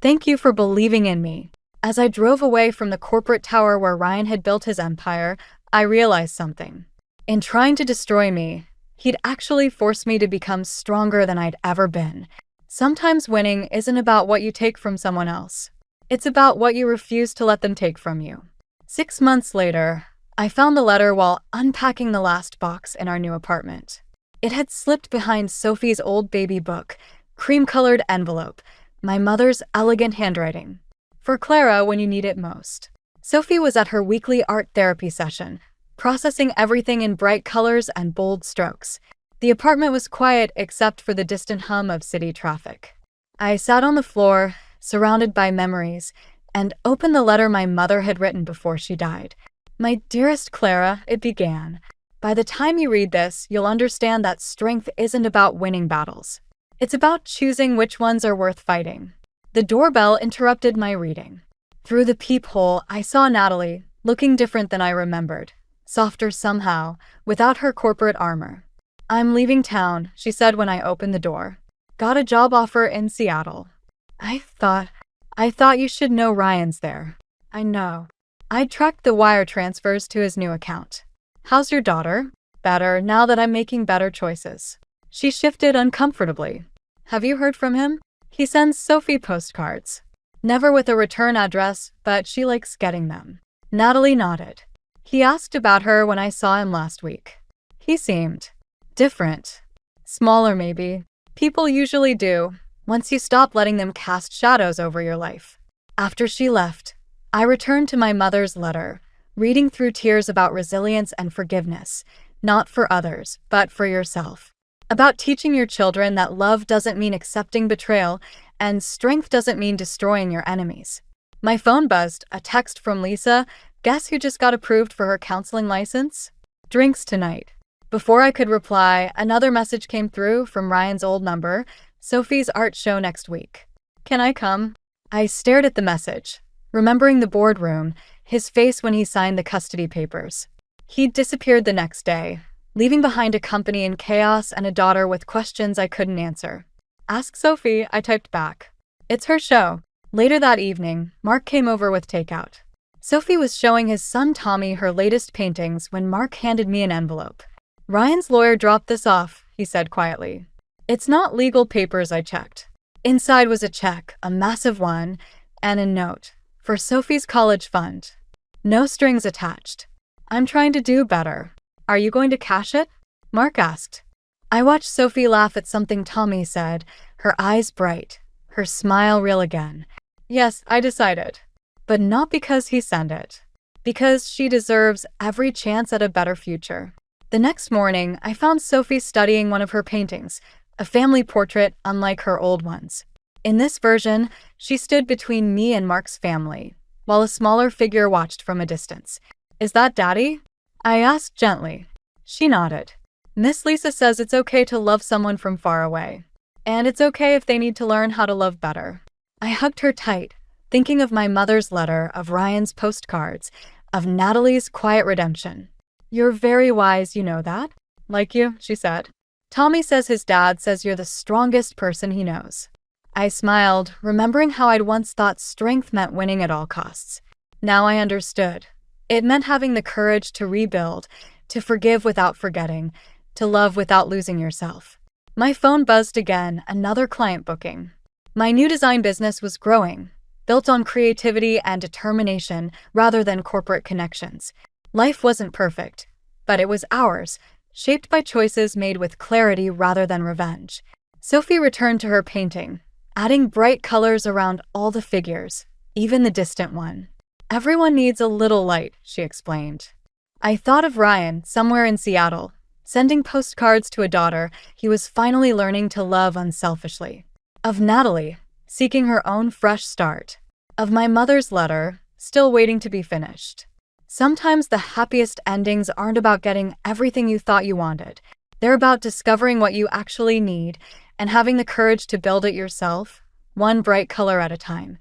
"Thank you for believing in me." As I drove away from the corporate tower where Ryan had built his empire, I realized something. In trying to destroy me, he'd actually forced me to become stronger than I'd ever been. Sometimes winning isn't about what you take from someone else. It's about what you refuse to let them take from you. 6 months later, I found the letter while unpacking the last box in our new apartment. It had slipped behind Sophie's old baby book, cream-colored envelope, my mother's elegant handwriting. "For Clara when you need it most." Sophie was at her weekly art therapy session, processing everything in bright colors and bold strokes. The apartment was quiet except for the distant hum of city traffic. I sat on the floor, surrounded by memories, and opened the letter my mother had written before she died. "My dearest Clara," it began. "By the time you read this, you'll understand that strength isn't about winning battles. It's about choosing which ones are worth fighting." The doorbell interrupted my reading. Through the peephole, I saw Natalie, looking different than I remembered. Softer somehow, without her corporate armor. "I'm leaving town," she said when I opened the door. "Got a job offer in Seattle." I thought you should know Ryan's there." "I know." I tracked the wire transfers to his new account. "How's your daughter?" "Better, now that I'm making better choices." She shifted uncomfortably. "Have you heard from him?" "He sends Sophie postcards. Never with a return address, but she likes getting them." Natalie nodded. "He asked about her when I saw him last week. He seemed different. Smaller, maybe. People usually do, once you stop letting them cast shadows over your life." After she left, I returned to my mother's letter, reading through tears about resilience and forgiveness, not for others, but for yourself. About teaching your children that love doesn't mean accepting betrayal, and strength doesn't mean destroying your enemies. My phone buzzed, a text from Lisa. "Guess who just got approved for her counseling license? Drinks tonight." Before I could reply, another message came through from Ryan's old number. "Sophie's art show next week. Can I come?" I stared at the message, remembering the boardroom, his face when he signed the custody papers. He'd disappeared the next day, leaving behind a company in chaos and a daughter with questions I couldn't answer. "Ask Sophie," I typed back. "It's her show." Later that evening, Mark came over with takeout. Sophie was showing his son Tommy her latest paintings when Mark handed me an envelope. "Ryan's lawyer dropped this off," he said quietly. "It's not legal papers," I checked. Inside was a check, a massive one, and a note. "For Sophie's college fund. No strings attached. I'm trying to do better. Are you going to cash it?" Mark asked. I watched Sophie laugh at something Tommy said, her eyes bright, her smile real again. "Yes, I decided. But not because he sent it. Because she deserves every chance at a better future." The next morning, I found Sophie studying one of her paintings, a family portrait unlike her old ones. In this version, she stood between me and Mark's family, while a smaller figure watched from a distance. "Is that Daddy?" I asked gently. She nodded. "Miss Lisa says it's okay to love someone from far away. And it's okay if they need to learn how to love better." I hugged her tight, thinking of my mother's letter, of Ryan's postcards, of Natalie's quiet redemption. "You're very wise, you know that?" "Like you," she said. "Tommy says his dad says you're the strongest person he knows." I smiled, remembering how I'd once thought strength meant winning at all costs. Now I understood. It meant having the courage to rebuild, to forgive without forgetting, to love without losing yourself. My phone buzzed again, another client booking. My new design business was growing, built on creativity and determination rather than corporate connections. Life wasn't perfect, but it was ours, shaped by choices made with clarity rather than revenge. Sophie returned to her painting, adding bright colors around all the figures, even the distant one. "Everyone needs a little light," she explained. I thought of Ryan, somewhere in Seattle, sending postcards to a daughter he was finally learning to love unselfishly. Of Natalie, seeking her own fresh start. Of my mother's letter, still waiting to be finished. Sometimes the happiest endings aren't about getting everything you thought you wanted. They're about discovering what you actually need and having the courage to build it yourself, one bright color at a time.